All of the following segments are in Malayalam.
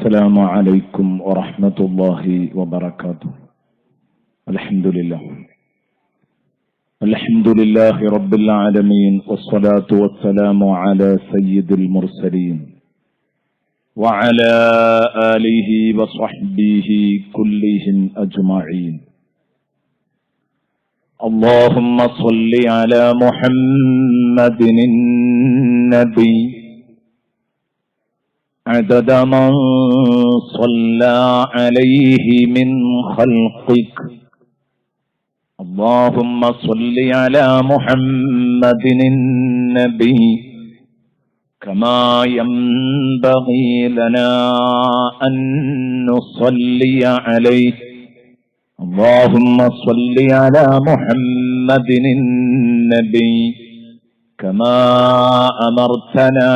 السلام عليكم ورحمة الله وبركاته. الحمد لله رب العالمين، والصلاة والسلام على سيد المرسلين وعلى آله وصحبه كلهم أجمعين. اللهم صل على محمد النبي عدد من صلى عليه من خلقك. اللهم صل على محمد النبي كما ينبغي لنا أن نصلي عليه. اللهم صل على محمد النبي كما أمرتنا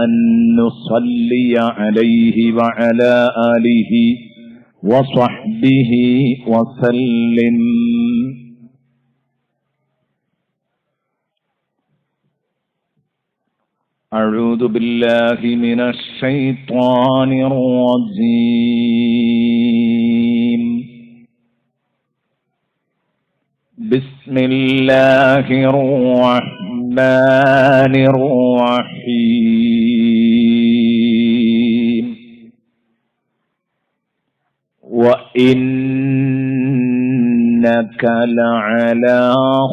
أن نصلي عليه وعلى آله وصحبه وسلم. أعوذ بالله من الشيطان الرجيم. بسم الله الرحمن الرحيم. وإنك لعلى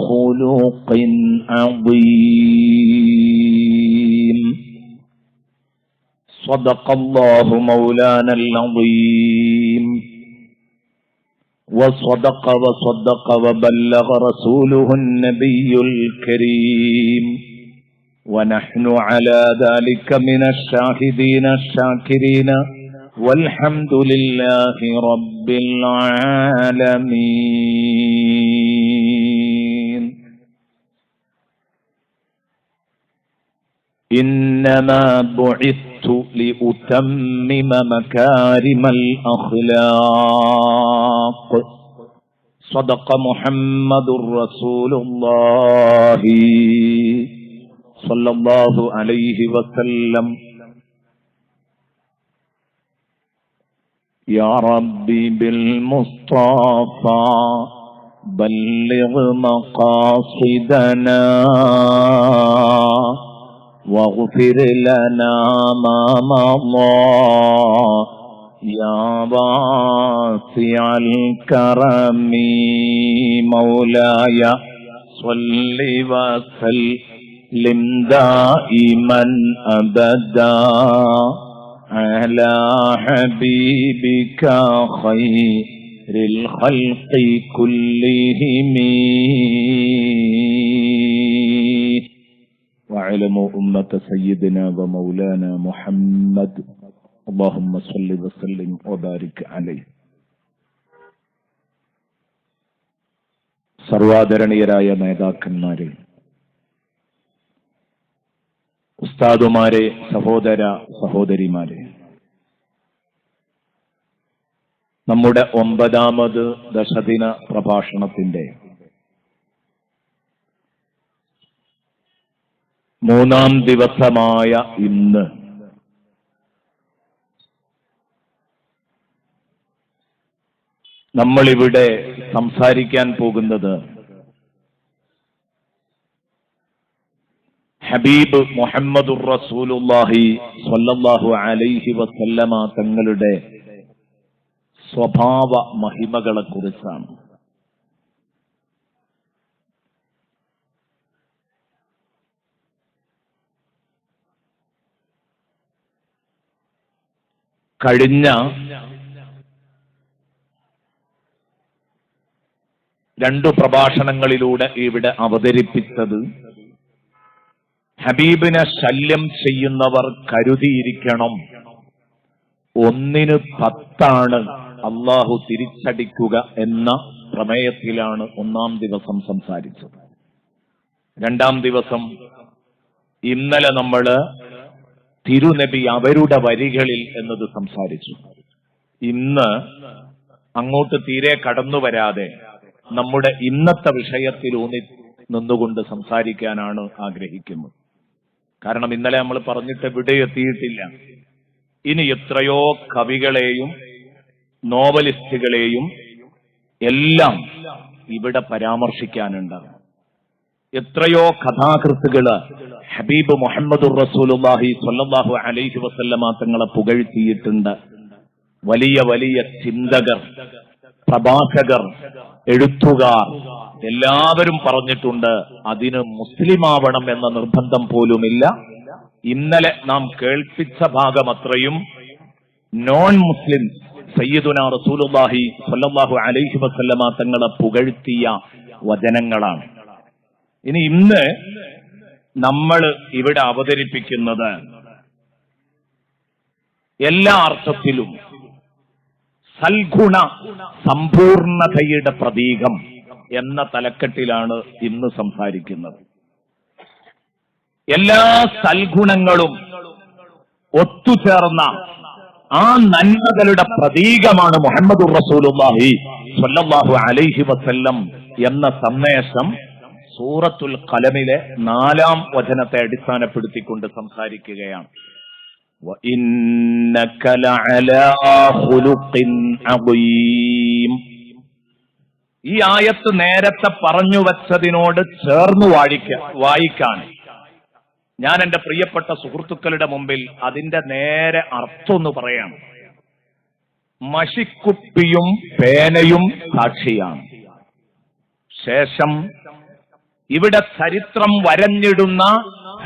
خلق عظيم. صدق الله مولانا العظيم، وصدق وبلغ رسوله النبي الكريم، ونحن على ذلك من الشاهدين الشاكرين، والحمد لله رب العالمين. إنما بعثت لأتمم مكارم الأخلاق. صدق محمد رسول الله صلى الله عليه وسلم. يا ربي بالمصطفى بلغ مقاصدنا، واغفر لنا ما مضى يا واسع الكرم. مولاي صل وسلم دائما أبدا على حبيبك خير الخلق كلهم. واعلموا أمة سيدنا ومولانا محمد. اللهم صل وسلم وبارك عليه. സർവാദരണീയരായ നേതാക്കന്മാരെ, ഉസ്താദുമാരെ, സഹോദര സഹോദരിമാരെ, നമ്മുടെ 9ാമത് ദശദിന പ്രഭാഷണത്തിന്റെ 3ാം ദിവസമായ ഇന്ന് നമ്മളിവിടെ സംസാരിക്കാൻ പോകുന്നത് ഹബീബ് മുഹമ്മദുർ റസൂലുള്ളാഹി സ്വല്ലല്ലാഹു അലൈഹി വസല്ലമ തങ്ങളുടെ സ്വഭാവ മഹിമകളെ കുറിച്ചാണ്. കഴിഞ്ഞ 2 പ്രഭാഷണങ്ങളിലൂടെ ഇവിടെ അവതരിപ്പിച്ചത് ഹബീബിനെ ശല്യം ചെയ്യുന്നവർ കരുതിയിരിക്കണം, 1-ന് 10 അള്ളാഹു തിരിച്ചടിക്കുക എന്ന പ്രമേയത്തിലാണ് 1ാം ദിവസം സംസാരിച്ചത്. 2ാം ദിവസം ഇന്നലെ നമ്മൾ തിരുനബി അവരുടെ വരികളിൽ എന്നത് സംസാരിച്ചു. ഇന്ന് അങ്ങോട്ട് തീരെ കടന്നു വരാതെ നമ്മുടെ ഇന്നത്തെ വിഷയത്തിൽ ഊന്നി നിന്നുകൊണ്ട് സംസാരിക്കാനാണ് ആഗ്രഹിക്കുന്നത്. കാരണം ഇന്നലെ നമ്മൾ പറഞ്ഞിട്ട് ഇവിടെ എത്തിയിട്ടില്ല. ഇനി എത്രയോ കവികളെയും നോവലിസ്റ്റുകളെയും എല്ലാം ഇവിടെ പരാമർശിക്കാനുണ്ട്. എത്രയോ കഥാകൃത്തുകള് ഹബീബ് മുഹമ്മദുർ റസൂലുള്ളാഹി സ്വല്ലല്ലാഹു അലൈഹി വസല്ലമ തങ്ങളെ പുകഴ്ത്തിയിട്ടുണ്ട്. വലിയ വലിയ ചിന്തകർ, പ്രഭാഷകർ, എഴുത്തുകാർ എല്ലാവരും പറഞ്ഞിട്ടുണ്ട്. അതിന് മുസ്ലിമാവണം എന്ന നിർബന്ധം പോലുമില്ല. ഇന്നലെ നാം കേൾപ്പിച്ച ഭാഗം അത്രയും നോൺ മുസ്ലിം സയ്യിദുനാ റസൂലുള്ളാഹി സ്വല്ലല്ലാഹു അലൈഹി വസല്ലമ തങ്ങളെ പുകഴ്ത്തിയ വചനങ്ങളാണ്. ഇനി ഇന്ന് നമ്മൾ ഇവിടെ അവതരിപ്പിക്കുന്നത് എല്ലാ അർത്ഥത്തിലും സൽഗുണ സമ്പൂർണതയുടെ പ്രതീകം എന്ന തലക്കെട്ടിലാണ് ഇന്ന് സംസാരിക്കുന്നത്. എല്ലാ സൽഗുണങ്ങളും ഒത്തുചേർന്ന ആ നന്മകളുടെ പ്രതീകമാണ് മുഹമ്മദുർ റസൂലുള്ളാഹി സ്വല്ലല്ലാഹു അലൈഹി വസല്ലം എന്ന സന്ദേശം സൂറത്തുൽ ഖലമിലെ 4-ാം വചനത്തെ അടിസ്ഥാനപ്പെടുത്തിക്കൊണ്ട് സംസാരിക്കുകയാണ്. വഇന്നക ലഅലാ ഖുലുഖിൻ അദീം. ഈ ആയത്ത് നേരത്തെ പറഞ്ഞു വച്ചതിനോട് ചേർന്ന് വായിക്കാൻ ഞാൻ എന്റെ പ്രിയപ്പെട്ട സുഹൃത്തുക്കളുടെ മുമ്പിൽ അതിന്റെ നേരെ അർത്ഥം ഒന്ന് പറയാണ്. മഷിക്കുപ്പിയും പേനയും സാക്ഷിയാണ്. ശേഷം ഇവിടെ ചരിത്രം വരഞ്ഞിടുന്ന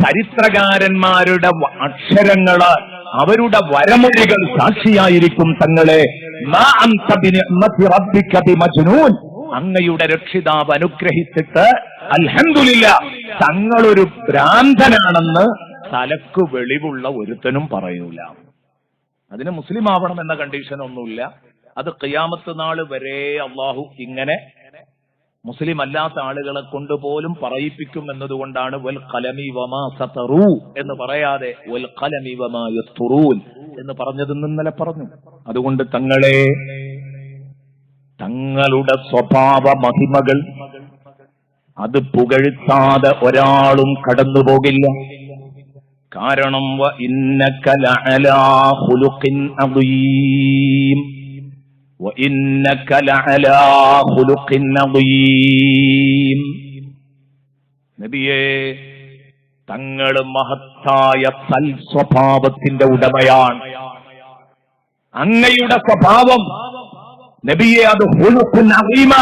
ചരിത്രകാരന്മാരുടെ അക്ഷരങ്ങള്, അവരുടെ വരമൊഴികൾ സാക്ഷിയായിരിക്കും. തങ്ങളെ അങ്ങയുടെ രക്ഷിതാവ് അനുഗ്രഹിച്ചിട്ട് അൽഹംദുലില്ലാഹ് തങ്ങളൊരു ഭ്രാന്തനാണെന്ന് തലക്ക് വെളിവുള്ള ഒരുത്തനും പറയൂല. അതിന് മുസ്ലിം ആവണം എന്ന കണ്ടീഷൻ ഒന്നുമില്ല. അത് ഖിയാമത്ത് നാൾ വരെ അള്ളാഹു ഇങ്ങനെ മുസ്ലിം അല്ലാത്ത ആളുകളെ കൊണ്ടുപോലും പറയിപ്പിക്കും എന്നതുകൊണ്ടാണ് വൽ ഖലമി വമാ സതറൂ എന്ന് പറയാതെ വൽ ഖലമി വമാ യസ്തുറൂൻ എന്ന് പറഞ്ഞതെന്ന് ഇന്നലെ പറഞ്ഞു. അതുകൊണ്ട് തങ്ങളെ, തങ്ങളുടെ സ്വഭാവ മഹിമകൾ അത് പുകഴ്ത്താതെ ഒരാളും കടന്നുപോകില്ല. കാരണം വഇന്നക ലഅലാ ഖുലുഖിൻ അദീം, വഇന്നക ലഅലാ ഖുലുഖിൻ അദീം. നബിയേ, തങ്ങൾ മഹത്തായ സൽ സ്വഭാവത്തിന്റെ ഉടമയാണ്. അങ്ങയുടെ സ്വഭാവം നബിയെ അത് ഖുലുഖുൻ അദീമ.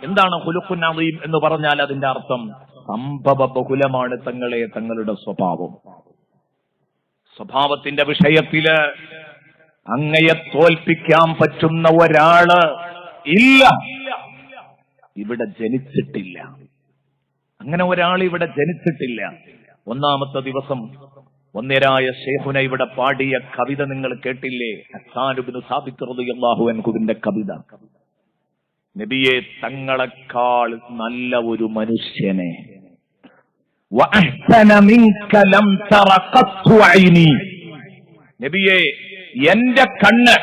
എന്താണ് ഖുലുഖുൻ അദീം എന്ന് പറഞ്ഞാൽ? അതിന്റെ അർത്ഥം സംഭവ ബഹുലമാണ് തങ്ങളെ തങ്ങളുടെ സ്വഭാവം. സ്വഭാവത്തിന്റെ വിഷയത്തില് അങ്ങയെ തോൽപ്പിക്കാൻ പറ്റുന്ന ഒരാള് ഇല്ല, ഇവിടെ ജനിച്ചിട്ടില്ല. അങ്ങനെ ഒരാൾ ഇവിടെ ജനിച്ചിട്ടില്ല. ഒന്നാമത്തെ ദിവസം ഒന്നേരായ ശൈഖുന ഇവിടെ പാടിയ കവിത നിങ്ങൾ കേട്ടില്ലേ? ഹസ്സാൻ ഇബ്നു സാബിത്ത് റളിയല്ലാഹു അൻഹുവിന്റെ കവിത. നബിയെ, തങ്ങളെക്കാൾ നല്ല ഒരു മനുഷ്യനെ, വഅഹ്സന മിൻക ലം തറ ഖത്തു ഐനി. നബിയെ, എന്റെ കണ്ണ്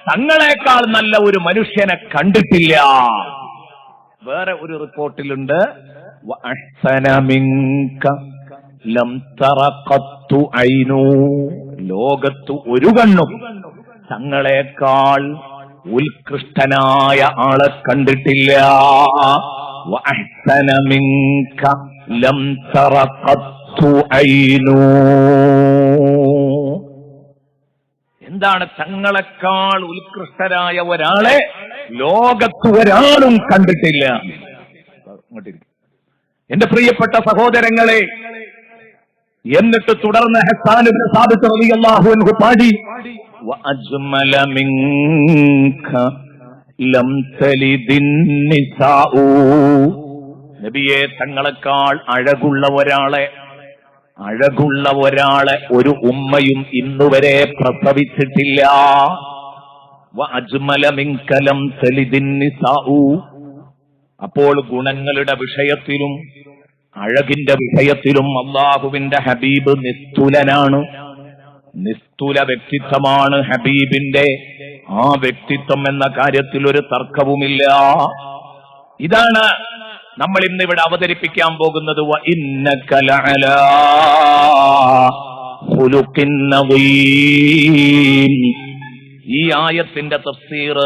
തങ്ങളെക്കാൾ നല്ല ഒരു മനുഷ്യനെ കണ്ടിട്ടില്ല. വേറെ ഒരു റിപ്പോർട്ടിലുണ്ട് വഅഹ്സന മിൻക ലം തറ ഖത്തു ഐനു. ലോകത്ത് ഒരു കണ്ണും തങ്ങളെക്കാൾ ഉത്കൃഷ്ടനായ ആളെ കണ്ടിട്ടില്ല. വഅഹ്സന മിൻക ലം തറ ഖത്തു ഐനു. എന്താണ്? തങ്ങളെക്കാൾ ഉത്കൃഷ്ടനായ ഒരാളെ ലോകത്ത് ഒരാളും കണ്ടിട്ടില്ല. എന്റെ പ്രിയപ്പെട്ട സഹോദരങ്ങളെ, എന്നിട്ട് തുടർന്ന് ഹസ്സാൻ ഇബ്നു സാബിത്ത് റളിയല്ലാഹു അൻഹു പാടി വഅജ്മല മിൻക ലം തലിദിൻ നിസാഉ. നബിയെ, തങ്ങളെക്കാൾ അഴകുള്ള ഒരാളെ ഒരു ഉമ്മയും ഇന്നുവരെ പ്രസവിച്ചിട്ടില്ല. വഅജ്മല മിൻക ലം തലിദിൻ നിസാഉ. അപ്പോൾ ഗുണങ്ങളുടെ വിഷയത്തിലും അഴകിന്റെ വിഷയത്തിലും അള്ളാഹുവിന്റെ ഹബീബ് നിസ്തുലനാണ്. നിസ്തുല വ്യക്തിത്വമാണ് ഹബീബിന്റെ ആ വ്യക്തിത്വം എന്ന കാര്യത്തിൽ ഒരു തർക്കവുമില്ല. ഇതാണ് നമ്മൾ ഇന്നിവിടെ അവതരിപ്പിക്കാൻ പോകുന്നത്. വഇന്നക ലഅലാ ഖുലുഖിൻ നദീം. ഈ ആയത്തിന്റെ തഫ്സീർ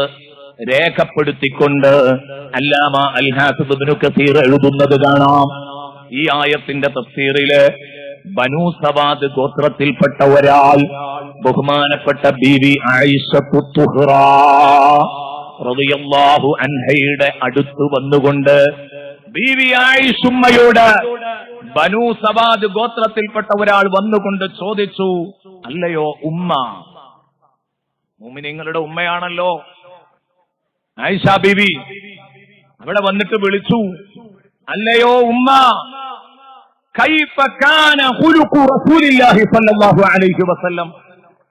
രേഖപ്പെടുത്തിക്കൊണ്ട് അല്ലാമ അൽ ഹാഫിദ് ഇബ്നു കസീർ എഴുതുന്നത് കാണാം. ഈ ആയത്തിന്റെ തഫ്സീറില് ബനൂ സവാദ് ഗോത്രത്തിൽപ്പെട്ട ഒരാൾ ബഹുമാനപ്പെട്ട ബീവി ആയിഷത്തു തുഹ്റ റളിയല്ലാഹു അൻഹയുടെ അടുത്ത് വന്നുകൊണ്ട് ബീവി ആയിഷുമ്മയോട് ബനൂ സവാദ് ഗോത്രത്തിൽപ്പെട്ട ഒരാൾ വന്നുകൊണ്ട് ചോദിച്ചു, അല്ലയോ ഉമ്മ, മുഅ്മിനീങ്ങളുടെ ഉമ്മയാണല്ലോ ആയിഷ ബീവി, അവിടെ വന്നിട്ട് വിളിച്ചു, അല്ലയോ ഉമ്മ, കൈഫ കാന ഖുലുഖു റസൂലില്ലാഹി സ്വല്ലല്ലാഹു അലൈഹി വസല്ലം,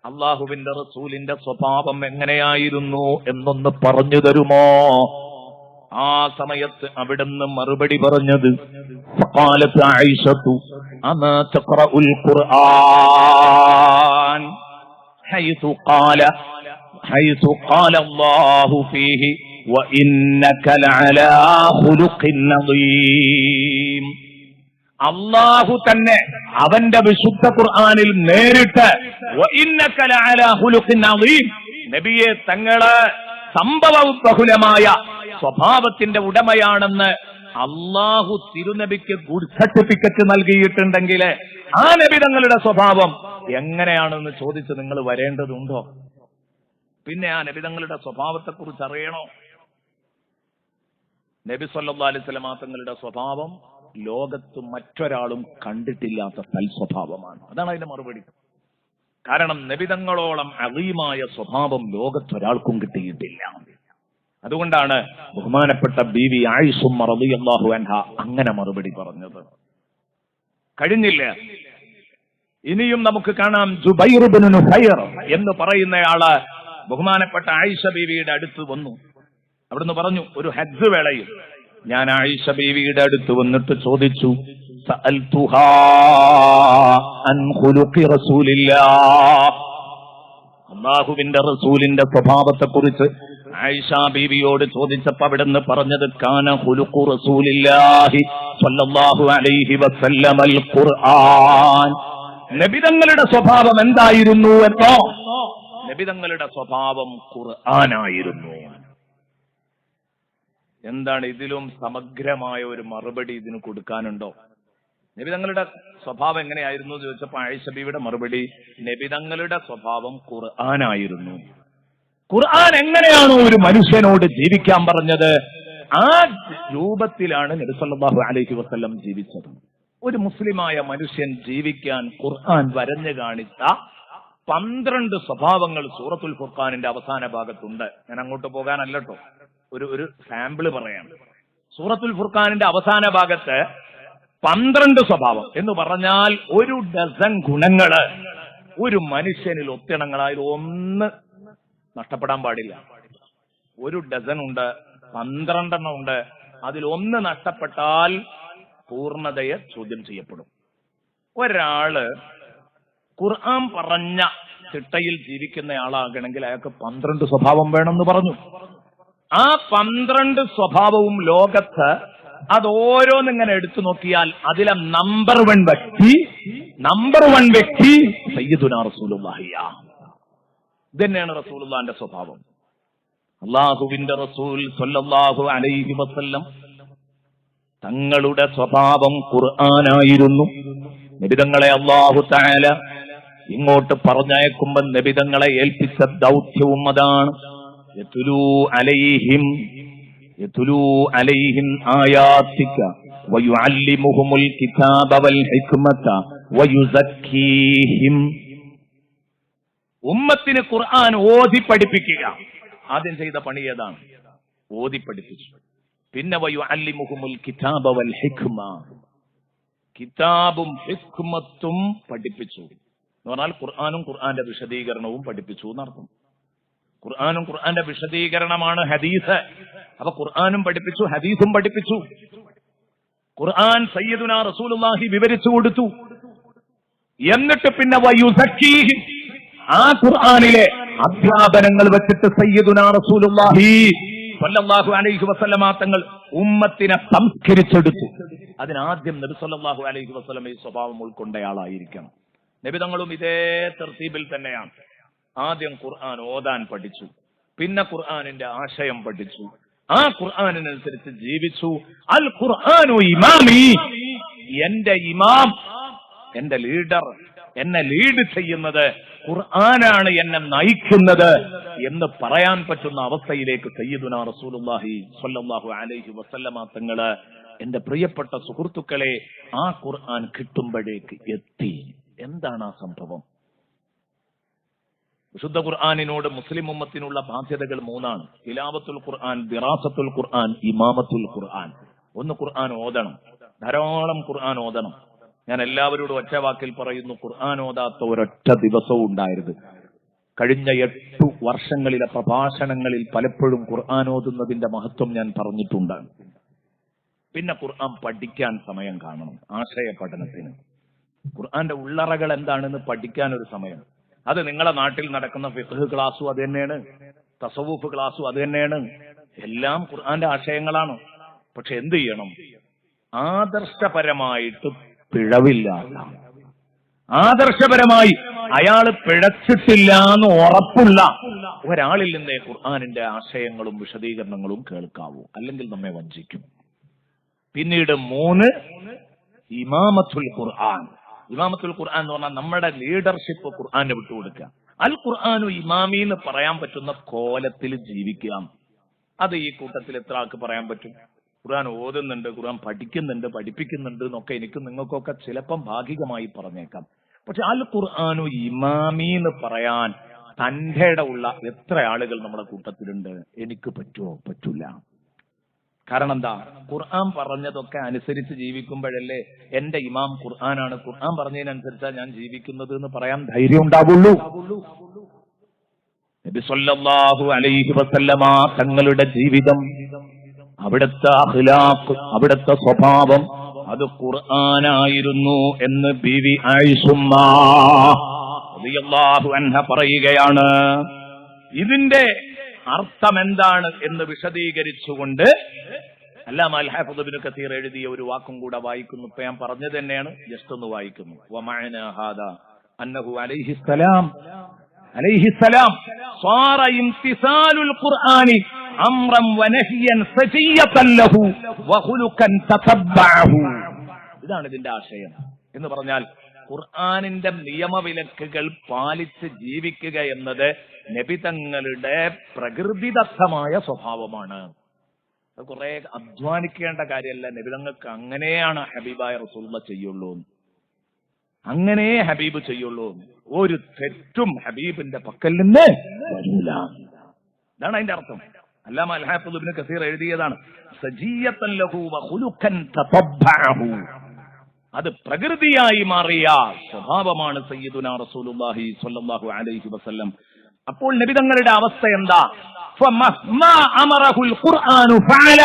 അല്ലാഹുവിന്റെ റസൂലിന്റെ സ്വഭാവം എങ്ങനെയായിരുന്നു എന്നൊന്ന് പറഞ്ഞു തരുമോ? ആ സമയത്ത് അവിടുന്ന് മറുപടി പറഞ്ഞത്, ഫഖാലത്ത് ആയിഷത്തു അമാ തഖറഉൽ ഖുർആൻ ഹൈതു ഖാല അല്ലാഹു ഫീഹി വഇന്നക ലഅലാ ഖുലുഖിൻ നദീം. അല്ലാഹു തന്നെ അവന്റെ വിശുദ്ധ ഖുർആനിൽ നേരിട്ട് വഇന്നക ലഅലാ ഖുലുഖിൻ നദീം, നബിയെ തങ്ങള് സംഭവ ബഹുലമായ സ്വഭാവത്തിന്റെ ഉടമയാണെന്ന് അല്ലാഹു തിരുനബിക്ക് ഗുഡ് സർട്ടിഫിക്കറ്റ് നൽകിയിട്ടുണ്ടെങ്കിൽ ആ നബി തങ്ങളുടെ സ്വഭാവം എങ്ങനെയാണെന്ന് ചോദിച്ച് നിങ്ങൾ വരേണ്ടതുണ്ടോ? പിന്നെ ആ നബി തങ്ങളുടെ സ്വഭാവത്തെ കുറിച്ച് അറിയണോ? നബി സല്ലല്ലാഹു അലൈഹി വസല്ലം തങ്ങളുടെ സ്വഭാവം ലോകത്ത് മറ്റൊരാളും കണ്ടിട്ടില്ലാത്ത സൽസ്വഭാവമാണ്. അതാണ് അതിന്റെ മറുപടി. കാരണം നബിതങ്ങളോളം അളീമായ സ്വഭാവം ലോകത്തൊരാൾക്കും കിട്ടിയിട്ടില്ല. അതുകൊണ്ടാണ് ബഹുമാനപ്പെട്ട ബീവി ആയിഷുമ്മ റളിയല്ലാഹു അൻഹ അങ്ങനെ മറുപടി പറഞ്ഞത്. കഴിഞ്ഞില്ല, ഇനിയും നമുക്ക് കാണാം. ജുബൈർ ഇബ്നു നുഫൈർ എന്ന് പറയുന്നയാള് ബഹുമാനപ്പെട്ട ആയിഷ ബീവിയുടെ അടുത്ത് വന്നു. അവിടുന്ന് പറഞ്ഞു, ഒരു ഹജ്ജ് വേളയിൽ ഞാൻ ആയിഷ ബീവിയുടെ അടുത്ത് വന്നിട്ട് ചോദിച്ചു, സഅൽതുഹാ അൻ ഖുലുഖി റസൂലില്ലാഹ്, അല്ലാഹുവിന്റെ റസൂലിന്റെ സ്വഭാവത്തെ കുറിച്ച് ആയിഷ ബീവിയോട് ചോദിച്ചപ്പോൾ അവിടുന്ന് പറഞ്ഞത്, കാന ഖുലുഖു റസൂലില്ലാഹി സ്വല്ലല്ലാഹു അലൈഹി വസല്ലം അൽ ഖുർആൻ. നബിതങ്ങളുടെ സ്വഭാവം എന്തായിരുന്നു എന്നോ? നബിതങ്ങളുടെ സ്വഭാവം ഖുർആനായിരുന്നു. എന്താണ് ഇതിലും സമഗ്രമായ ഒരു മറുപടി ഇതിന് കൊടുക്കാനുണ്ടോ? നബിതങ്ങളുടെ സ്വഭാവം എങ്ങനെയായിരുന്നു എന്ന് ചോദിച്ചപ്പോൾ ആയിഷ ബീവിയുടെ മറുപടി, നബിതങ്ങളുടെ സ്വഭാവം ഖുർആനായിരുന്നു. ഖുർആൻ എങ്ങനെയാണോ ഒരു മനുഷ്യനോട് ജീവിക്കാൻ പറഞ്ഞത്, ആ രൂപത്തിലാണ് നബി സല്ലല്ലാഹു അലൈഹി വസല്ലം ജീവിച്ചത്. ഒരു മുസ്ലിമായ മനുഷ്യൻ ജീവിക്കാൻ ഖുർആൻ വരഞ്ഞു കാണിച്ച 12 സ്വഭാവങ്ങൾ സൂറത്തുൽ ഫുർഖാനിന്റെ അവസാന ഭാഗത്തുണ്ട്. ഞാൻ അങ്ങോട്ട് പോകാനല്ലോ, ഒരു സാമ്പിള് പറയാം. സൂറത്തുൽ ഫുർഖാനിന്റെ അവസാന ഭാഗത്ത് 12 സ്വഭാവം എന്ന് പറഞ്ഞാൽ 1 ഡസൻ ഗുണങ്ങള് ഒരു മനുഷ്യനിൽ ഒത്തിണങ്ങളായി ഒന്ന് നഷ്ടപ്പെടാൻ പാടില്ല. 1 ഡസൻ ഉണ്ട്, 12 എണ്ണം ഉണ്ട്. അതിൽ ഒന്ന് നഷ്ടപ്പെട്ടാൽ പൂർണ്ണതയെ ചോദ്യം ചെയ്യപ്പെടും. ഒരാള് ഖുർആൻ പറഞ്ഞ ചിട്ടയിൽ ജീവിക്കുന്നയാളാകണമെങ്കിൽ അയാൾക്ക് 12 സ്വഭാവം വേണമെന്ന് പറഞ്ഞു. ആ 12 സ്വഭാവവും ലോകത്ത് അത് ഓരോന്നിങ്ങനെ എടുത്തു നോക്കിയാൽ അതിലെ നമ്പർ 1 വ്യക്തി സയ്യിദുനാ റസൂലുള്ളാഹി. ഇതന്നെയാണ് റസൂലുള്ളാഹിന്റെ സ്വഭാവം. അല്ലാഹുവിന്റെ റസൂൽ സ്വല്ലല്ലാഹു അലൈഹി വസല്ലം തങ്ങളുടെ സ്വഭാവം ഖുർആനായിരുന്നു. നബിതങ്ങളെ അല്ലാഹു തആല ഇങ്ങോട്ട് പറഞ്ഞയക്കുമ്പോൾ നബിതങ്ങളെ ഏൽപ്പിച്ച ദൗത്യവും അതാണ്. യത്ലൂ അലൈഹിം ആയാതിക വയുഅല്ലിമുഹുൽ കിതാബ വൽ ഹിക്മത വയുസക്കീഹിം. ഉമ്മത്തിന് ഖുർആൻ ഓതി പഠിപ്പിക്കുക. ആദ്യം ചെയ്ത പണി ഏതാണ്? ഓതി പഠിപ്പിച്ചു. പിന്നെ വയുഅല്ലിമുഹുൽ കിതാബ വൽ ഹിക്മ, കിതാബും ഹിക്മത്തും പഠിപ്പിച്ചു എന്ന് പറഞ്ഞാൽ ഖുർആനും ഖുർആന്റെ വിശദീകരണവും പഠിപ്പിച്ചു എന്നർത്ഥം. ഖുർആനും ഖുർആന്റെ വിശദീകരണമാണ് ഹദീസ്. അപ്പൊ ഖുർആനും പഠിപ്പിച്ചു, ഹദീസും പഠിപ്പിച്ചു. ഖുർആൻ സയ്യിദുനാ റസൂലുള്ളാഹി വിവരിച്ചു കൊടുത്തു. എന്നിട്ട് പിന്നെ വയുസക്കീഹിം, ആ ഖുർആനിലെ അധ്യാപനങ്ങൾ വെച്ചിട്ട് സയ്യിദുനാ റസൂലുള്ളാഹി സ്വല്ലല്ലാഹു അലൈഹി വസല്ലമ തങ്ങൾ ഉമ്മത്തിനെ സംസ്കരിച്ചെടുത്തു. അതിനാദ്യം നബി സ്വല്ലല്ലാഹു അലൈഹി വസല്ലമ ഈ സ്വഭാവം ഉൾക്കൊണ്ടയാളായിരിക്കണം. നബിതങ്ങളും ഇതേ തർത്തീബിൽ തന്നെയാണ്. ആദ്യം ഖുർആൻ ഓതാൻ പഠിച്ചു, പിന്നെ ഖുർആനിന്റെ ആശയം പഠിച്ചു, ആ ഖുർആനിനനുസരിച്ച് ജീവിച്ചു. അൽ ഖുർആനു ഇമാമി, എന്റെ ഇമാം, എന്റെ ലീഡർ, എന്നെ ലീഡ് ചെയ്യുന്നത് ഖുർആനാണ്, എന്നെ നയിക്കുന്നത് എന്ന് പറയാൻ പറ്റുന്ന അവസ്ഥയിലേക്ക് സയ്യിദുനാ റസൂലുള്ളാഹി സ്വല്ലല്ലാഹു അലൈഹി വസല്ലമ തങ്ങള്, എന്റെ പ്രിയപ്പെട്ട സുഹൃത്തുക്കളെ, ആ ഖുർആൻ കിട്ടുമ്പോഴേക്ക് എത്തി. എന്താണ് ആ സംഭവം? വിശുദ്ധ ഖുർആനിനോട് മുസ്ലിം ഉമ്മത്തിനുള്ള ബാധ്യതകൾ 3 തിലാവത്തുൽ ഖുർആൻ, ദിറാസത്തുൽ ഖുർആൻ, ഇമാമത്തുൽ ഖുർആൻ. ഒന്ന്, ഖുർആൻ ഓതണം, ധാരാളം ഖുർആൻ ഓതണം. ഞാൻ എല്ലാവരോടും ഒറ്റ വാക്കിൽ പറയുന്നു, ഖുർആൻ ഓതാത്ത ഒരൊറ്റ ദിവസവും ഉണ്ടായത്. കഴിഞ്ഞ 8 വർഷങ്ങളിലെ പ്രഭാഷണങ്ങളിൽ പലപ്പോഴും ഖുർആൻ ഓതുന്നതിന്റെ മഹത്വം ഞാൻ പറഞ്ഞിട്ടുണ്ട്. പിന്നെ ഖുർആൻ പഠിക്കാൻ സമയം കാണണം, ആശയ പഠനത്തിന്. ഖുർആന്റെ ഉള്ളറകൾ എന്താണെന്ന് പഠിക്കാൻ ഒരു സമയം. അത് നിങ്ങളുടെ നാട്ടിൽ നടക്കുന്ന ഫിഖ്ഹ് ക്ലാസ്സും അത് തന്നെയാണ്, തസവൂഫ് ക്ലാസ്സും അത് തന്നെയാണ്, എല്ലാം ഖുർആന്റെ ആശയങ്ങളാണ്. പക്ഷെ എന്ത് ചെയ്യണം? ആദർശപരമായിട്ട് പിഴവില്ലാത്ത, ആദർശപരമായി അയാൾ പിഴച്ചിട്ടില്ല എന്ന് ഉറപ്പുള്ള ഒരാളിൽ നിന്നേ ഖുർആനിന്റെ ആശയങ്ങളും വിശദീകരണങ്ങളും കേൾക്കാവൂ, അല്ലെങ്കിൽ നമ്മെ വഞ്ചിക്കും. പിന്നീട് 3, ഇമാമത്തുൽ ഖുർആൻ. ഇമാമത്തുൽ ഖുർആൻ എന്ന് പറഞ്ഞാൽ നമ്മുടെ ലീഡർഷിപ്പ് ഖുർആന് വിട്ടുകൊടുക്കുക. അൽ ഖുർആനു ഇമാമി എന്ന് പറയാൻ പറ്റുന്ന കോലത്തിൽ ജീവിക്കുക. അത് ഈ കൂട്ടത്തിൽ എത്ര ആൾക്ക് പറയാൻ പറ്റും? ഖുർആൻ ഓതുന്നുണ്ട്, ഖുർആൻ പഠിക്കുന്നുണ്ട്, പഠിപ്പിക്കുന്നുണ്ട് എന്നൊക്കെ എനിക്ക് നിങ്ങൾക്കൊക്കെ ചിലപ്പം ഭാഗികമായി പറഞ്ഞേക്കാം. പക്ഷെ അൽ ഖുർആനു ഇമാമി എന്ന് പറയാൻ തന്റെ ഉള്ള എത്ര ആളുകൾ നമ്മുടെ കൂട്ടത്തിലുണ്ട്? എനിക്ക് പറ്റുമോ? പറ്റൂല. കാരണം എന്താ? ഖുർആൻ പറഞ്ഞതൊക്കെ അനുസരിച്ച് ജീവിക്കുമ്പോഴല്ലേ എന്റെ ഇമാം ഖുർആനാണ്, ഖുർആൻ പറഞ്ഞതിനനുസരിച്ചാണ് ഞാൻ ജീവിക്കുന്നത് എന്ന് പറയാൻ ധൈര്യം ഉണ്ടാവുള്ളൂ. നബി സല്ലല്ലാഹു അലൈഹി വസല്ലമ തങ്ങളുടെ ജീവിതം, അവിടുത്തെ അഖ്ലാഖ്, അവിടുത്തെ സ്വഭാവം, അത് ഖുർആനായിരുന്നു എന്ന് ബീവി ആയിഷുമ്മ റളിയല്ലാഹു അൻഹ പറയുകയാണ്. ഇതിന്റെ അർത്ഥം എന്താണ് എന്ന് വിശദീകരിച്ചുകൊണ്ട് അല്ലാമ അൽ ഹാഫിദ് ഇബ്നു കസീർ എഴുതിയ ഒരു വാക്കും കൂടെ വായിക്കുന്നു. ഇപ്പൊ ഞാൻ പറഞ്ഞത് തന്നെയാണ്, ജസ്റ്റ് ഒന്ന് വായിക്കുന്നു. വമഅന ഹാദാ അന്നഹു അലൈഹിസ്സലാം صار امتثال القرآن امرا ونهيا سجية له وخلقا تتبعه. ഇതാണ് ഇതിന്റെ ആശയം. എന്ന് പറഞ്ഞാൽ ഖുർആനിന്റെ നിയമവിലക്കുകൾ പാലിച്ച് ജീവിക്കുക എന്നത് നബി തങ്ങളുടെ പ്രകൃതിദത്തമായ സ്വഭാവമാണ്. അത് കുറെ അധ്വാനിക്കേണ്ട കാര്യമല്ല. നബി തങ്ങൾക്ക് അങ്ങനെയാണ് ഹബീബായ റസൂലുള്ളാഹി ചെയ്യുള്ളൂ, അങ്ങനെ ഹബീബ് ചെയ്യുള്ളൂ. ഒരു തെറ്റും ഹബീബിന്റെ പക്കൽ നിന്ന് വരില്ല. ഇതാണ് അതിന്റെ അർത്ഥം. അല്ലാമ അൽ ഹാഫിദ് ഇബ്നു കസീർ എഴുതിയതാണ്, സജിയത്തൻ ലഹു വഖുലുഖൻ തതബ്ബഅഹു. അത് പ്രകൃതിയായി മാറിയ സ്വഭാവമാണ് സയ്യിദുനാ റസൂലുള്ളാഹി സ്വല്ലല്ലാഹു അലൈഹി വസല്ലം. അപ്പോൾ നബി തങ്ങളുടെ അവസ്ഥ എന്താ? ഫമഹ്മാ അമറഹുൽ ഖുർആനു ഫഅല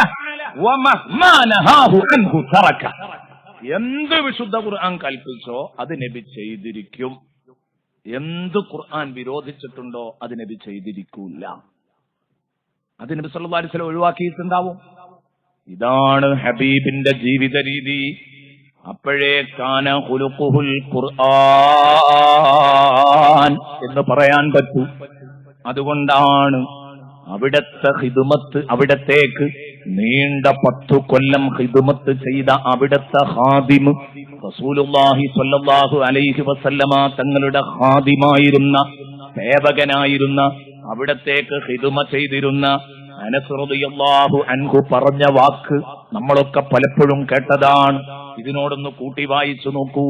വമഹ്മാ നഹാഹു അൻഹു തറക. എന്ത് വിശുദ്ധ ഖുർആൻ കൽപ്പിച്ചോ അത് നബി ചെയ്തിരിക്കും. എന്ത് ഖുർആൻ വിരോധിച്ചിട്ടുണ്ടോ അത് നബി ചെയ്തിരിക്കൂല. അത് നബി സല്ലല്ലാഹു അലൈഹി വസല്ലം ഒഴിവാക്കിയിട്ടുണ്ടാവും. ഇതാണ് ഹബീബിന്റെ ജീവിത രീതി. അപ്പോഴേ കാന ഖുലുഖുൽ ഖുർആൻ എന്ന് പറയാൻ പറ്റൂ. അതുകൊണ്ടാണ് അവിടത്തെ ഖിദ്മത്ത്, അവിടത്തേക്ക് നീണ്ട 10 കൊല്ലം ഖിദ്മത്ത് ചെയ്ത അവിടത്തെ ഖാദിം റസൂലുള്ളാഹി സ്വല്ലല്ലാഹു അലൈഹി വസല്ലമ തങ്ങളുടെ ഖാദിമായിരുന്ന, സേവകനായിരുന്ന, അവിടത്തേക്ക് ഖിദ്മ ചെയ്തിരുന്ന അനസ് റളിയല്ലാഹു അൻഹു പറഞ്ഞ വാക്ക് നമ്മളൊക്കെ പലപ്പോഴും കേട്ടതാണ്. ഇതിനോടൊന്ന് കൂട്ടി വായിച്ചു നോക്കൂ.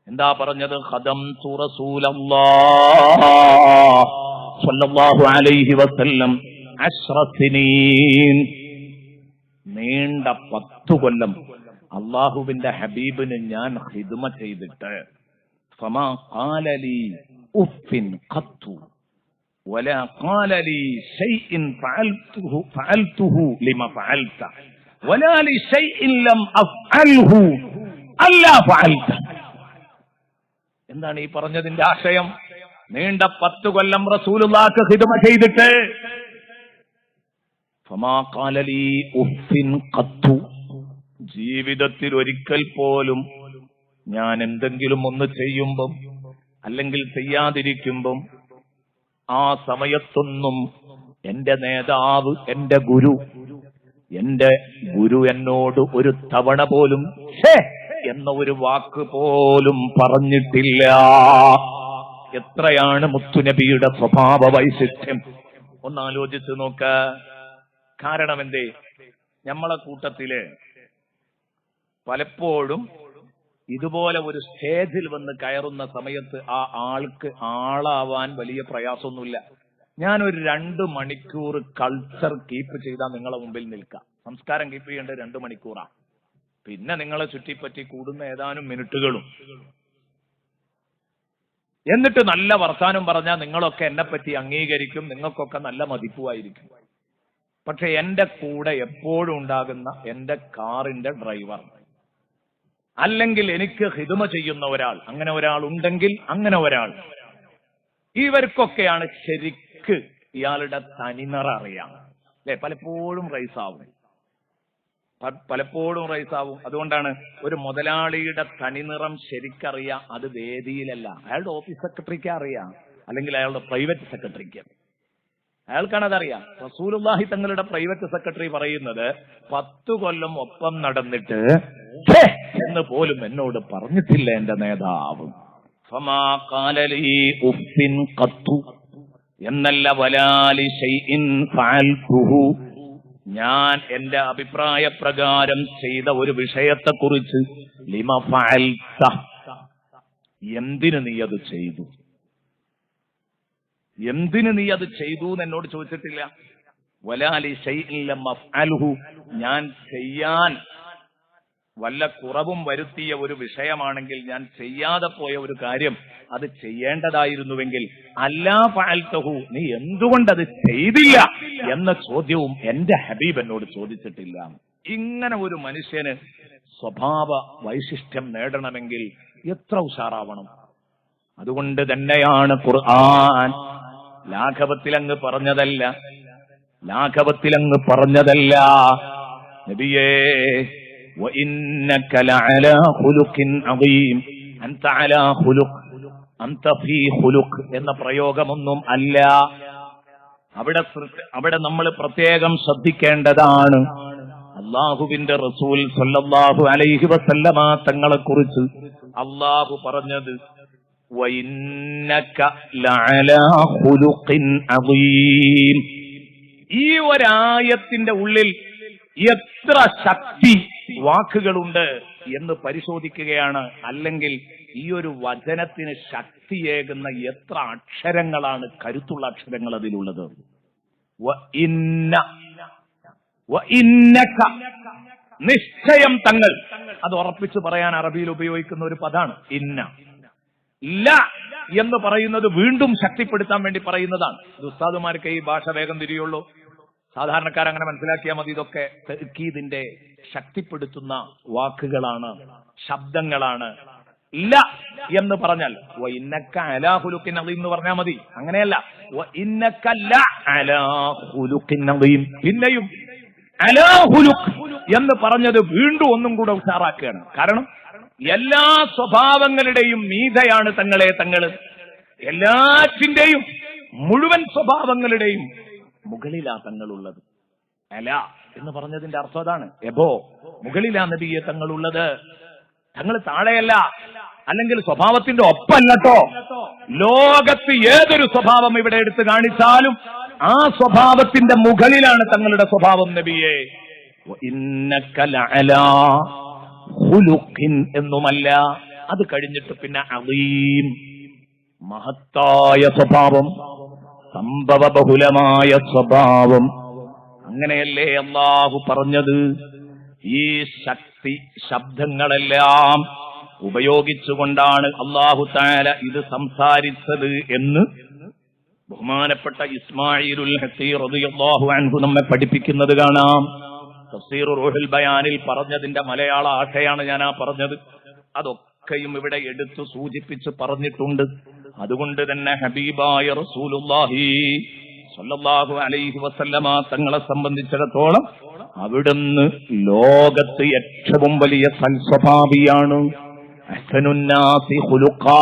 എന്താ പറഞ്ഞത്? ഖദംതു റസൂലല്ലാഹ് സ്വല്ലല്ലാഹു അലൈഹി വസല്ലം 10 സിനീൻ. നീണ്ട 10 കൊല്ലം അല്ലാഹുവിന്റെ ഹബീബിന് ഞാൻ ഖിദ്മ ചെയ്തിട്ട് ഫമാ ഖാല ലീ ഉഫ്ഫിൻ ഖത്തു വലാ ഖാല ലീ ശൈഇൻ ഫഅൽതുഹു ലിമാ ഫഅൽത വലാ ലി ശൈഇൻ ലം അഫ്അൽഹു അല്ലാ ഫഅൽത. എന്താണ് ഈ പറഞ്ഞതിന്റെ ആശയം? നീണ്ട 10 കൊല്ലം റസൂലുള്ളാഹിക്ക് ഖിദ്മ ചെയ്തിട്ട് ഫമാ ഖാല ലീ ഉഫ്ഫിൻ ഖത്തു, ജീവിതത്തിൽ ഒരിക്കൽ പോലും ഞാൻ എന്തെങ്കിലും ഒന്ന് ചെയ്യുമ്പം അല്ലെങ്കിൽ ചെയ്യാതിരിക്കുമ്പം ആ സമയത്തൊന്നും എന്റെ നേതാവ്, എന്റെ ഗുരു എന്നോട് ഒരു തവണ പോലും എന്ന ഒരു വാക്ക് പോലും പറഞ്ഞിട്ടില്ല. എത്രയാണ് മുത്തുനബിയുടെ സ്വഭാവ വൈശിഷ്ട്യം ഒന്നാലോചിച്ച് നോക്ക. കാരണം എന്തേ? നമ്മളെ കൂട്ടത്തില് പലപ്പോഴും ഇതുപോലെ ഒരു സ്റ്റേജിൽ വന്ന് കയറുന്ന സമയത്ത് ആ ആൾക്ക് ആളാവാൻ വലിയ പ്രയാസമൊന്നുമില്ല. ഞാനൊരു 2 മണിക്കൂർ കൾച്ചർ കീപ്പ് ചെയ്താൽ നിങ്ങളെ മുമ്പിൽ നിൽക്കാം. സംസ്കാരം കീപ്പ് ചെയ്യേണ്ടത് 2 മണിക്കൂറാണ്. പിന്നെ നിങ്ങളെ ചുറ്റിപ്പറ്റി കൂടുന്ന ഏതാനും മിനിറ്റുകളും. എന്നിട്ട് നല്ല വർത്താനം പറഞ്ഞാൽ നിങ്ങളൊക്കെ എന്നെപ്പറ്റി അംഗീകരിക്കും, നിങ്ങൾക്കൊക്കെ നല്ല മതിപ്പുമായിരിക്കും. പക്ഷെ എന്റെ കൂടെ എപ്പോഴും ഉണ്ടാകുന്ന എന്റെ കാറിന്റെ ഡ്രൈവർ, അല്ലെങ്കിൽ എനിക്ക് ഹിദ്മ ചെയ്യുന്ന ഒരാൾ, അങ്ങനെ ഒരാൾ ഉണ്ടെങ്കിൽ അങ്ങനെ ഒരാൾ, ഇവർക്കൊക്കെയാണ് ശരിക്ക് ഇയാളുടെ തനിനിറ അറിയാം. അല്ലെ? പലപ്പോഴും റൈസാവും. അതുകൊണ്ടാണ് ഒരു മുതലാളിയുടെ തനിനിറം ശരിക്കറിയാം. അത് വേദിയിലല്ല, അയാളുടെ ഓഫീസ് സെക്രട്ടറിക്ക് അറിയാം, അല്ലെങ്കിൽ അയാളുടെ പ്രൈവറ്റ് സെക്രട്ടറിക്ക്. അയാൾക്കാണ് അതറിയാം. റസൂലുള്ളാഹി തങ്ങളുടെ പ്രൈവറ്റ് സെക്രട്ടറി പറയുന്നത് 10 കൊല്ലം ഒപ്പം നടന്നിട്ട് എന്ന് പോലും എന്നോട് പറഞ്ഞിട്ടില്ല എന്റെ നേതാവ്. ഫമാ ഖാല ലീ ഉഫ്ഫിൻ ഖത്തു എന്നല്ല വലാലി ശൈഇൻ ഫഅൽതുഹു. ഞാൻ എന്റെ അഭിപ്രായ പ്രകാരം ചെയ്ത ഒരു വിഷയത്തെക്കുറിച്ച് ലിമ ഫഅൽത, എന്തിന് നീ അത് ചെയ്തു, എന്തിന് നീ അത് ചെയ്തു എന്ന് എന്നോട് ചോദിച്ചിട്ടില്ല. വലാലി ശൈഇൻ ലം അഫ്അൽഹു, ഞാൻ ചെയ്യാൻ വല്ല കുറവും വരുത്തിയ ഒരു വിഷയമാണെങ്കിൽ, ഞാൻ ചെയ്യാതെ പോയ ഒരു കാര്യം അത് ചെയ്യേണ്ടതായിരുന്നുവെങ്കിൽ അല്ലാ ഫഅൽതഹു, നീ എന്തുകൊണ്ടത് ചെയ്തില്ല എന്ന ചോദ്യവും എന്റെ ഹബീബ് എന്നോട് ചോദിച്ചിട്ടില്ല. ഇങ്ങനെ ഒരു മനുഷ്യന് സ്വഭാവ വൈശിഷ്ട്യം നേടണമെങ്കിൽ എത്ര ഉഷാറാവണം. അതുകൊണ്ട് തന്നെയാണ് ഖുർആൻ ലാഘവത്തിലങ്ങ് പറഞ്ഞതല്ല, നബിയേ وإنك لعلى خلق عظيم أنت على خلق أنت في خلق എന്ന പ്രയോഗമൊന്നും അല്ല. അവിടെ നമ്മൾ പ്രത്യേകം ശ്രദ്ധിക്കേണ്ടതാണ്. അല്ലാഹുവിന്റെ റസൂൽ സ്വല്ലല്ലാഹു അലൈഹി വസല്ലമ തങ്ങളെ കുറിച്ച് അല്ലാഹു പറഞ്ഞത് വഇന്നക ലഅലാ ഖുലുഖിൻ അദീം. ഈ ഒരായത്തിന്റെ ഉള്ളിൽ എത്ര ശക്തി വാക്കുകളുണ്ട് എന്ന് പരിശോധിക്കുകയാണ്. അല്ലെങ്കിൽ ഈ ഒരു വചനത്തിന് ശക്തിയേകുന്ന എത്ര അക്ഷരങ്ങളാണ്, കരുത്തുള്ള അക്ഷരങ്ങൾ അതിലുള്ളത്. നിശ്ചയം തങ്ങൾ, അത് ഉറപ്പിച്ചു പറയാൻ അറബിയിൽ ഉപയോഗിക്കുന്ന ഒരു പദമാണ് ഇന്ന. ല എന്ന് പറയുന്നത് വീണ്ടും ശക്തിപ്പെടുത്താൻ വേണ്ടി പറയുന്നതാണ്. ഉസ്താദുമാർക്ക് ഈ ഭാഷ വേഗം തിരിയുള്ളൂ. സാധാരണക്കാരങ്ങനെ മനസ്സിലാക്കിയാൽ മതി. ഇതൊക്കെ തഅ്കീദിന്റെ ശക്തിപ്പെടുത്തുന്ന വാക്കുകളാണ്, ശബ്ദങ്ങളാണ്. ല എന്ന് പറഞ്ഞാൽ വഇന്നക അലാ ഖുലുഖിൻ അദീം എന്ന് പറഞ്ഞാൽ മതി. അങ്ങനെയല്ല, വഇന്നക ലഅലാ ഖുലുഖിൻ അദീം. പിന്നെയും അലാ ഖുലുഖ് എന്ന് പറഞ്ഞത് വീണ്ടും ഒന്നും കൂടെ ഉഷാറാക്കുകയാണ്. കാരണം എല്ലാ സ്വഭാവങ്ങളുടെയും മീതയാണ് തങ്ങള്. എല്ലാറ്റിന്റെയും മുഴുവൻ സ്വഭാവങ്ങളുടെയും മുകളിലാ തങ്ങളുള്ളത്. അല എന്ന് പറഞ്ഞതിന്റെ അർത്ഥം അതാണ്. എബോ, മുകളിലാ നബിയെ തങ്ങളുള്ളത്. തങ്ങൾ താഴെയല്ല, അല്ലെങ്കിൽ സ്വഭാവത്തിന്റെ ഒപ്പല്ലോ. ലോകത്ത് ഏതൊരു സ്വഭാവം ഇവിടെ എടുത്തു കാണിച്ചാലും ആ സ്വഭാവത്തിന്റെ മുകളിലാണ് തങ്ങളുടെ സ്വഭാവം. നബിയെ ഇന്നക ലഅലാ ഖുലുഖിൻ എന്നുമല്ല. അത് കഴിഞ്ഞിട്ട് പിന്നെ അദീം, മഹത്തായ സ്വഭാവം, സംഭവ ബഹുലമായ സ്വഭാവം. അങ്ങനെയല്ലേ അല്ലാഹു പറഞ്ഞത്? ഈ ശക്തി ശബ്ദങ്ങളെല്ലാം ഉപയോഗിച്ചുകൊണ്ടാണ് അല്ലാഹു തആല ഇത് സംസാരിച്ചത് എന്ന് ബഹുമാനപ്പെട്ട ഇസ്മാഈലുൽ ഹഖീ റളിയല്ലാഹു അൻഹു നമ്മെ പഠിപ്പിക്കുന്നത് കാണാം. തഫ്സീർ റൂഹുൽ ബയാനിൽ പറഞ്ഞതിന്റെ മലയാള ആശയാണ് ഞാൻ പറഞ്ഞത്. അതൊക്കെയും ഇവിടെ എടുത്തു സൂചിപ്പിച്ച് പറഞ്ഞിട്ടുണ്ട്. അതുകൊണ്ട് തന്നെ ഹബീബായ റസൂലുള്ളാഹി സ്വല്ലല്ലാഹു അലൈഹി വസല്ലമ തങ്ങളെ സംബന്ധിച്ചിടത്തോളം അവിടുന്ന് ലോകത്ത് ഏറ്റവും വലിയ സൽസ്വഭാവിയാണ്. അഹ്സനുന്നാസി ഖുലുഖാ,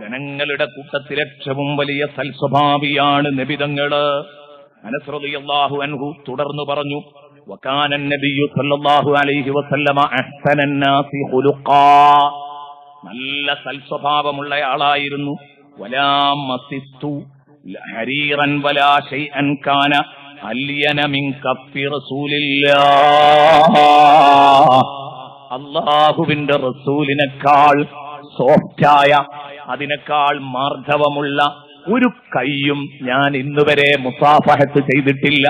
ജനങ്ങളുടെ കൂട്ടത്തിൽ ഏറ്റവും വലിയ സൽസ്വഭാവിയാണ് നബിതങ്ങള്. അനസ് റളിയല്ലാഹു അൻഹു തുടർന്നു പറഞ്ഞു, വകാന നബിയ്യു സല്ലല്ലാഹു അലൈഹി വസല്ലമ അഹ്സനന്നാസി ഖുലുഖാ, നല്ല സൽസ്വഭാവമുള്ള ആളായിരുന്നു. വലാ മസിസ്തു ഹരീറൻ വലാ ശൈഅൻ കാന അല്യന മിൻ കഫി റസൂലില്ലാഹ്, അല്ലാഹുവിന്റെ റസൂലിനേക്കാൾ സോഫ്റ്റായ, അതിനേക്കാൾ മാർദ്ദവമുള്ള ഒരു കയ്യും ഞാൻ ഇന്നുവരെ മുസാഫഹത്ത് ചെയ്തിട്ടില്ല,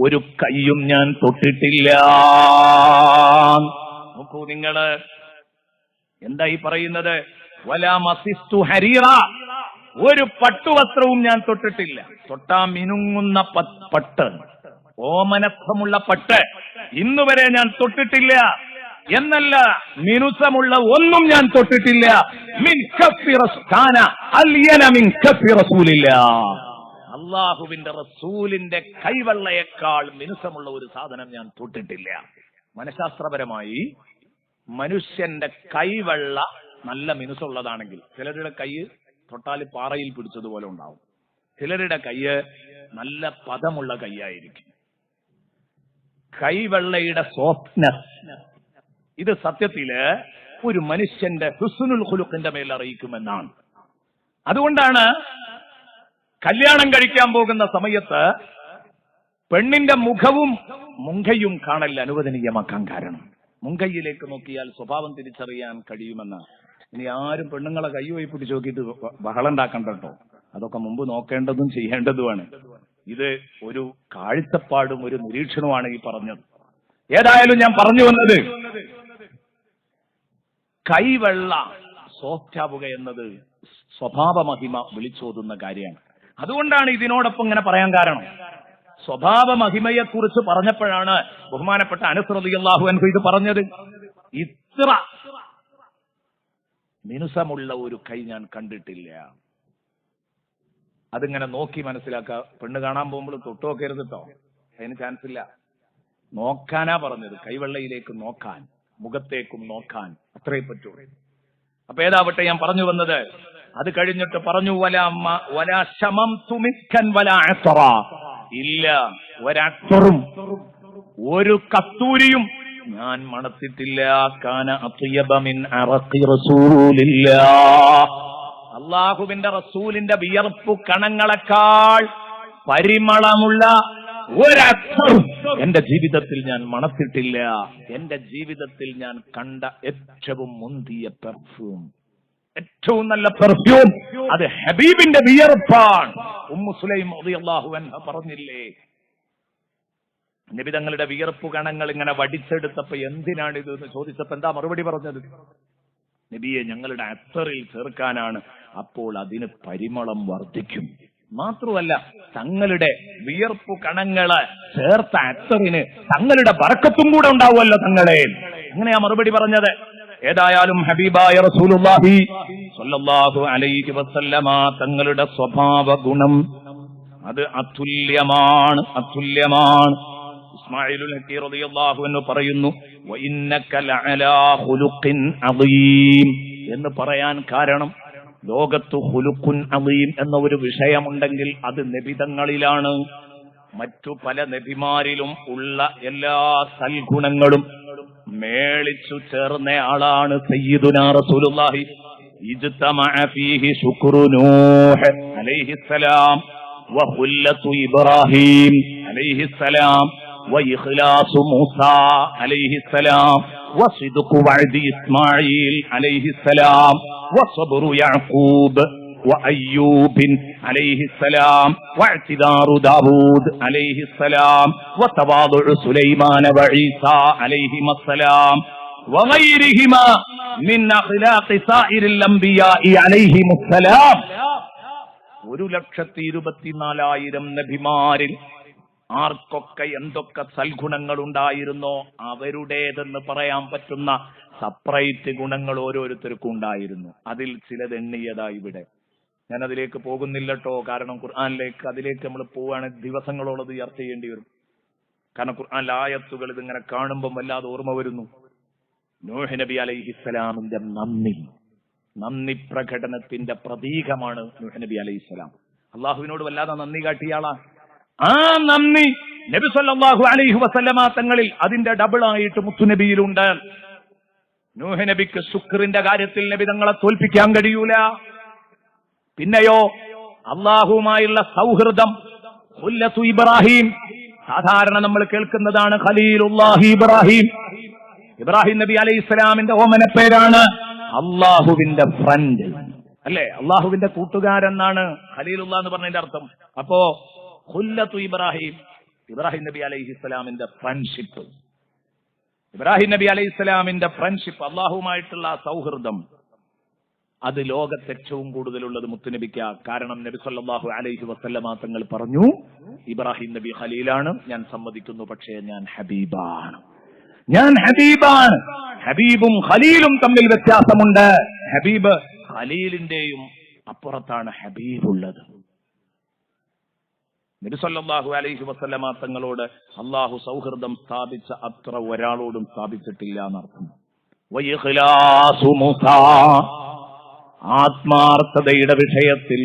ഒരു കയ്യും ഞാൻ തൊട്ടിട്ടില്ല. നോക്കൂ നിങ്ങള്, എന്തായി പറയുന്നത്? വലാ മസിസ്തു ഹരീറ, ഒരു പട്ടുവസ്ത്രവും ഞാൻ തൊട്ടിട്ടില്ല. തൊട്ടാ മിനുങ്ങുന്ന പട്ട്, ഓമനത്വമുള്ള പട്ട് ഇന്നുവരെ ഞാൻ തൊട്ടിട്ടില്ല. എന്നല്ല, മിനുസമുള്ള ഒന്നും ഞാൻ തൊട്ടിട്ടില്ല. മിൻ കഫി റസൂലിന അൽയന മിൻ കഫി റസൂലില്ലാഹ്, അല്ലാഹുവിന്റെ റസൂലിന്റെ കൈവെള്ളയേക്കാൾ മിനുസമുള്ള ഒരു സാധനം ഞാൻ തൊട്ടിട്ടില്ല. മനഃശാസ്ത്രപരമായി മനുഷ്യന്റെ കൈവെള്ള നല്ല മിനുസുള്ളതാണെങ്കിൽ, ചിലരുടെ കൈ തൊട്ടാൽ പാറയിൽ പിടിച്ചതുപോലെ ഉണ്ടാവും, ചിലരുടെ കൈ നല്ല പദമുള്ള കൈയായിരിക്കും. കൈവെള്ളയുടെ സോഫ്റ്റ്നെസ്, ഇത് സത്യത്തില് ഒരു മനുഷ്യന്റെ ഹുസ്നുൽ ഖുലുഖിന്റെ മേൽ അറിയിക്കുമെന്നാണ്. അതുകൊണ്ടാണ് കല്യാണം കഴിക്കാൻ പോകുന്ന സമയത്ത് പെണ്ണിന്റെ മുഖവും മുങ്കയും കാണൽ അനുവദനീയമാക്കാൻ കാരണം. മുങ്കയിലേക്ക് നോക്കിയാൽ സ്വഭാവം തിരിച്ചറിയാൻ കഴിയുമെന്ന്. ഇനി ആരും പെണ്ണുങ്ങളെ കൈ പോയി പിടിച്ച് നോക്കിയിട്ട് ബഹളം ഉണ്ടാക്കണ്ട കേട്ടോ, അതൊക്കെ മുമ്പ് നോക്കേണ്ടതും ചെയ്യേണ്ടതുമാണ്. ഇത് ഒരു കാഴ്ചപ്പാടും ഒരു നിരീക്ഷണവുമാണ് ഈ പറഞ്ഞത്. ഏതായാലും ഞാൻ പറഞ്ഞു വന്നത്, കൈവെള്ള സോഫ്റ്റാവുക എന്നത് സ്വഭാവ മഹിമ വിളിച്ചോതുന്ന കാര്യമാണ്. അതുകൊണ്ടാണ് ഇതിനോടൊപ്പം ഇങ്ങനെ പറയാൻ കാരണം. സ്വഭാവ മഹിമയെക്കുറിച്ച് പറഞ്ഞപ്പോഴാണ് ബഹുമാനപ്പെട്ട അനസ് റളിയല്ലാഹു അൻഹു ഇത് പറഞ്ഞത്. ഇത്ര മിനുസമുള്ള ഒരു കൈ ഞാൻ കണ്ടിട്ടില്ല. അതിങ്ങനെ നോക്കി മനസ്സിലാക്കുക. പെണ്ണ് കാണാൻ പോകുമ്പോൾ തൊട്ടു നോക്കരുത് കേട്ടോ, അതിന് ചാൻസ് ഇല്ല. നോക്കാനാ പറഞ്ഞത്, കൈവെള്ളയിലേക്ക് നോക്കാൻ, മുഖത്തേക്കും നോക്കാൻ, അത്രേ പറ്റൂ. അപ്പൊ ഏതാവട്ടെ, ഞാൻ പറഞ്ഞു വന്നത്, അത് കഴിഞ്ഞിട്ട് പറഞ്ഞു വലാ ശമംതു മിസ്കൻ വലാ അസ്റ, ഇല്ല ഒരത്തറും ഒരു കസ്തൂരിയും ഞാൻ മണത്തിട്ടില്ല. കാന അത്യബ മിൻ അറഖി റസൂലില്ലാഹ്, അല്ലാഹുവിന്റെ റസൂലിന്റെ വിയർപ്പു കണങ്ങളെക്കാൾ പരിമളമുള്ള ഒരത്തറും എന്റെ ജീവിതത്തിൽ ഞാൻ മണത്തിട്ടില്ല. എന്റെ ജീവിതത്തിൽ ഞാൻ കണ്ട ഏറ്റവും മുന്തിയ പെർഫ്യൂം, ഏറ്റവും നല്ല പെർഫ്യൂം, അത് ഹബീബിന്റെ വിയർപ്പാണ്. ഉമ്മു സുലൈം റളിയല്ലാഹു അൻഹ പറഞ്ഞില്ലേ, നബി തങ്ങളുടെ വിയർപ്പു കണങ്ങൾ ഇങ്ങനെ വടിച്ചെടുത്തപ്പോ എന്തിനാണ് ഇത് എന്ന് ചോദിച്ചപ്പോ എന്താ മറുപടി പറഞ്ഞത്? നബിയെ, ഞങ്ങളുടെ അത്തറിൽ ചേർക്കാനാണ്, അപ്പോൾ അതിന് പരിമളം വർദ്ധിക്കും. മാത്രമല്ല, തങ്ങളുടെ വിയർപ്പു കണങ്ങള് ചേർത്ത അത്തറിന് തങ്ങളുടെ ബർക്കത്തും കൂടെ ഉണ്ടാവുമല്ലോ തങ്ങളെ. അങ്ങനെയാ മറുപടി പറഞ്ഞത്. ഏതായാലും ഹബീബായ റസൂലുള്ളാഹി സ്വല്ലല്ലാഹു അലൈഹി വസല്ലമ തങ്ങളുടെ സ്വഭാവ ഗുണം അത് അതുല്യമാണ്, അതുല്യമാണ്. ഇസ്മാഈലുൽ ഹഖി റളിയല്ലാഹു അൻഹു പറയുന്നു, വഇന്നക ലഅലാ ഖുലുഖിൻ അദീം എന്ന് പറയാൻ കാരണം, ലോകത്ത് ഖുലുഖുൻ അദീം എന്ന ഒരു വിഷയമുണ്ടെങ്കിൽ അത് നബിതങ്ങളിലാണ്. മറ്റു പല നബിമാരിലും ഉള്ള എല്ലാ സൽഗുണങ്ങളും മേളിച്ചു ചേർന്ന ആളാണ് സയ്യിദുനാ റസൂലുള്ളാഹി. ഇജ്തമഅ ഫീഹി ശുക്റു നൂഹ് അലൈഹിസ്സലാം വഖുല്ലത്തു ഇബ്രാഹീം അലൈഹിസ്സലാം വഇഖ്ലാസു മൂസാ അലൈഹിസ്സലാം വസിദ്ഖു വഅദി ഇസ്മാഈൽ അലൈഹിസ്സലാം വസബ്റു യഅഖൂബ് وأيوب عليه السلام واعتذار داود عليه السلام وتواضع سليمان وعيسى عليهما السلام وغيرهما من أخلاق سائر الأنبياء عليهم السلام. 1,24,000 നബിമാരിൽ ആർക്കൊക്കെ എന്തൊക്കെ സൽഗുണങ്ങൾ ഉണ്ടായിരുന്നോ അവരുടേതെന്ന് പറയാൻ പറ്റുന്ന സെപ്പറേറ്റ് ഗുണങ്ങൾ ഓരോരുത്തർക്കും ഉണ്ടായിരുന്നു. അതിൽ ചിലത് എണ്ണിയതായി ഇവിടെ. ഞാൻ അതിലേക്ക് പോകുന്നില്ലട്ടോ, കാരണം ഖുർആനിലേക്ക് അതിലേക്ക് നമ്മൾ പോവാണ് ദിവസങ്ങളോളത് ചർച്ച ചെയ്യേണ്ടി വരും. കാരണം ഖുർആനിലെ ആയത്തുകൾ ഇതിങ്ങനെ കാണുമ്പം വല്ലാതെ ഓർമ്മ വരുന്നു. നൂഹ് നബി അലൈഹിസ്സലാമിന്റെ നന്ദി പ്രകടനത്തിന്റെ പ്രതീകമാണ് നൂഹ് നബി അലൈഹിസ്സലാം. അള്ളാഹുവിനോട് വല്ലാതെ നന്ദി കാട്ടിയാളാ. ആ നന്ദി നബി സല്ലല്ലാഹു അലൈഹി വസല്ലമ തങ്ങളിൽ അതിന്റെ ഡബിൾ ആയിട്ട് മുത്തുനബിയിലുണ്ട്. നൂഹ് നബിക്ക് ശുക്രിന്റെ കാര്യത്തിൽ നബി തങ്ങളെ തോൽപ്പിക്കാൻ കഴിയൂല. പിന്നെയോ അള്ളാഹുവുമായുള്ള സൗഹൃദം, ഖുല്ലത്തു ഇബ്രാഹിം. സാധാരണ നമ്മൾ കേൾക്കുന്നതാണ് ഖലീലുല്ലാഹി ഇബ്രാഹിം. ഇബ്രാഹിം നബി അലൈഹി ഇസ്ലാമിന്റെ ഓമന പേരാണ് അള്ളാഹുവിന്റെ ഫ്രണ്ട്, അല്ലെ? അള്ളാഹുവിന്റെ കൂട്ടുകാരെന്നാണ് ഖലീലുള്ള എന്ന് പറഞ്ഞതിന്റെ അർത്ഥം. അപ്പോ ഖുല്ലത്തു ഇബ്രാഹിം, ഇബ്രാഹിം നബി അലൈഹി ഇസ്ലാമിന്റെ ഫ്രണ്ട്ഷിപ്പ്, ഇബ്രാഹിം നബി അലൈഹി ഇസ്ലാമിന്റെ ഫ്രണ്ട്ഷിപ്പ്, അള്ളാഹുമായിട്ടുള്ള സൗഹൃദം, അത് ലോകത്ത് ഏറ്റവും കൂടുതലുള്ളത് മുത്തുനബിക്ക. കാരണം നബി സല്ലല്ലാഹു അലൈഹി വസല്ലമ തങ്ങൾ പറഞ്ഞു, ഇബ്രാഹിം നബി ഖലീലാണ്, ഞാൻ സമ്മതിക്കുന്നു, പക്ഷേ ഞാൻ ഹബീബാണ്. ഹബീബും ഖലീലും തമ്മിൽ വ്യത്യാസമുണ്ട്. ഹബീബ് ഖലീലിന്റെയും അപ്പുറത്താണ് ഹബീബ് ഉള്ളത്. നബി സല്ലല്ലാഹു അലൈഹി വസല്ലമ തങ്ങളോട് അള്ളാഹു സൗഹൃദം സ്ഥാപിച്ച അത്ര ഒരാളോടും സ്ഥാപിച്ചിട്ടില്ല എന്നർത്ഥം. വഇഖ്ലാസു മൂസാ, ആത്മാർത്ഥതയുടെ വിഷയത്തിൽ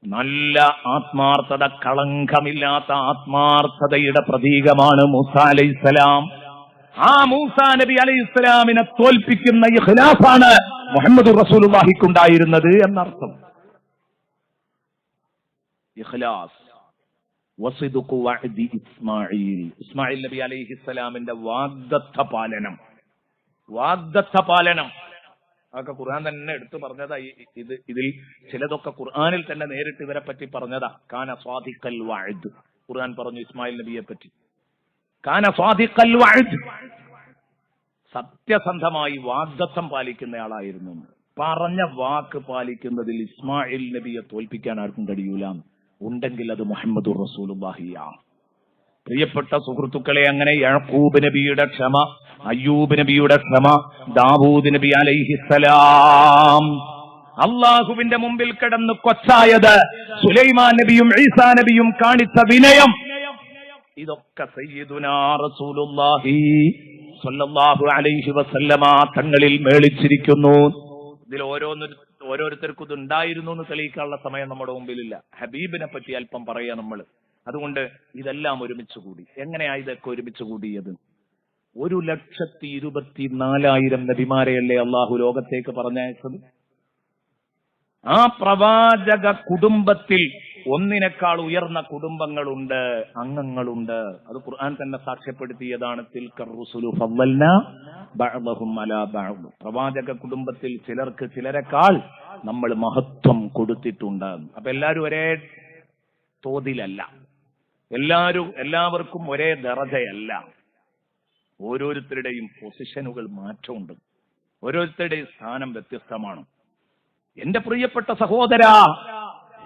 നല്ല ആത്മാർത്ഥത, കളങ്കമില്ലാത്ത ആത്മാർത്ഥതയുടെ പ്രതീകമാണ് മൂസ അലൈഹിസ്സലാം. ആ മൂസ നബി അലൈഹിസ്സലാമിനെ തോൽപ്പിക്കുന്ന ഇഖ്ലാസാണ് മുഹമ്മദ് റസൂലുള്ളാഹിക്കുണ്ടായിരുന്നത് എന്നർത്ഥം. ഇഖ്ലാസ് വസിദ്ഖു വഅദി ഇസ്മാഈൽ, ഇസ്മായിൽ നബി അലൈഹിസ്സലാമിന്റെ വാഗ്ദത്ത പാലനം അതൊക്കെ ഖുർആൻ തന്നെ എടുത്തു പറഞ്ഞതാ. ഇതിൽ ചിലതൊക്കെ ഖുർആനിൽ തന്നെ നേരിട്ട് ഇവരെ പറ്റി പറഞ്ഞതാ. കാന സ്വാദിഖൽ വഅദ്, ഖുർആൻ പറഞ്ഞു ഇസ്മായിൽ നബിയെ പറ്റി, കാന സ്വാദിഖൽ വഅദ്, സത്യസന്ധമായി വാഗ്ദത്തം പാലിക്കുന്നയാളായിരുന്നു. പറഞ്ഞ വാക്ക് പാലിക്കുന്നതിൽ ഇസ്മായിൽ നബിയെ തോൽപ്പിക്കാൻ ആർക്കും കഴിയൂല. ഉണ്ടെങ്കിൽ അത് മുഹമ്മദുർ റസൂലുള്ളാഹിയാണ്. പ്രിയപ്പെട്ട സുഹൃത്തുക്കളെ, അങ്ങനെ യാക്കൂബ് നബിയുടെ ക്ഷമ, അയ്യൂബ് നബിയുടെ ക്ഷമ, ദാവൂദ് നബി അലൈഹിസ്സലാം അള്ളാഹുവിന്റെ മുമ്പിൽ കിടന്ന് കൊച്ചായത്, സുലൈമാൻ നബിയും ഈസാ നബിയും കാണിച്ച വിനയം, ഇതൊക്കെ സയ്യിദുനാ റസൂലുള്ളാഹി സ്വല്ലല്ലാഹു അലൈഹി വസല്ലമ തങ്ങളിൽ മേളിച്ചിരിക്കുന്നു. ഇതിൽ ഓരോരുത്തർക്കും ഇത് ഉണ്ടായിരുന്നു എന്ന് തെളിയിക്കാനുള്ള സമയം നമ്മുടെ മുമ്പിലില്ല. ഹബീബിനെ പറ്റി അല്പം പറയാ നമ്മൾ. അതുകൊണ്ട് ഇതെല്ലാം ഒരുമിച്ച് കൂടി. എങ്ങനെയാ ഇതൊക്കെ ഒരുമിച്ച് കൂടിയത്? 1,24,000 നബിമാരെയല്ലേ അള്ളാഹു ലോകത്തേക്ക് പറഞ്ഞയച്ചത്. ആ പ്രവാചക കുടുംബത്തിൽ ഒന്നിനേക്കാൾ ഉയർന്ന കുടുംബങ്ങളുണ്ട്, അംഗങ്ങളുണ്ട്. അത് ഖുർആൻ തന്നെ സാക്ഷ്യപ്പെടുത്തിയതാണ്. തിൽക്കർ റുസുലു ഫദ്ദൽനാ ബഅദഹും അലാ ബഅദ്, പ്രവാചക കുടുംബത്തിൽ ചിലർക്ക് ചിലരെക്കാൾ നമ്മൾ മഹത്വം കൊടുത്തിട്ടുണ്ട്. അപ്പൊ എല്ലാവരും ഒരേ തോതിലല്ല, എല്ലാവർക്കും ഒരേ ദറജയല്ല. ഓരോരുത്തരുടെയും പൊസിഷനുകൾ മാറ്റമുണ്ട്, ഓരോരുത്തരുടെയും സ്ഥാനം വ്യത്യസ്തമാണ്. എന്റെ പ്രിയപ്പെട്ട സഹോദരാ,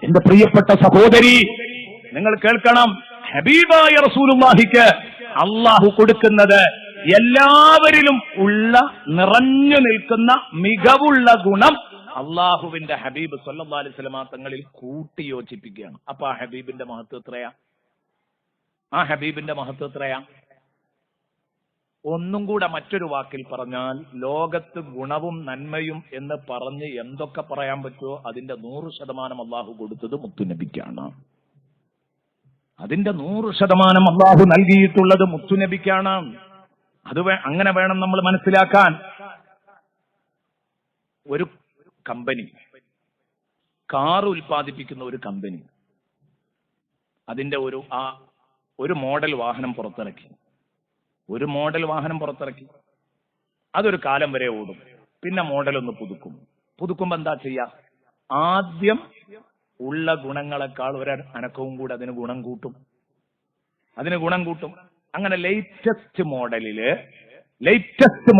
എന്റെ പ്രിയപ്പെട്ട സഹോദരി, നിങ്ങൾ കേൾക്കണം. ഹബീബായ റസൂലുള്ളാഹിക്ക് അള്ളാഹു കൊടുക്കുന്നത് എല്ലാവരിലും ഉള്ള നിറഞ്ഞു നിൽക്കുന്ന മികവുള്ള ഗുണം അള്ളാഹുവിന്റെ ഹബീബ് സല്ലല്ലാഹു അലൈഹി വസല്ലം തങ്ങളിൽ കൂട്ടിയോജിപ്പിക്കുകയാണ്. അപ്പൊ ആ ഹബീബിന്റെ മഹത്വം എത്രയാ? ഒന്നും കൂടെ മറ്റൊരു വാക്കിൽ പറഞ്ഞാൽ, ലോകത്ത് ഗുണവും നന്മയും എന്ന് പറഞ്ഞ് എന്തൊക്കെ പറയാൻ പറ്റുമോ അതിന്റെ 100% അള്ളാഹു കൊടുത്തത് മുത്തുനബിക്കാണ്. അതിന്റെ 100% അള്ളാഹു നൽകിയിട്ടുള്ളത് മുത്തുനബിക്കാണ്. അത് അങ്ങനെ വേണം നമ്മൾ മനസ്സിലാക്കാൻ. ഒരു കമ്പനി, കാർ ഉൽപ്പാദിപ്പിക്കുന്ന ഒരു കമ്പനി, അതിന്റെ ഒരു മോഡൽ വാഹനം പുറത്തിറക്കി. അതൊരു കാലം വരെ ഓടും. പിന്നെ മോഡൽ ഒന്ന് പുതുക്കുമ്പോ എന്താ ചെയ്യാ? ആദ്യം ഉള്ള ഗുണങ്ങളെക്കാൾ ഒരു അനക്കവും കൂടെ അതിന് ഗുണം കൂട്ടും. അങ്ങനെ ലേറ്റസ്റ്റ്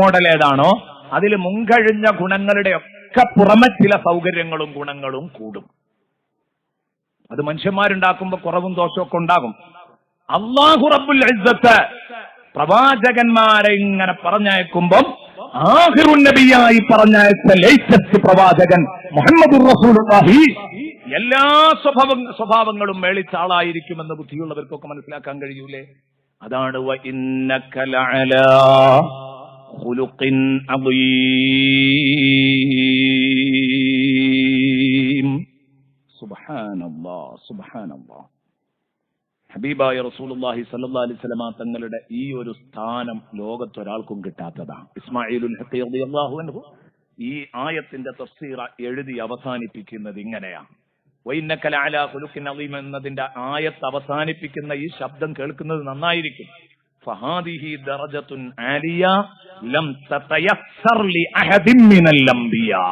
മോഡൽ ഏതാണോ അതിൽ മുൻകഴിഞ്ഞ ഗുണങ്ങളുടെ ഒക്കെ പുറമെ ചില സൗകര്യങ്ങളും ഗുണങ്ങളും കൂടും. അത് മനുഷ്യന്മാരുണ്ടാക്കുമ്പോ കുറവും ദോഷമൊക്കെ ഉണ്ടാകും. അല്ലാഹു റബ്ബുൽ ഇസ്സത്ത് പ്രവാചകന്മാരെ ഇങ്ങനെ പറഞ്ഞയക്കുമ്പം ആഖിറുൻ നബിയായി പറഞ്ഞയച്ച ലേറ്റസ്റ്റ് പ്രവാചകൻ മുഹമ്മദുർ റസൂലുള്ളാഹി എല്ലാ സ്വഭാവങ്ങളും മേളിച്ച ആളായിരിക്കുമെന്ന് ബുദ്ധിയുള്ളവർക്കൊക്കെ മനസ്സിലാക്കാൻ കഴിയൂലേ? അതാണ് വ ഇന്നക ലഅലാ ഖുലുഖിൻ അദീം. സുബ്ഹാനല്ലാഹ്, സുബ്ഹാനല്ലാഹ്. ഹബീബായ റസൂലുള്ളാഹി സ്വല്ലല്ലാഹു അലൈഹി വസല്ലമ തങ്ങളുടെ ഈ ഒരു സ്ഥാനം ലോകത്തൊരാൾക്കും കിട്ടാത്തതാണ്. ഇസ്മാഈലുൽ ഹഖ് റളിയല്ലാഹു അൻഹു ഈ ആയത്തിന്റെ തഫ്സീർ എഴുതി അവസാനിപ്പിക്കുന്നത് ഇങ്ങനെയാണ്: വഇന്നക ലഅലാ ഖുലുഖിൻ അദീം എന്നതിന്റെ ആയത്ത് അവസാനിപ്പിക്കുന്ന ഈ ശബ്ദം കേൾക്കുന്നത് നന്നായിരിക്കും. ഫഹാദിഹി ദറജത്തുൻ ആലിയ ലം തതയസ്സർ ലി അഹദിൻ മിനൽ അംബിയാ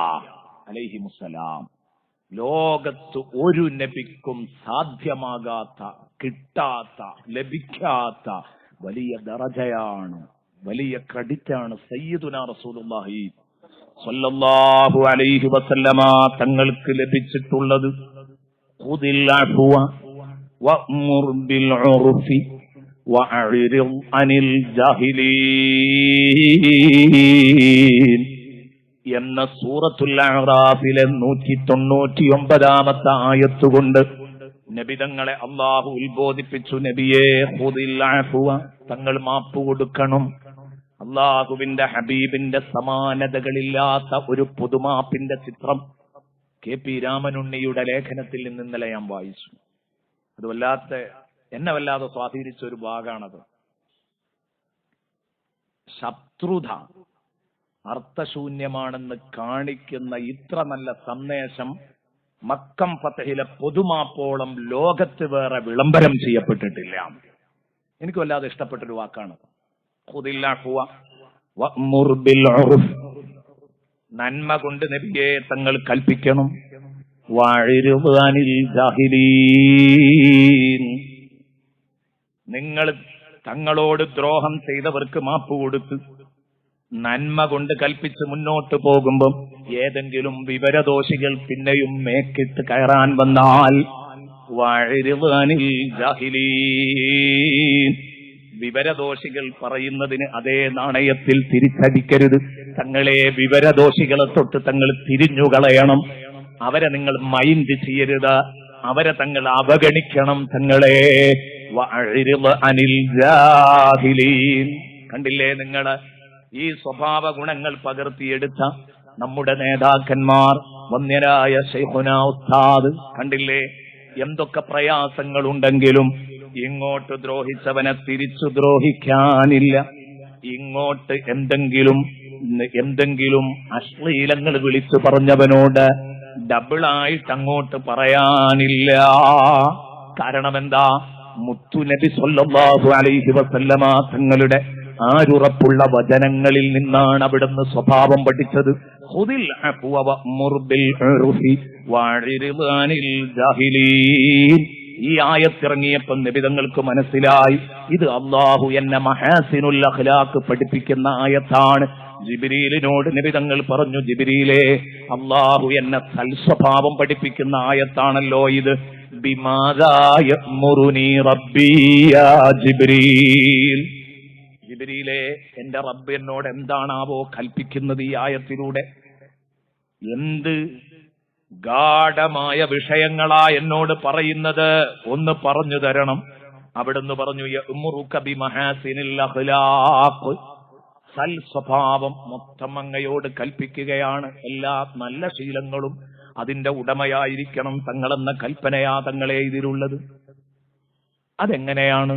അലൈഹിമുസ്സലാം. ലോകത്ത് ഒരു നബിക്കും സാധ്യമാകാത്ത, കിട്ടാത്ത, ലഭിക്കാത്ത വലിയ ദറജയാണ്, വലിയ ക്രെഡിറ്റാണ് സയ്യിദുനാ റസൂലുള്ളാഹി സ്വല്ലല്ലാഹു അലൈഹി വസല്ലമ തങ്ങൾക്ക് ലഭിച്ചിട്ടുള്ളത്. ഖുദിൽ അഫ്വ വഅ്മുർ ബിൽ ഉർഫി വഅരിദ് അനിൽ ജാഹിലീൻ എന്ന സൂറത്തുൽ അഅറാഫിലെ 199 ആയത്തുകൊണ്ട് നബിതങ്ങളെ അള്ളാഹു ഉത്ബോധിപ്പിച്ചു: നബിയെ, ഖുദിൽ അഫ്വ, തങ്ങൾ മാപ്പ് കൊടുക്കണം. അള്ളാഹുവിന്റെ ഹബീബിന്റെ സമാനതകളില്ലാത്ത ഒരു പുതുമാപ്പിന്റെ ചിത്രം KP രാമനുണ്ണിയുടെ ലേഖനത്തിൽ നിന്ന് ഇന്നലെ ഞാൻ വായിച്ചു. അത് എന്നെ വല്ലാതെ സ്വാധീനിച്ച ഒരു ഭാഗമാണത്. ശത്രുത അർത്ഥശൂന്യമാണെന്ന് കാണിക്കുന്ന ഇത്ര നല്ല സന്ദേശം മക്കം ഫതഹിലെ പൊതുമാപ്പോളം ലോകത്ത് വേറെ വിളംബരം ചെയ്യപ്പെട്ടിട്ടില്ല. എനിക്ക് വല്ലാതെ ഇഷ്ടപ്പെട്ടൊരു വാക്കാണ്. ഖുദിൽ അഫ്വ വഅ്മുർ ബിൽ ഉർഫ്, നന്മ കൊണ്ട് നബിയെ തങ്ങൾ കൽപ്പിക്കണം. വഅരിദ് അനിൽ ജാഹിലീൻ, നിങ്ങൾ തങ്ങളോട് ദ്രോഹം ചെയ്തവർക്ക് മാപ്പ് കൊടുത്ത് നന്മ കൊണ്ട് കൽപ്പിച്ച് മുന്നോട്ട് പോകുമ്പം ഏതെങ്കിലും വിവരദോഷികൾ പിന്നെയും മേക്കിട്ട് കയറാൻ വന്നാൽ വഅരിദ് അനിൽ ജാഹിലീൻ, വിവരദോഷികൾ പറയുന്നതിന് അതേ നാണയത്തിൽ തിരിച്ചടിക്കരുത്. തങ്ങളെ വിവരദോഷികളെ തൊട്ട് തങ്ങൾ തിരിഞ്ഞുകളയണം. അവരെ നിങ്ങൾ മൈൻഡ് ചെയ്യരുത്, അവരെ തങ്ങൾ അവഗണിക്കണം. തങ്ങളെ വഅരിദ് അനിൽ ജാഹിലീൻ. കണ്ടില്ലേ നിങ്ങള് ഈ സ്വഭാവ ഗുണങ്ങൾ പകർത്തിയെടുത്ത നമ്മുടെ നേതാക്കന്മാർ, വന്യരായ ശൈഖുനാ ഉസ്താദ് കണ്ടില്ലേ, എന്തൊക്കെ പ്രയാസങ്ങളുണ്ടെങ്കിലും ഇങ്ങോട്ട് ദ്രോഹിച്ചവനെ തിരിച്ചു ദ്രോഹിക്കാനില്ല. ഇങ്ങോട്ട് എന്തെങ്കിലും അശ്ലീലങ്ങൾ വിളിച്ചു പറഞ്ഞവനോട് ഡബിളായിട്ട് അങ്ങോട്ട് പറയാനില്ല. കാരണം എന്താ? മുത്തുനബി സ്വല്ലല്ലാഹു അലൈഹി വസല്ലമ തങ്ങളുടെ ആരുറപ്പുള്ള വചനങ്ങളിൽ നിന്നാണ് അവിടുന്ന് സ്വഭാവം പഠിച്ചത്. ഖുദിൽ അഫ്വ വഅ്മുർ ബിൽ ഉർഫി വഅരിദ് അനിൽ ജാഹിലീൻ. ഈ ആയത്തിറങ്ങിയപ്പോൾ നബിതങ്ങൾക്ക് മനസ്സിലായി, ഇത് അള്ളാഹു എന്നെ മഹാസിനുൽ അഖ്ലാഖ് പഠിപ്പിക്കുന്ന ആയത്താണ്. ജിബ്രീലിനോട് നബിതങ്ങൾ പറഞ്ഞു, ജിബ്രീലേ, അള്ളാഹു എന്നെ സൽസ്വഭാവം പഠിപ്പിക്കുന്ന ആയത്താണല്ലോ ഇത്. ബിമാദാ യഅ്മുറുനി റബ്ബി യാ ജിബ്രീൽ, ജിബ്രീലേ, എന്റെ റബ്ബ് എന്നോട് എന്താണാവോ കൽപ്പിക്കുന്നത് ഈ ആയത്തിലൂടെ? എന്ത് ഗാഢമായ വിഷയങ്ങളാ എന്നോട് പറയുന്നത്, ഒന്ന് പറഞ്ഞു തരണം. അവിടുന്ന് പറഞ്ഞു, യഅ്മുറുക ബിമഹാസിനിൽ അഖ്ലാഖ്, സൽ സ്വഭാവം മൊത്തം അങ്ങയോട് കൽപ്പിക്കുകയാണ്. എല്ലാ നല്ല ശീലങ്ങളും അതിന്റെ ഉടമയായിരിക്കണം തങ്ങളെന്ന കൽപ്പനയാ തങ്ങളെ ഇതിലുള്ളത്. അതെങ്ങനെയാണ്?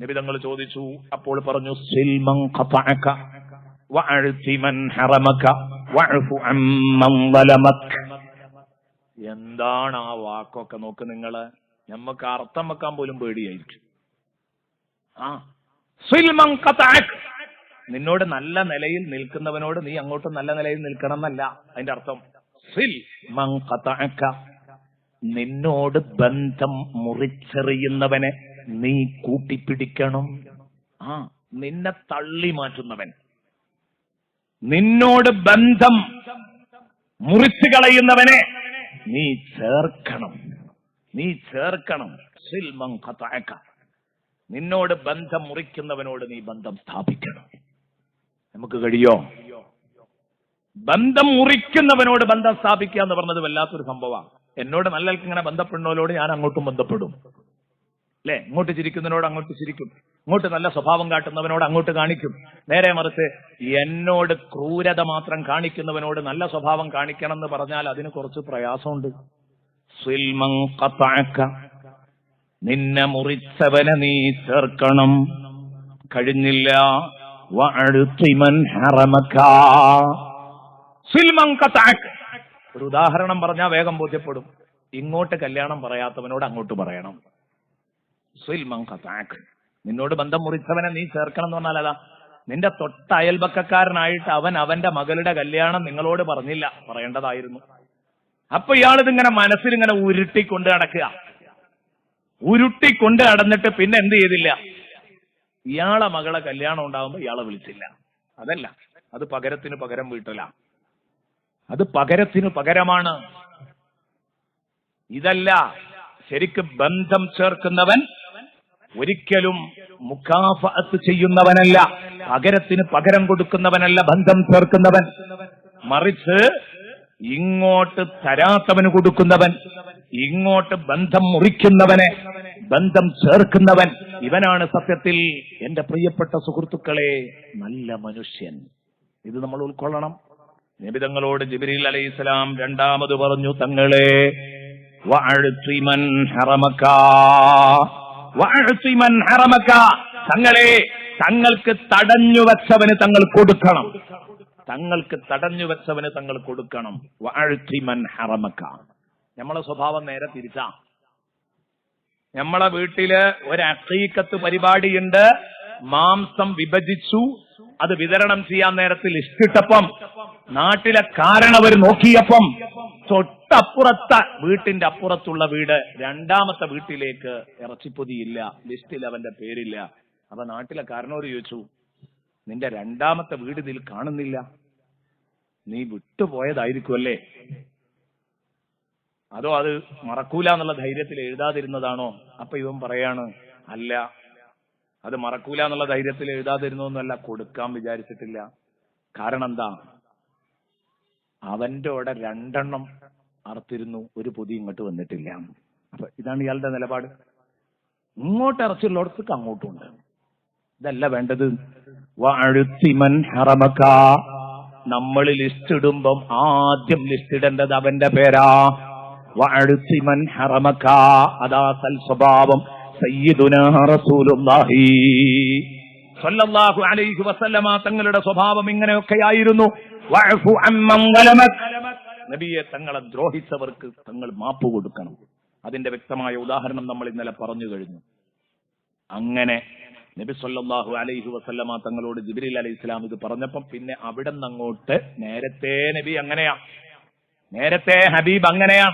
നബി തങ്ങൾ ചോദിച്ചു. അപ്പോൾ പറഞ്ഞു, സിൽമൻ ഖതഅക വഅഅതി മൻ ഹറമക വഅഫു അമ്മൻ വലമക. എന്താണ് ആ വാക്കൊക്കെ? നോക്ക് നിങ്ങള്, നമുക്ക് അർത്ഥം വെക്കാൻ പോലും പേടിയായിരിക്കും. സിൽമൻ ഖതഅക, നിന്നോട് നല്ല നിലയിൽ നിൽക്കുന്നവനോട് നീ അങ്ങോട്ട് നല്ല നിലയിൽ നിൽക്കണം എന്നല്ല അതിന്റെ അർത്ഥം. സിൽ മൻ ഖതഅക, നിന്നോട് ബന്ധം മുറിച്ചെറിയുന്നവനെ നീ കൂട്ടിപ്പിടിക്കണം. നിന്നെ തള്ളി മാറ്റുന്നവൻ, നിന്നോട് ബന്ധം മുറിച്ചു കളയുന്നവനെ നീ ചേർക്കണം, നീ ചേർക്കണം. സിൽ മൻ ഖതഅക, നിന്നോട് ബന്ധം മുറിക്കുന്നവനോട് നീ ബന്ധം സ്ഥാപിക്കണം. നമുക്ക് കഴിയോ? ബന്ധം മുറിക്കുന്നവനോട് ബന്ധം സ്ഥാപിക്കുക എന്ന് പറഞ്ഞത് വല്ലാത്തൊരു സംഭവമാണ്. എന്നോട് നല്ലവർക്ക് ഇങ്ങനെ ബന്ധപ്പെടുന്നവരോട് ഞാൻ അങ്ങോട്ടും ബന്ധപ്പെടും, അല്ലെ? ഇങ്ങോട്ട് ചിരിക്കുന്നതിനോട് അങ്ങോട്ട് ചിരിക്കും. ഇങ്ങോട്ട് നല്ല സ്വഭാവം കാട്ടുന്നവനോട് അങ്ങോട്ട് കാണിക്കും. നേരെ മറിച്ച് എന്നോട് ക്രൂരത മാത്രം കാണിക്കുന്നവനോട് നല്ല സ്വഭാവം കാണിക്കണം എന്ന് പറഞ്ഞാൽ അതിന് കുറച്ച് പ്രയാസമുണ്ട്. സിൽമൻ ഖതഅക, നിന്നെ മുറിച്ചവനെ നീ ചേർക്കണം. കഴിഞ്ഞില്ല. വഅഅ്തിമൻ ഹറമക, സിൽമൻ ഖതഅക. ഒരു ഉദാഹരണം പറഞ്ഞാൽ വേഗം ബോധ്യപ്പെടും. ഇങ്ങോട്ട് കല്യാണം പറയാത്തവനോട് അങ്ങോട്ട് പറയണം. സിൽമൻ ഖതഅക, നിന്നോട് ബന്ധം മുറിച്ചവനെ നീ ചേർക്കണം എന്ന് പറഞ്ഞാൽ അതാ, നിന്റെ തൊട്ട അയൽപക്കക്കാരനായിട്ട് അവന്റെ മകളുടെ കല്യാണം നിങ്ങളോട് പറഞ്ഞില്ല, പറയേണ്ടതായിരുന്നു. അപ്പൊ ഇയാളിതിങ്ങനെ മനസ്സിലിങ്ങനെ ഉരുട്ടിക്കൊണ്ട് നടക്കുക. ഉരുട്ടിക്കൊണ്ട് നടന്നിട്ട് പിന്നെ എന്ത് ചെയ്തില്ല? ഇയാളെ മകളെ കല്യാണം ഉണ്ടാകുമ്പോ ഇയാളെ വിളിച്ചില്ല. അതല്ല, അത് പകരത്തിന് പകരം വീട്ടില്ല. അത് പകരത്തിന് പകരമാണ്. ഇതല്ല ശരിക്ക് ബന്ധം ചേർക്കുന്നവൻ ഒരിക്കലും മുകാഫഅത്ത് ചെയ്യുന്നവനല്ല, പകരത്തിന് പകരം കൊടുക്കുന്നവനല്ല ബന്ധം ചേർക്കുന്നവൻ. മറിച്ച് ഇങ്ങോട്ട് തരാത്തവന് കൊടുക്കുന്നവൻ, ഇങ്ങോട്ട് ബന്ധം മുറിക്കുന്നവനെ ബന്ധം ചേർക്കുന്നവൻ, ഇവനാണ് സത്യത്തിൽ എന്റെ പ്രിയപ്പെട്ട സുഹൃത്തുക്കളെ നല്ല മനുഷ്യൻ. ഇത് നമ്മൾ ഉൾക്കൊള്ളണം. നബിതങ്ങളോട് ജിബ്രീൽ അലൈഹിസ്സലാം രണ്ടാമത് പറഞ്ഞു, തങ്ങളെ വഅഅ്തിമൻ ഹറമക, വഅഅ്തിമൻ ഹറമക, തങ്ങളെ തങ്ങൾക്ക് തടഞ്ഞു വെച്ചവന് തങ്ങൾ കൊടുക്കണം. തങ്ങൾക്ക് തടഞ്ഞു വെച്ചവന് തങ്ങൾ കൊടുക്കണം. വഅഅ്തിമൻ ഹറമക. നമ്മളെ സ്വഭാവം നേരെ തിരിച്ചാ. നമ്മളെ വീട്ടില് ഒരു അഖീഖത്ത് പരിപാടിയുണ്ട്, മാംസം വിഭജിച്ചു, അത് വിതരണം ചെയ്യാൻ നേരത്തിൽ ഇഷ്ടിട്ടപ്പം നാട്ടിലെ കാരണവർ നോക്കിയപ്പം തൊട്ടപ്പുറത്തെ വീട്ടിന്റെ അപ്പുറത്തുള്ള വീട് രണ്ടാമത്തെ വീട്ടിലേക്ക് ഇറച്ചിപ്പൊതിയില്ല, ലിസ്റ്റിൽ അവന്റെ പേരില്ല. അപ്പൊ നാട്ടിലെ കാരണവർ ചോദിച്ചു, നിന്റെ രണ്ടാമത്തെ വീട് ഇതിൽ കാണുന്നില്ല, നീ വിട്ടുപോയതായിരിക്കുമല്ലേ, അതോ അത് മറക്കൂല എന്നുള്ള ധൈര്യത്തിൽ എഴുതാതിരുന്നതാണോ? അപ്പൊ ഇവൻ പറയാണ്, അല്ല, അത് മറക്കൂല എന്നുള്ള ധൈര്യത്തിൽ എഴുതാതിരുന്നൊന്നുമല്ല, കൊടുക്കാൻ വിചാരിച്ചിട്ടില്ല. കാരണം എന്താ? അവന്റെ അവിടെ 2 അറുത്തിരുന്നു, ഒരു പൊതി ഇങ്ങോട്ട് വന്നിട്ടില്ല. അപ്പൊ ഇതാണ് ഇയാളുടെ നിലപാട്. ഇങ്ങോട്ട് ഇറച്ചിയുള്ളവർക്ക് അങ്ങോട്ടും ഉണ്ട്. ഇതല്ല വേണ്ടത്. വഅഅ്തിമൻ ഹറമക, നമ്മൾ ലിസ്റ്റ് ഇടുമ്പം ആദ്യം ലിസ്റ്റ് ഇടേണ്ടത് അവന്റെ പേരാ. വഅഅ്തിമൻ ഹറമക, അതാ സൽ സ്വഭാവം സയ്യിദുനാ റസൂലുള്ളാഹി സ്വല്ലല്ലാഹു അലൈഹി വസല്ലമ തങ്ങളുടെ സ്വഭാവം ഇങ്ങനെയൊക്കെയായിരുന്നു. വഅഫു അമ്മൻ വലമക്, നബിയെ തങ്ങളെ ദ്രോഹിച്ചവർക്ക് തങ്ങൾ മാപ്പ് കൊടുക്കണം. അതിന്റെ വ്യക്തമായ ഉദാഹരണം നമ്മൾ ഇന്നലെ പറഞ്ഞു കഴിഞ്ഞു. അങ്ങനെ നബി സ്വല്ലല്ലാഹു അലൈഹി വസല്ലമ തങ്ങളോട് ജിബ്രീൽ അലൈഹിസ്സലാം ഇത് പറഞ്ഞപ്പം പിന്നെ അവിടെ നിന്ന് അങ്ങോട്ട് നേരത്തെ നബി അങ്ങനെയാ, നേരത്തെ ഹബീബ് അങ്ങനെയാ.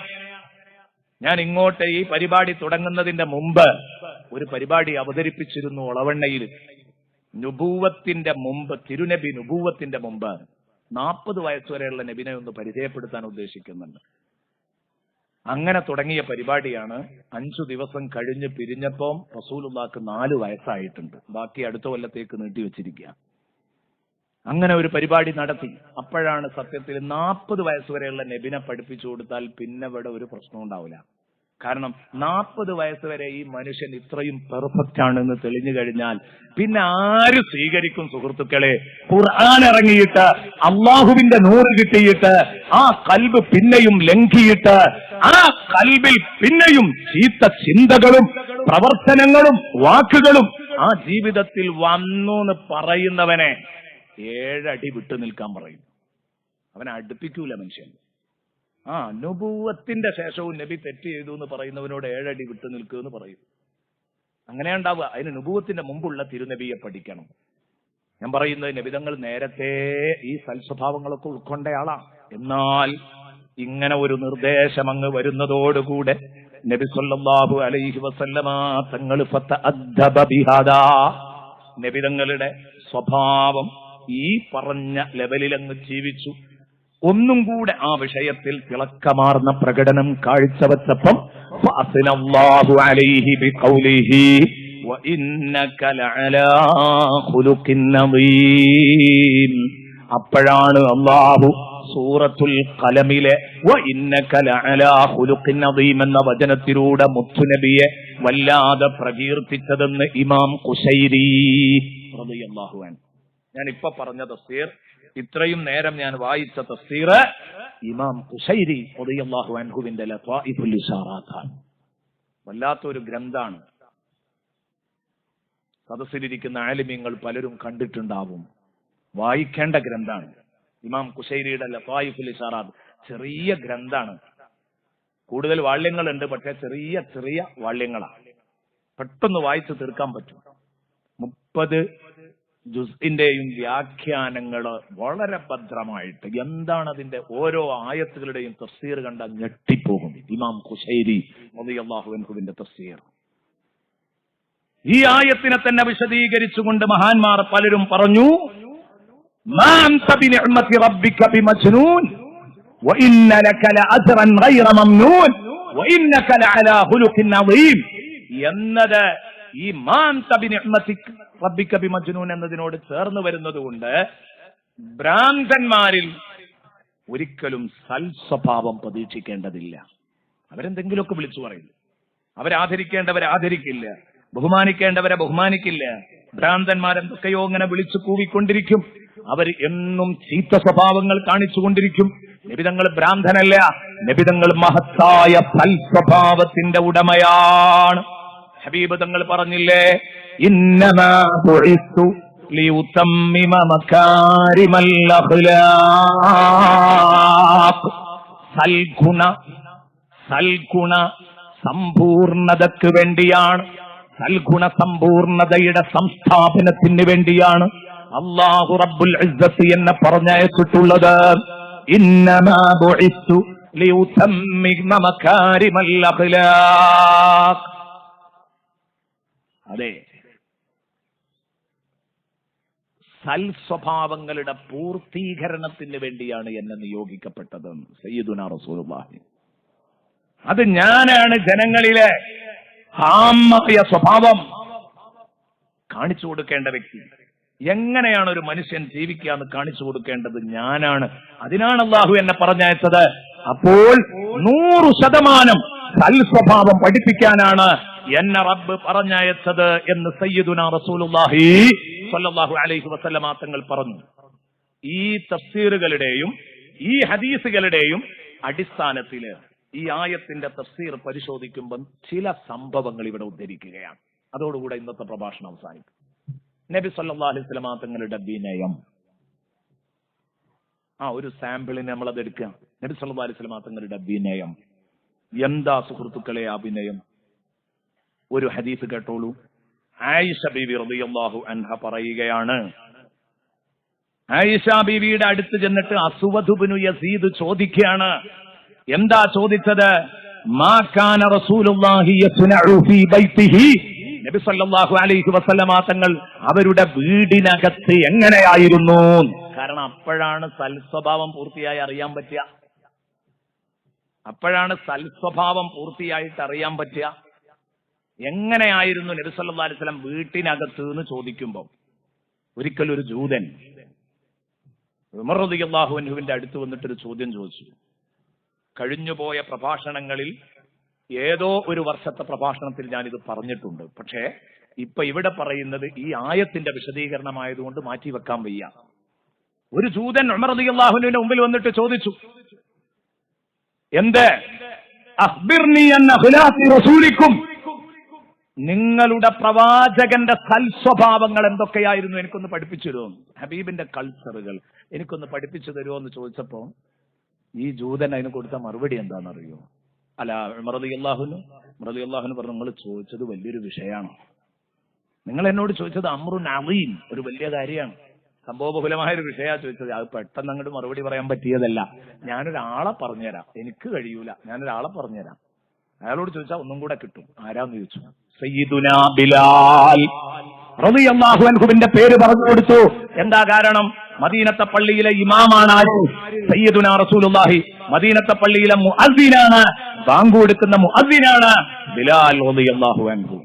ഞാൻ ഇങ്ങോട്ട് ഈ പരിപാടി തുടങ്ങുന്നതിന്റെ മുമ്പ് ഒരു പരിപാടി അവതരിപ്പിച്ചിരുന്നു ഒളവണ്ണയിൽ. നുബൂവത്തിന്റെ മുമ്പ്, തിരുനബി നുബൂവത്തിന്റെ മുമ്പ് 40 വയസ്സുവരെയുള്ള നബിനെ ഒന്ന് പരിചയപ്പെടുത്താൻ ഉദ്ദേശിക്കുന്നുണ്ട്. അങ്ങനെ തുടങ്ങിയ പരിപാടിയാണ്. 5 ദിവസം കഴിഞ്ഞ് പിരിഞ്ഞപ്പം റസൂലുള്ളാഹിക്ക് 4 വയസ്സായിട്ടുണ്ട്. ബാക്കി അടുത്ത കൊല്ലത്തേക്ക് നീട്ടിവെച്ചിരിക്കുക. അങ്ങനെ ഒരു പരിപാടി നടത്തി. അപ്പോഴാണ് സത്യത്തിൽ 40 വയസ്സുവരെയുള്ള നബിനെ പഠിപ്പിച്ചു കൊടുത്താൽ പിന്നെ ഇവിടെ ഒരു പ്രശ്നം ഉണ്ടാവില്ല. കാരണം 40 വയസ്സുവരെ ഈ മനുഷ്യൻ ഇത്രയും പെർഫെക്റ്റ് ആണെന്ന് തെളിഞ്ഞു കഴിഞ്ഞാൽ പിന്നെ ആര് സ്വീകരിക്കും സുഹൃത്തുക്കളെ? ഖുർആൻ ഇറങ്ങിയിട്ട് അള്ളാഹുവിന്റെ നൂറ് കിട്ടിയിട്ട് ആ കൽബ് പിന്നെയും ലംഘിയിട്ട് ആ കൽബിൽ പിന്നെയും ചീത്ത ചിന്തകളും പ്രവർത്തനങ്ങളും വാക്കുകളും ആ ജീവിതത്തിൽ വന്നു എന്ന് പറയുന്നവനെ 7 അടി വിട്ടു നിൽക്കാൻ പറയും. അവനെ അടുപ്പിക്കൂല മനുഷ്യൻ. നുബൂവത്തിന്റെ ശേഷവും നബി തെറ്റ് ചെയ്തു എന്ന് പറയുന്നവനോട് 7 അടി വിട്ടു നിൽക്കുമെന്ന് പറയും. അങ്ങനെ ഉണ്ടാവുക. അതിന് നുബൂവത്തിന്റെ മുമ്പുള്ള തിരുനബിയെ പഠിക്കണം. ഞാൻ പറയുന്നത് നബിതങ്ങൾ നേരത്തെ ഈ സൽസ്വഭാവങ്ങളൊക്കെ ഉൾക്കൊണ്ടയാളാ. എന്നാൽ ഇങ്ങനെ ഒരു നിർദ്ദേശം അങ്ങ് വരുന്നതോടുകൂടെ നബി സല്ലല്ലാഹു അലൈഹി വസല്ലമ തങ്ങൾ ഫതഅദ്ദബ ബിഹാദാ, നബിതങ്ങളുടെ സ്വഭാവം ഈ പറഞ്ഞ ലെവലിൽ അങ്ങ് ജീവിച്ചു. ഒന്നും കൂടെ ആ വിഷയത്തിൽ തിളക്കമാർന്ന പ്രകടനം കാഴ്ചവെച്ചപ്പം ഫഅസ്നല്ലാഹു അലൈഹി ബിഖൗലിഹി വഇന്നക ലഅലാ ഖുലുഖിൻ നദീം, അപ്പോഴാണ് അല്ലാഹു സൂറത്തുൽ ഖലമിലെ വഇന്നക ലഅലാ ഖുലുഖിൻ അദീം എന്ന വചനത്തിലൂടെ മുത്തുനബിയെ വല്ലാതെ പ്രകീർത്തിച്ചതെന്ന് ഇമാം ഖുശൈരി റളിയല്ലാഹു അൻഹു. ഞാൻ ഇപ്പൊ പറഞ്ഞ തഫ്സീർ, ഇത്രയും നേരം ഞാൻ വായിച്ച തഫ്സീർ ഇമാം ഖുശൈരി റളിയല്ലാഹു അൻഹുവിന്റെ ലത്വായിഫുൽ ഇശാറാത്താണ്. വല്ലാത്തൊരു ഗ്രന്ഥാണ്. സദസ്സിലിരിക്കുന്ന ആലിമീങ്ങൾ പലരും കണ്ടിട്ടുണ്ടാവും. വായിക്കേണ്ട ഗ്രന്ഥാണ് ഇമാം ഖുശൈരിയുടെ ലത്വായിഫുൽ ഇശാറാത്ത്. ചെറിയ ഗ്രന്ഥാണ്, കൂടുതൽ വാള്യങ്ങളുണ്ട്, പക്ഷെ ചെറിയ ചെറിയ വാള്യങ്ങളാണ്, പെട്ടെന്ന് വായിച്ചു തീർക്കാൻ പറ്റും. 30 ജുസ്ഇന്റെയും വ്യാഖ്യാനങ്ങള് വളരെ ഭദ്രമായിട്ട്, എന്താണ് അതിന്റെ ഓരോ ആയത്തുകളുടെയും തഫ്സീർ കണ്ട ഞെട്ടിപ്പോകും. ഇമാം ഖുശൈരി റളിയല്ലാഹു അൻഹുവിന്റെ തഫ്സീർ ഈ ആയത്തിനെ തന്നെ വിശദീകരിച്ചുകൊണ്ട് മഹാന്മാർ പലരും പറഞ്ഞു, മാ അൻത ബിനിഅ്മതി റബ്ബിക ബിമജ്നൂൻ വഇന്ന ലക ലഅജ്റൻ ഗൈറ മംനൂൻ വഇന്നക ലഅലാ ഖുലുഖിൻ അദീം എന്നത് ഈ മാ അൻത ബിനിഅ്മതി റബ്ബിക ബിമജ്നൂൻ എന്നതിനോട് ചേർന്ന് വരുന്നതുകൊണ്ട് ഭ്രാന്തന്മാരിൽ ഒരിക്കലും സൽസ്വഭാവം പ്രതീക്ഷിക്കേണ്ടതില്ല. അവരെന്തെങ്കിലുമൊക്കെ വിളിച്ചു പറയില്ല, അവരാദരിക്കേണ്ടവരെ ആദരിക്കില്ല, ബഹുമാനിക്കേണ്ടവരെ ബഹുമാനിക്കില്ല. ഭ്രാന്തന്മാരെന്തൊക്കെയോ ഇങ്ങനെ വിളിച്ചു കൂവിക്കൊണ്ടിരിക്കും. അവർ എന്നും ചീത്ത സ്വഭാവങ്ങൾ കാണിച്ചുകൊണ്ടിരിക്കും. നബിതങ്ങൾ ഭ്രാന്തനല്ല, നബിതങ്ങൾ മഹത്തായ സൽസ്വഭാവത്തിന്റെ ഉടമയാണ്. ഹബീബ് തങ്ങൾ പറഞ്ഞില്ലേ, ഇന്നമാ ബുഇസ്തു ലിയുതമ്മിമ മകാരിമൽ അഖ്ലാഖ്. സൽഗുണ സമ്പൂർണതയ്ക്ക് വേണ്ടിയാണ്, സൽഗുണ സമ്പൂർണതയുടെ സംസ്ഥാപനത്തിന് വേണ്ടിയാണ് അല്ലാഹു റബ്ബുൽ ഇസ്സത്ത് എന്നെ പറഞ്ഞയച്ചിട്ടുള്ളത്. ഇന്നമാ ബുഇസ്തു ലിയുതമ്മിമ മകാരിമൽ അഖ്ലാഖ്. അതെ, സൽസ്വഭാവങ്ങളുടെ പൂർത്തീകരണത്തിന് വേണ്ടിയാണ് എന്നെ നിയോഗിക്കപ്പെട്ടത് സയ്യിദുനാ റസൂലുള്ളാഹി. അത് ഞാനാണ് ജനങ്ങളിലെ ആമായ സ്വഭാവം കാണിച്ചു കൊടുക്കേണ്ട വ്യക്തി. എങ്ങനെയാണ് ഒരു മനുഷ്യൻ ജീവിക്കുക എന്ന് കാണിച്ചു കൊടുക്കേണ്ടത് ഞാനാണ്. അതിനാണ് അള്ളാഹു എന്നെ പറഞ്ഞയച്ചത്. അപ്പോൾ 100% സൽസ്വഭാവം പഠിപ്പിക്കാനാണ് എന്നെ റബ്ബ് പറഞ്ഞയച്ചത് എന്ന് സയ്യിദുനാ റസൂലുള്ളാഹി സ്വല്ലല്ലാഹു അലൈഹി വസല്ലമ തങ്ങൾ പറഞ്ഞു. ഈ തഫ്സീറുകളുടെയും ഈ ഹദീസുകളുടെയും അടിസ്ഥാനത്തില് ഈ ആയത്തിന്റെ തഫ്സീർ പരിശോധിക്കുമ്പോൾ ചില സംഭവങ്ങൾ ഇവിടെ ഉദ്ധരിക്കുകയാണ്. അതോടുകൂടെ ഇന്നത്തെ പ്രഭാഷണം അവസാനിക്കും. നബി സല്ലല്ലാഹു അലൈഹി വസല്ലമ തങ്ങളുടെ വിനയം, ഒരു സാമ്പിളിന് നമ്മളത് എടുക്കുക. നബി സല്ലല്ലാഹു അലൈഹി വസല്ലമ തങ്ങളുടെ വിനയം എന്താ സുഹൃത്തുക്കളെ? ആ വിനയം ഒരു ഹദീസ് കേട്ടോളൂ. ആയിഷ ബീവി റളിയല്ലാഹു അൻഹ പറയുകയാണ്, ആയിഷ ബീവിയുടെ അടുത്ത് ചെന്നിട്ട് അസ്വദ് ഇബ്നു യസീദ് ചോദിക്കുകയാണ്. എന്താ ചോദിച്ചത്? മാ കാന റസൂലുള്ളാഹി യസ്നഉ ഫീ ബൈതിഹി. നബി സല്ലല്ലാഹു അലൈഹി വസല്ലമ തങ്ങൾ അവരുടെ വീടിനകത്ത് എങ്ങനെയായിരുന്നു? കാരണം അപ്പോഴാണ് സൽസ്വഭാവം പൂർത്തിയായി അറിയാൻ പറ്റുക. അപ്പോഴാണ് സൽസ്വഭാവം പൂർത്തിയായിട്ട് അറിയാൻ പറ്റുക. എങ്ങനെയായിരുന്നു നബി സല്ലല്ലാഹു അലൈഹി വസല്ലം വീട്ടിനകത്ത് എന്ന് ചോദിക്കുമ്പോൾ, ഒരിക്കൽ ഒരു ജൂതൻ ഉമർ റളിയല്ലാഹു അൻഹുവിന്റെ അടുത്ത് വന്നിട്ടൊരു ചോദ്യം ചോദിച്ചു. കഴിഞ്ഞുപോയ പ്രഭാഷണങ്ങളിൽ ഏതോ ഒരു വർഷത്തെ പ്രഭാഷണത്തിൽ ഞാനിത് പറഞ്ഞിട്ടുണ്ട്. പക്ഷേ ഇപ്പൊ ഇവിടെ പറയുന്നത് ഈ ആയത്തിന്റെ വിശദീകരണമായതുകൊണ്ട് മാറ്റിവെക്കാൻ വയ്യ. ഒരു ജൂതൻ ഉമർ റളിയല്ലാഹു അൻഹുവിന്റെ മുമ്പിൽ വന്നിട്ട് ചോദിച്ചു, എന്ത്? അഖ്ബിർനി അൻ അഖ്ലാഖി റസൂലിക്കും, നിങ്ങളുടെ പ്രവാചകന്റെ സൽസ്വഭാവങ്ങൾ എന്തൊക്കെയായിരുന്നു, എനിക്കൊന്ന് പഠിപ്പിച്ചു തരുമോ? ഹബീബിന്റെ കൾച്ചറുകൾ എനിക്കൊന്ന് പഠിപ്പിച്ചു തരുമോ എന്ന് ചോദിച്ചപ്പോ ഈ ജൂതൻ അതിന് കൊടുത്ത മറുപടി എന്താണെന്നറിയോ? അല്ല, ഉമർ റളിയല്ലാഹു അൻഹു പറഞ്ഞു, നിങ്ങൾ ചോദിച്ചത് വലിയൊരു വിഷയമാണ്. നിങ്ങൾ എന്നോട് ചോദിച്ചത് അംറുൻ അളീം, ഒരു വലിയ കാര്യമാണ്, സംഭവബഹുലമായ ഒരു വിഷയമാണ് ചോദിച്ചത്. അത് പെട്ടെന്ന് അങ്ങോട്ട് മറുപടി പറയാൻ പറ്റിയതല്ല. ഞാനൊരാളെ പറഞ്ഞുതരാം, എനിക്ക് കഴിയൂല, ഞാനൊരാളെ പറഞ്ഞുതരാം. അയാളോട് ചോദിച്ചാൽ ഒന്നും കൂടെ കിട്ടും. ആരാന്ന് ചോദിച്ചു? സയ്യിദുനാ ബിലാൽ റളിയല്ലാഹു അൻഹുവിന്റെ പേര് പറഞ്ഞു കൊടുത്തു. എന്താ കാരണം? മദീനത്തെ പള്ളിയിലെ ഇമാമാണ് ആര്? സയ്യിദുനാ റസൂലുള്ളാഹി. മദീനത്തെ പള്ളിയിലെ മുഅദ്ദിനാണ്, ബാങ്ക് കൊടുക്കുന്ന മുഅദ്ദിനാണ് ബിലാൽ റളിയല്ലാഹു അൻഹു.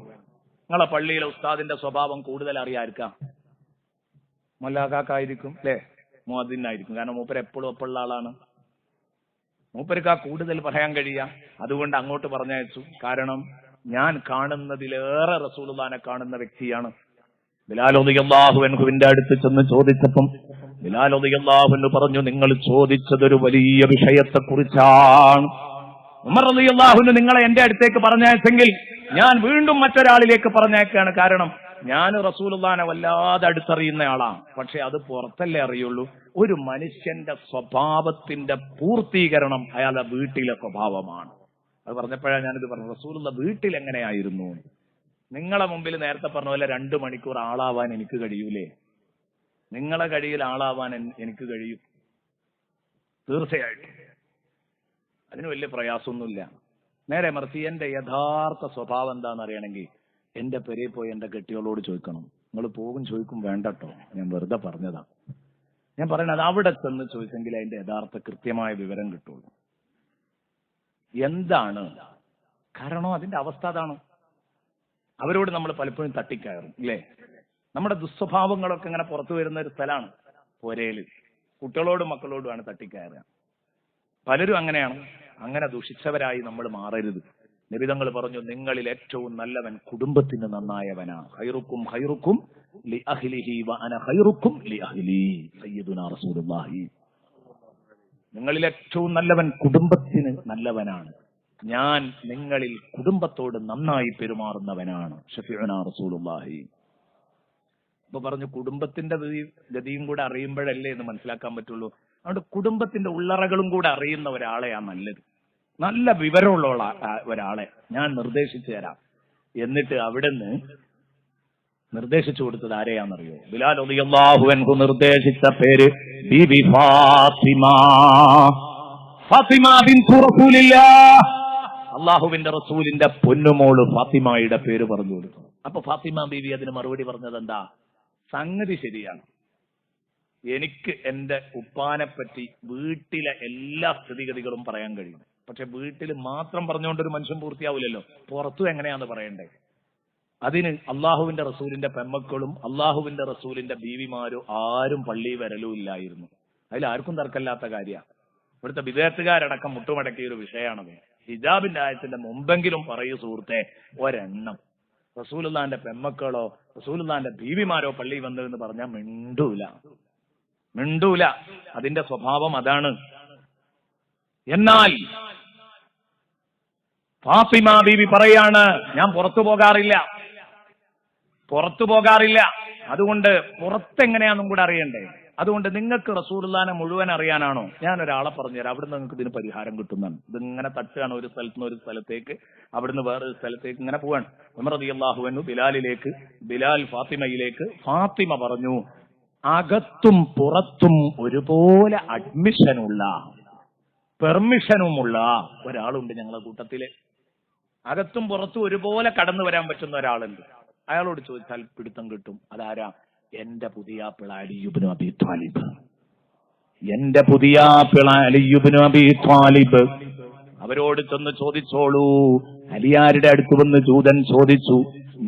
നിങ്ങളെ പള്ളിയിലെ ഉസ്താദിന്റെ സ്വഭാവം കൂടുതൽ അറിയാതിരിക്കാം, മൊല്ലാക്കാക്കായിരിക്കും അല്ലേ? മുഅദ്ദിനായിരിക്കും. കാരണം മൂപ്പര് എപ്പോഴും ഒപ്പമുള്ള ആളാണ്. മൂപ്പർക്ക് ആ കൂടുതൽ പറയാൻ കഴിയുക. അതുകൊണ്ട് അങ്ങോട്ട് പറഞ്ഞയച്ചു. കാരണം ഞാൻ കാണുന്നതിലേറെ റസൂലുള്ളാഹിനെ കാണുന്ന വ്യക്തിയാണ്. ബിലാൽ റളിയല്ലാഹു അൻഹുവിന്റെ അടുത്ത് ചെന്ന് ചോദിച്ചപ്പം ബിലാൽ റളിയല്ലാഹു അൻഹു പറഞ്ഞു, നിങ്ങൾ ചോദിച്ചതൊരു വലിയ വിഷയത്തെ കുറിച്ചാണ്. ഉമർ റളിയല്ലാഹു അൻഹു നിങ്ങളെ എന്റെ അടുത്തേക്ക് പറഞ്ഞയച്ചെങ്കിൽ ഞാൻ വീണ്ടും മറ്റൊരാളിലേക്ക് പറഞ്ഞയക്കുകയാണ്. കാരണം ഞാൻ റസൂലുള്ളാഹിനെ വല്ലാതെ അടുത്തറിയുന്ന ആളാണ്. പക്ഷെ അത് പുറത്തല്ലേ അറിയുള്ളൂ. ഒരു മനുഷ്യന്റെ സ്വഭാവത്തിന്റെ പൂർത്തീകരണം അയാളുടെ വീട്ടിലെ സ്വഭാവമാണ്. അത് പറഞ്ഞപ്പോഴാണ് ഞാനിത് പറഞ്ഞു. റസൂലുള്ളാഹി വീട്ടിൽ എങ്ങനെയായിരുന്നു? നിങ്ങളെ മുമ്പിൽ നേരത്തെ പറഞ്ഞ പോലെ 2 മണിക്കൂർ ആളാവാൻ എനിക്ക് കഴിയൂലേ? നിങ്ങളെ കഴിയിൽ ആളാവാൻ എനിക്ക് കഴിയും, തീർച്ചയായിട്ടും. അതിന് വലിയ പ്രയാസമൊന്നുമില്ല. നേരെ മറിച്ച് എന്റെ യഥാർത്ഥ സ്വഭാവം എന്താണെന്ന് അറിയണമെങ്കിൽ എന്റെ പെരയിൽ പോയി എന്റെ കെട്ടിയോളോട് ചോദിക്കണം. നിങ്ങൾ പോകും ചോദിക്കും വേണ്ടട്ടോ, ഞാൻ വെറുതെ പറഞ്ഞതാ. ഞാൻ പറയണത് അവിടെ ചെന്ന് ചോദിച്ചെങ്കിൽ അതിന്റെ യഥാർത്ഥ കൃത്യമായ വിവരം കിട്ടുള്ളൂ. എന്താണ് കാരണം? അതിന്റെ അവസ്ഥ അതാണ്. അവരോട് നമ്മൾ പലപ്പോഴും തട്ടിക്കയറും ഇല്ലേ? നമ്മുടെ ദുസ്വഭാവങ്ങളൊക്കെ ഇങ്ങനെ പുറത്തു വരുന്ന ഒരു സ്ഥലമാണ് പോരേല്. കുട്ടികളോടും മക്കളോടുമാണ് തട്ടിക്കയറുക. പലരും അങ്ങനെയാണ്. അങ്ങനെ ദുഷിച്ചവരായി നമ്മൾ മാറരുത്. നബി തങ്ങൾ പറഞ്ഞു, നിങ്ങളിൽ ഏറ്റവും നല്ലവൻ കുടുംബത്തിന് നന്നായവനാണ്. ഖൈറുക്കും ഖൈറുക്കും ലി അഹ്ലിഹി വ അന ഖൈറുക്കും ലി അഹ്ലി. സയ്യിദുനാ റസൂലുള്ളാഹി. നിങ്ങളിൽ ഏറ്റവും നല്ലവൻ കുടുംബത്തിന് നല്ലവനാണ്. ഞാൻ നിങ്ങളിൽ കുടുംബത്തോട് നന്നായി പെരുമാറുന്നവനാണ്. ഷഫീഉനാ റസൂലുള്ളാഹി. ഇപ്പൊ പറഞ്ഞു കുടുംബത്തിന്റെ ഗതിയും കൂടെ അറിയുമ്പോഴല്ലേ എന്ന് മനസ്സിലാക്കാൻ പറ്റുള്ളൂ. അതുകൊണ്ട് കുടുംബത്തിന്റെ ഉള്ളറകളും കൂടെ അറിയുന്ന ഒരാളെയാ നല്ലത്. നല്ല വിവരമുള്ള ഒരാളെ ഞാൻ നിർദ്ദേശിച്ചു തരാം. എന്നിട്ട് അവിടുന്ന് നിർദ്ദേശിച്ചു കൊടുത്തത് ആരെയാണെന്നറിയോ? ബിലാൽ റളിയല്ലാഹു അൻഹു നിർദ്ദേശിച്ച പേര് ബീബി ഫാത്തിമ. ഫാത്തിമ ബിൻതു റസൂലില്ലാഹ്. അള്ളാഹുവിന്റെ റസൂലിന്റെ പൊന്നുമോള് ഫാത്തിമയുടെ പേര് പറഞ്ഞു കൊടുത്തു. അപ്പൊ ഫാത്തിമ ബീവി അതിന് മറുപടി പറഞ്ഞത് എന്താ? സംഗതി ശരിയാണ്, എനിക്ക് എന്റെ ഉപ്പാനെ പറ്റി വീട്ടിലെ എല്ലാ സ്ഥിതിഗതികളും പറയാൻ കഴിയും. പക്ഷെ വീട്ടിൽ മാത്രം പറഞ്ഞുകൊണ്ടൊരു മനുഷ്യൻ പൂർത്തിയാവില്ലല്ലോ. പുറത്തും എങ്ങനെയാന്ന് പറയണ്ടേ? അതിന് അള്ളാഹുവിന്റെ റസൂലിന്റെ പെമ്മക്കളും അള്ളാഹുവിന്റെ റസൂലിന്റെ ബീവിമാരും ആരും പള്ളിയിൽ വരലും ഇല്ലായിരുന്നു. അതിലാർക്കും തർക്കമില്ലാത്ത കാര്യമാണ്. ഇവിടുത്തെ വിദേശത്തുകാരടക്കം മുട്ടുമടക്കിയ ഒരു വിഷയമാണത്. ഹിജാബിന്റെ ആയത്തിന്റെ മുമ്പെങ്കിലും പറയൂ സുഹൃത്തെ, ഒരെണ്ണം റസൂലുള്ളാഹിന്റെ പെമ്മക്കളോ റസൂലുള്ളാഹിന്റെ ബീവിമാരോ പള്ളിയിൽ വന്നതെന്ന് പറഞ്ഞാൽ മിണ്ടൂല. അതിന്റെ സ്വഭാവം അതാണ്. എന്നാൽ ഫാത്തിമ ബീവി പറയാണ്, ഞാൻ പുറത്തു പോകാറില്ല. അതുകൊണ്ട് പുറത്തെങ്ങനെയാന്നും കൂടെ അറിയണ്ടേ? അതുകൊണ്ട് നിങ്ങൾക്ക് റസൂലുള്ളാഹിനെ മുഴുവൻ അറിയാനാണോ? ഞാൻ ഒരാളെ പറഞ്ഞുതരാം, അവിടുന്ന് നിങ്ങൾക്ക് ഇതിന് പരിഹാരം കിട്ടുന്നതാണ്. ഇതിങ്ങനെ തട്ടുകയാണ് ഒരു സ്ഥലത്ത് നിന്ന് ഒരു സ്ഥലത്തേക്ക്, അവിടുന്ന് വേറൊരു സ്ഥലത്തേക്ക് ഇങ്ങനെ പോവാണ്. ഉമർ റളിയല്ലാഹു അൻഹു ബിലാലിലേക്ക്, ബിലാൽ ഫാത്തിമയിലേക്ക്. ഫാത്തിമ പറഞ്ഞു, അകത്തും പുറത്തും ഒരുപോലെ പെർമിഷനുമുള്ള ഒരാളുണ്ട് ഞങ്ങളുടെ കൂട്ടത്തില്. അകത്തും പുറത്തും ഒരുപോലെ കടന്നു വരാൻ പറ്റുന്ന ഒരാളുണ്ട്. അയാളോട് ചോദിച്ചാൽ പിടുത്തം കിട്ടും. അതാരാ? എന്റെ പുതിയാപ്പിള അലി ഇബ്നു അബീ ത്വാലിബ്. അവരോട് ചെന്ന് ചോദിച്ചോളൂ. അലിയാരുടെ അടുത്ത് വന്ന് ജൂതൻ ചോദിച്ചു,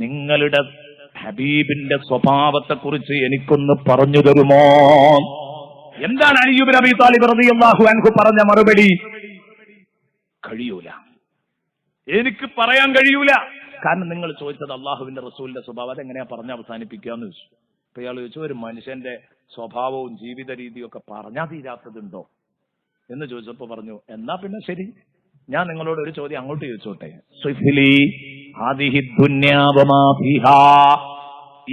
നിങ്ങളുടെ ഹബീബിന്റെ സ്വഭാവത്തെ കുറിച്ച് എനിക്കൊന്ന് പറഞ്ഞു തരുമോ? എന്താണ് അലി ഇബ്നു അബീ ത്വാലിബ് റളിയല്ലാഹു അൻഹു പറഞ്ഞ മറുപടി? കഴിയൂല, എനിക്ക് പറയാൻ കഴിയൂല. കാരണം നിങ്ങൾ ചോദിച്ചത് അള്ളാഹുവിന്റെ റസൂലിന്റെ സ്വഭാവം, അതെങ്ങനെയാ പറഞ്ഞ് അവസാനിപ്പിക്കാന്ന് ചോദിച്ചു. അപ്പൊ ഇയാൾ ചോദിച്ചു, ഒരു മനുഷ്യന്റെ സ്വഭാവവും ജീവിത രീതിയും ഒക്കെ പറഞ്ഞാൽ തീരാത്തതുണ്ടോ എന്ന് ചോദിച്ചപ്പോ പറഞ്ഞു, എന്നാ പിന്നെ ശരി, ഞാൻ നിങ്ങളോട് ഒരു ചോദ്യം അങ്ങോട്ട് ചോദിച്ചോട്ടെ.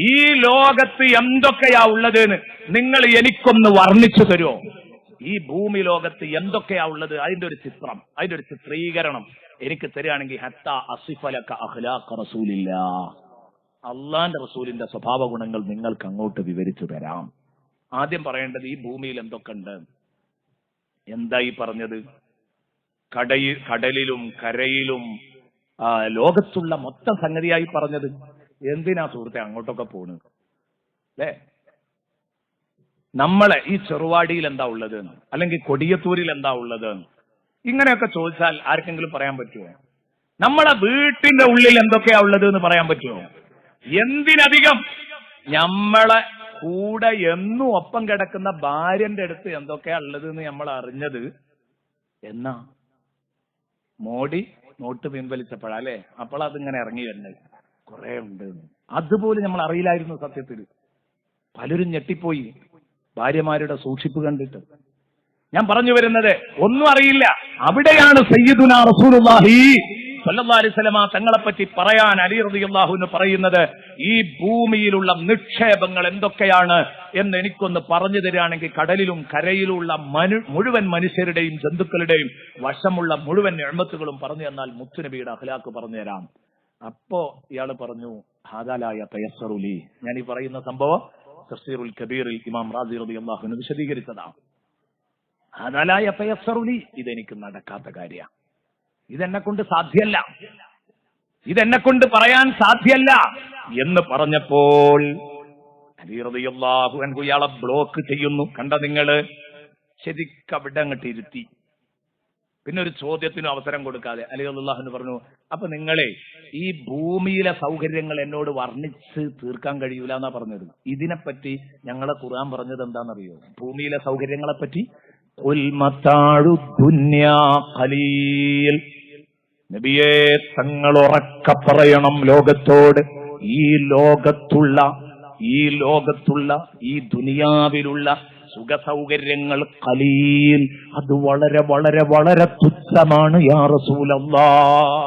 ഈ ലോകത്ത് എന്തൊക്കെയാ ഉള്ളതെന്ന് നിങ്ങൾ എനിക്കൊന്ന് വർണ്ണിച്ചു തരുമോ? ഈ ഭൂമി ലോകത്ത് എന്തൊക്കെയാ ഉള്ളത്, അതിന്റെ ഒരു ചിത്രം, അതിന്റെ ഒരു ചിത്രീകരണം എനിക്ക് തരികയാണെങ്കിൽ ഹത്താ അസിഫലക അഖ്ലാഖ റസൂലില്ലാഹ്, അള്ളാന്റെ റസൂലിന്റെ സ്വഭാവ ഗുണങ്ങൾ നിങ്ങൾക്ക് അങ്ങോട്ട് വിവരിച്ചു തരാം. ആദ്യം പറയേണ്ടത് ഈ ഭൂമിയിൽ എന്തൊക്കെ ഉണ്ട്. എന്തായി പറഞ്ഞത്? കടലിലും കരയിലും ലോകത്തുള്ള മൊത്തം സംഗതിയായി പറഞ്ഞത്. എന്തിനാ സുഹൃത്തെ അങ്ങോട്ടൊക്കെ പോണ് അല്ലേ? നമ്മളെ ഈ ചെറുവാടിയിൽ എന്താ ഉള്ളത്, അല്ലെങ്കിൽ കൊടിയത്തൂരിൽ എന്താ ഉള്ളത്, ഇങ്ങനെയൊക്കെ ചോദിച്ചാൽ ആർക്കെങ്കിലും പറയാൻ പറ്റുമോ? നമ്മളെ വീട്ടിന്റെ ഉള്ളിൽ എന്തൊക്കെയാ ഉള്ളത് എന്ന് പറയാൻ പറ്റുമോ? എന്തിനധികം നമ്മളെ കൂടെ എന്നും ഒപ്പം കിടക്കുന്ന ഭാര്യന്റെ അടുത്ത് എന്തൊക്കെയാ ഉള്ളത് എന്ന് നമ്മൾ അറിഞ്ഞത് എന്നാ മോഡി നോട്ട് പിൻവലിച്ചപ്പോഴാ അല്ലേ? അപ്പോൾ അതിങ്ങനെ ഇറങ്ങി വരുന്നത് കുറെ ഉണ്ട്. അതുപോലും നമ്മൾ അറിയില്ലായിരുന്നു സത്യത്തിൽ. പലരും ഞെട്ടിപ്പോയി ഭാര്യമാരുടെ സൂക്ഷിപ്പ് കണ്ടിട്ട്. ഞാൻ പറഞ്ഞു വരുന്നത് ഒന്നും അറിയില്ല. അവിടെയാണ് സയ്യിദുനാ റസൂലുള്ളാഹി സ്വല്ലല്ലാഹു അലൈഹി വസല്ലമ തങ്ങളെപ്പറ്റി പറയാൻ അലി റളിയല്ലാഹു അൻഹു പറയുന്നത്, ഈ ഭൂമിയിലുള്ള നിക്ഷേപങ്ങൾ എന്തൊക്കെയാണ് എന്ന് എനിക്കൊന്ന് പറഞ്ഞു തരികയാണെങ്കിൽ കടലിലും കരയിലുള്ള മുഴുവൻ മനുഷ്യരുടെയും ജന്തുക്കളുടെയും വശമുള്ള മുഴുവൻ നിഅമത്തുകളും പറഞ്ഞു തന്നാൽ മുത്തുനബിയുടെ അഖ്ലാഖ് പറഞ്ഞു തരാം. അപ്പോ ഇയാൾ പറഞ്ഞു, ഹാദാലായ തയസ്സറുലി. ഞാൻ ഈ പറയുന്ന സംഭവം തഫ്സീറുൽ കബീറിൽ ഇമാം റാസി റളിയല്ലാഹു അൻഹു വിശദീകരിച്ചതാണ്. ഹാദാലായ തയസ്സറുലി, ഇതെനിക്ക് നടക്കാത്ത കാര്യമാണ്, ഇതെന്നെ കൊണ്ട് സാധ്യല്ല, ഇതെന്നെ കൊണ്ട് പറയാൻ സാധ്യല്ല എന്ന് പറഞ്ഞപ്പോൾ അലി റളിയല്ലാഹു അൻഹു ഇയാളെ ബ്ലോക്ക് ചെയ്യുന്നു. കണ്ട നിങ്ങള്, ശരിക്കവിടെ അങ്ങോട്ട് ഇരുത്തി. പിന്നെ ഒരു ചോദ്യത്തിനും അവസരം കൊടുക്കാതെ അലി റളിയല്ലാഹു അൻഹു പറഞ്ഞു, അപ്പൊ നിങ്ങളെ ഈ ഭൂമിയിലെ സൗകര്യങ്ങൾ എന്നോട് വർണ്ണിച്ച് തീർക്കാൻ കഴിയൂല എന്നാ പറഞ്ഞത്. ഇതിനെപ്പറ്റി ഞങ്ങളെ ഖുർആൻ പറഞ്ഞത് എന്താണെന്നറിയോ? ഭൂമിയിലെ സൗകര്യങ്ങളെ പറ്റി നബിയെ, തങ്ങൾ ഉറക്ക പറയണം ലോകത്തോട്, ഈ ലോകത്തുള്ള ഈ ദുനിയാവിലുള്ള സുഖസൗകര്യങ്ങൾ ഖലീൽ, അത് വളരെ വളരെ വളരെ തുച്ഛമാണ് യാ റസൂലല്ലാഹ്.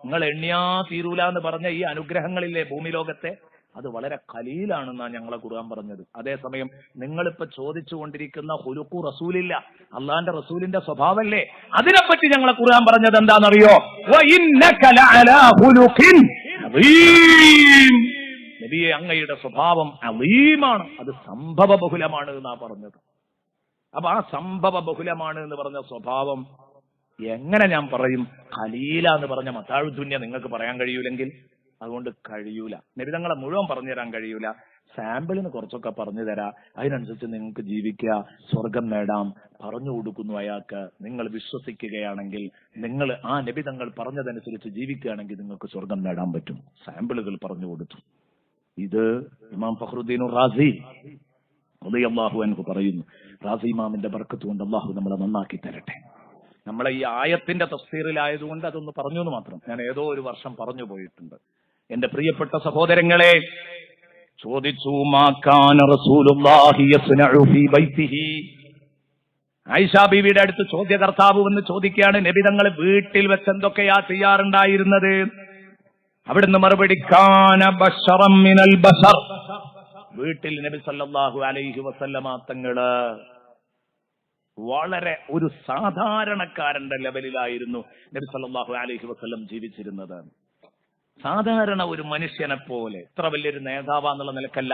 നിങ്ങൾ എണ്ണിയാ തീരൂല എന്ന് പറഞ്ഞ ഈ അനുഗ്രഹങ്ങളില്ലേ ഭൂമി ലോകത്തെ, അത് വളരെ ഖലീലാണെന്നാ ഞങ്ങളെ ഖുർആൻ പറഞ്ഞത്. അതേസമയം നിങ്ങളിപ്പോ ചോദിച്ചുകൊണ്ടിരിക്കുന്ന ഹുലുഖു റസൂലില്ല, അള്ളാന്റെ റസൂലിന്റെ സ്വഭാവമല്ലേ, അതിനെപ്പറ്റി ഞങ്ങളെ ഖുർആൻ പറഞ്ഞത് എന്താണെന്നറിയോ? നബിയെ, അങ്ങയുടെ സ്വഭാവം അലീമാണ്, അത് സംഭവ ബഹുലമാണ് എന്നാ പറഞ്ഞത്. അപ്പൊ ആ സംഭവ ബഹുലമാണ് എന്ന് പറഞ്ഞ സ്വഭാവം എങ്ങനെ ഞാൻ പറയും? ഖലീല എന്ന് പറഞ്ഞ മതാഴുദ്ദുന്യ നിങ്ങൾക്ക് പറയാൻ കഴിയൂലെങ്കിൽ അതുകൊണ്ട് കഴിയൂല. നബിതങ്ങളെ മുഴുവൻ പറഞ്ഞു തരാൻ കഴിയൂല, സാമ്പിളിന് കുറച്ചൊക്കെ പറഞ്ഞു തരാം, അതിനനുസരിച്ച് നിങ്ങൾക്ക് ജീവിക്കുക, സ്വർഗം നേടാം. പറഞ്ഞു കൊടുക്കുന്നു അയാൾക്ക്. നിങ്ങൾ വിശ്വസിക്കുകയാണെങ്കിൽ, നിങ്ങൾ ആ നബിതങ്ങൾ പറഞ്ഞതനുസരിച്ച് ജീവിക്കുകയാണെങ്കിൽ നിങ്ങൾക്ക് സ്വർഗം നേടാൻ പറ്റും. സാമ്പിളുകൾ പറഞ്ഞു കൊടുത്തു. ഇത് ഇമാം ഫഖ്റുദ്ദീൻ റാസി റളിയല്ലാഹു അൻഹു പറയുന്നു. റാസി ഇമാമിന്റെ ബർക്കത്ത് കൊണ്ട് അല്ലാഹു നമ്മളെ നന്നാക്കി തരട്ടെ. നമ്മളെ ഈ ആയത്തിന്റെ തഫ്സീറിലായതുകൊണ്ട് അതൊന്ന് പറഞ്ഞു എന്ന് മാത്രം. ഞാൻ ഏതോ ഒരു വർഷം പറഞ്ഞു പോയിട്ടുണ്ട്. എന്റെ പ്രിയപ്പെട്ട സഹോദരങ്ങളെ, ചോദിച്ചു, മാ കാന റസൂലുള്ളാഹി യസ്നഉ ഫീ ബൈതിഹി. ആയിഷ ബീവിയുടെ അടുത്ത് ചോദ്യകർത്താവ് വന്ന് ചോദിക്കുകയാണ്, നബി തങ്ങൾ വീട്ടിൽ വെച്ച് എന്തൊക്കെയാ ചെയ്യാറുണ്ടായിരുന്നത്? അവിടുന്ന് മറുപടി, കാന ബശറൻ മിനൽ ബശർ. വീട്ടിൽ നബി സല്ലല്ലാഹു അലൈഹി വസല്ലമ തങ്ങള് വളരെ ഒരു സാധാരണക്കാരന്റെ ലെവലിലായിരുന്നു നബി സല്ലല്ലാഹു അലൈഹി വസല്ലം ജീവിച്ചിരുന്നത്. സാധാരണ ഒരു മനുഷ്യനെ പോലെ, ഇത്ര വലിയൊരു നേതാവാന്നുള്ള നിലക്കല്ല.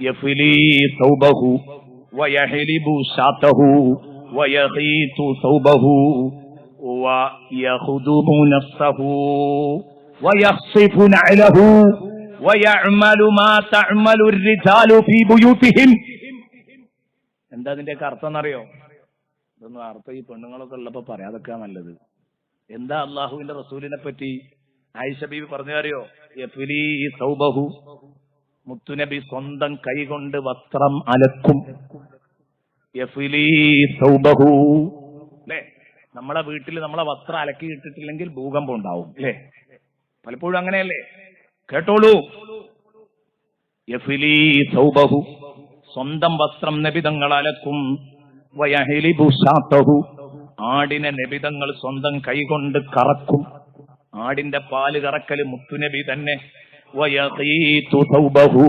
യഫ്ലി സൗബഹു വയഹ്ലിബു ശാതഹു വയഖീതു സൗബഹു വയഖുദുമു നഫ്സഹു വയഖ്സിഫു നഅലഹു വയഅമലു മാ തഅമലു الرجാലു ഫീ ബുയൂതിഹിം. എന്താ അതിന്റെയൊക്കെ അർത്ഥം എന്നറിയോ? ഇതൊന്നും അർത്ഥം ഈ പെണ്ണുങ്ങളൊക്കെ ഉള്ളപ്പോ പറയാതൊക്കെ നല്ലത്. എന്താ അള്ളാഹുവിന്റെ റസൂലിനെ പറ്റി ആയിഷ ബീവി പറഞ്ഞു അറിയോ? യഫ്ലി സൗബഹു, മുത്തുനബി സ്വന്തം കൈകൊണ്ട് വസ്ത്രം അലക്കും. യഫ്ലി സൗബഹു, അല്ലേ? നമ്മളെ വീട്ടിൽ നമ്മളെ വസ്ത്രം അലക്കി ഇട്ടിട്ടില്ലെങ്കിൽ ഭൂകമ്പം ഉണ്ടാവും, അല്ലേ? പലപ്പോഴും അങ്ങനെയല്ലേ? കേട്ടോളൂ. യഫ്ലി സൗബഹു, സ്വന്തം വസ്ത്രം നബിതങ്ങൾ അലക്കും. വയഹ്ലിബു ശാതഹു, ആടിനെ നബിതങ്ങൾ സ്വന്തം കൈകൊണ്ട് കറക്കും. ആടിന്റെ പാല് കറക്കല് മുത്തുനബി തന്നെ. വയഖീതു സൗബഹു,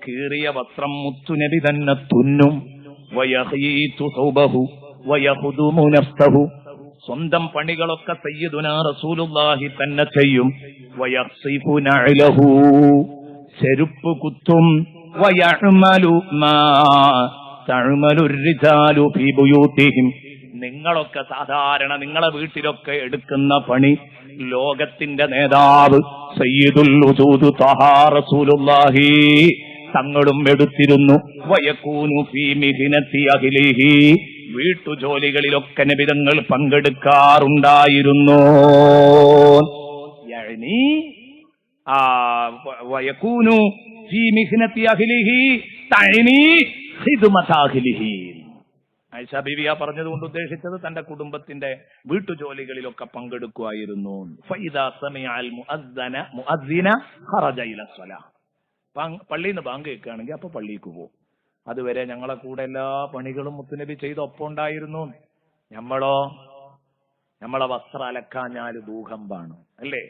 കീറിയ വസ്ത്രം മുത്തുനബി തന്നെ തുന്നും. വയഖീതു സൗബഹു വയഖുദുമു നഫ്സഹു, സ്വന്തം പണികളൊക്കെ സയ്യിദുനാ റസൂലുള്ളാഹി തന്നെ ചെയ്യും. വയഖ്സിഫു നഅലഹു, ചെരുപ്പ് കുത്തും. വയഅമലു മാ തഅമലു الرجാലു ഫീ ബുയൂതിഹിം, നിങ്ങളൊക്കെ സാധാരണ നിങ്ങളെ വീട്ടിലൊക്കെ എടുക്കുന്ന പണി ലോകത്തിന്റെ നേതാവ് സയ്യിദുൽ വജൂദ് ത്വഹാ റസൂലുള്ളാഹി തങ്ങളും എടുത്തിരുന്നു. വയകൂനു ഫീ മിഹ്നതി അഹ്ലിഹി, വീട്ടുജോലികളിലൊക്കെ നബിതങ്ങൾ പങ്കെടുക്കാറുണ്ടായിരുന്നു. വയകൂനു ഫീ മിഹ്നതി അഹ്ലിഹി, തഅനി ഖിദ്മത അഹ്ലിഹി. ആയിഷ ബീവിയ പറഞ്ഞതുകൊണ്ട് ഉദ്ദേശിച്ചത് തന്റെ കുടുംബത്തിന്റെ വീട്ടുജോലികളിലൊക്കെ പങ്കെടുക്കുമായിരുന്നു. ഫഇദാ സമിഅൽ മുഅദ്ദിന ഖറജ ഇല സ്വലാഹ്. പള്ളിയിൽ നിന്ന് ബാങ്ക് കേൾക്കുകയാണെങ്കിൽ അപ്പൊ പള്ളിക്ക് പോകും. അതുവരെ ഞങ്ങളെ കൂടെ എല്ലാ പണികളും മുത്തുനബി ചെയ്ത് ഒപ്പം ഉണ്ടായിരുന്നു. നമ്മളെ വസ്ത്രം അലക്കാഞ്ഞാല് ഭൂകമ്പാണ് അല്ലേ?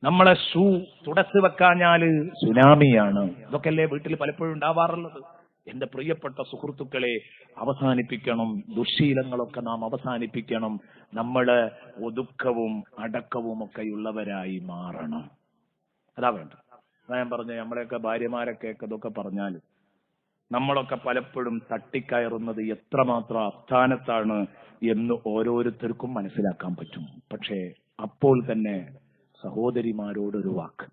നമ്മളെ ഷൂ തുടച്ചു വെക്കാഞ്ഞാല് സുനാമിയാണ്. ഇതൊക്കെയല്ലേ വീട്ടിൽ പലപ്പോഴും ഉണ്ടാവാറുള്ളത്. എന്റെ പ്രിയപ്പെട്ട സുഹൃത്തുക്കളെ, അവസാനിപ്പിക്കണം. ദുശ്ശീലങ്ങളൊക്കെ നാം അവസാനിപ്പിക്കണം. നമ്മള് ഒതുക്കവും അടക്കവും ഒക്കെയുള്ളവരായി മാറണം. അതാ വേണ്ട. ഞാൻ പറഞ്ഞു, നമ്മളെയൊക്കെ ഭാര്യമാരൊക്കെ ഇതൊക്കെ പറഞ്ഞാൽ നമ്മളൊക്കെ പലപ്പോഴും തട്ടിക്കയറുന്നത് എത്രമാത്രം അസ്ഥാനത്താണ് എന്ന് ഓരോരുത്തർക്കും മനസ്സിലാക്കാൻ പറ്റും. പക്ഷേ അപ്പോൾ തന്നെ സഹോദരിമാരോടൊരു വാക്ക്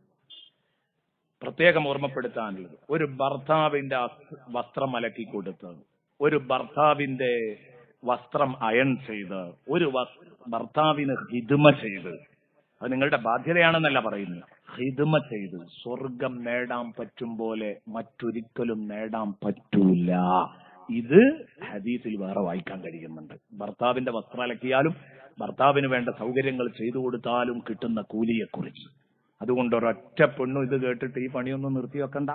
പ്രത്യേകം ഓർമ്മപ്പെടുത്താനുള്ളത്, ഒരു ഭർത്താവിന്റെ വസ്ത്രം അലക്കി കൊടുത്ത്, ഒരു ഭർത്താവിന്റെ വസ്ത്രം അയൺ ചെയ്ത്, ഒരു ഭർത്താവിന് ഹിദ്മ ചെയ്ത്, അത് നിങ്ങളുടെ ബാധ്യതയാണെന്നല്ല പറയുന്നത്, ഹിദ്മ ചെയ്ത് സ്വർഗം നേടാൻ പറ്റും പോലെ മറ്റൊരിക്കലും നേടാൻ പറ്റൂല. ഇത് ഹദീസിൽ വേറെ വായിക്കാൻ കഴിയുന്നുണ്ട്. ഭർത്താവിന്റെ വസ്ത്രം അലക്കിയാലും ഭർത്താവിന് വേണ്ട സൗകര്യങ്ങൾ ചെയ്തു കൊടുത്താലും കിട്ടുന്ന കൂലിയെക്കുറിച്ച്. അതുകൊണ്ട് ഒരൊറ്റ പെണ്ണും ഇത് കേട്ടിട്ട് ഈ പണിയൊന്നും നിർത്തി വെക്കണ്ട.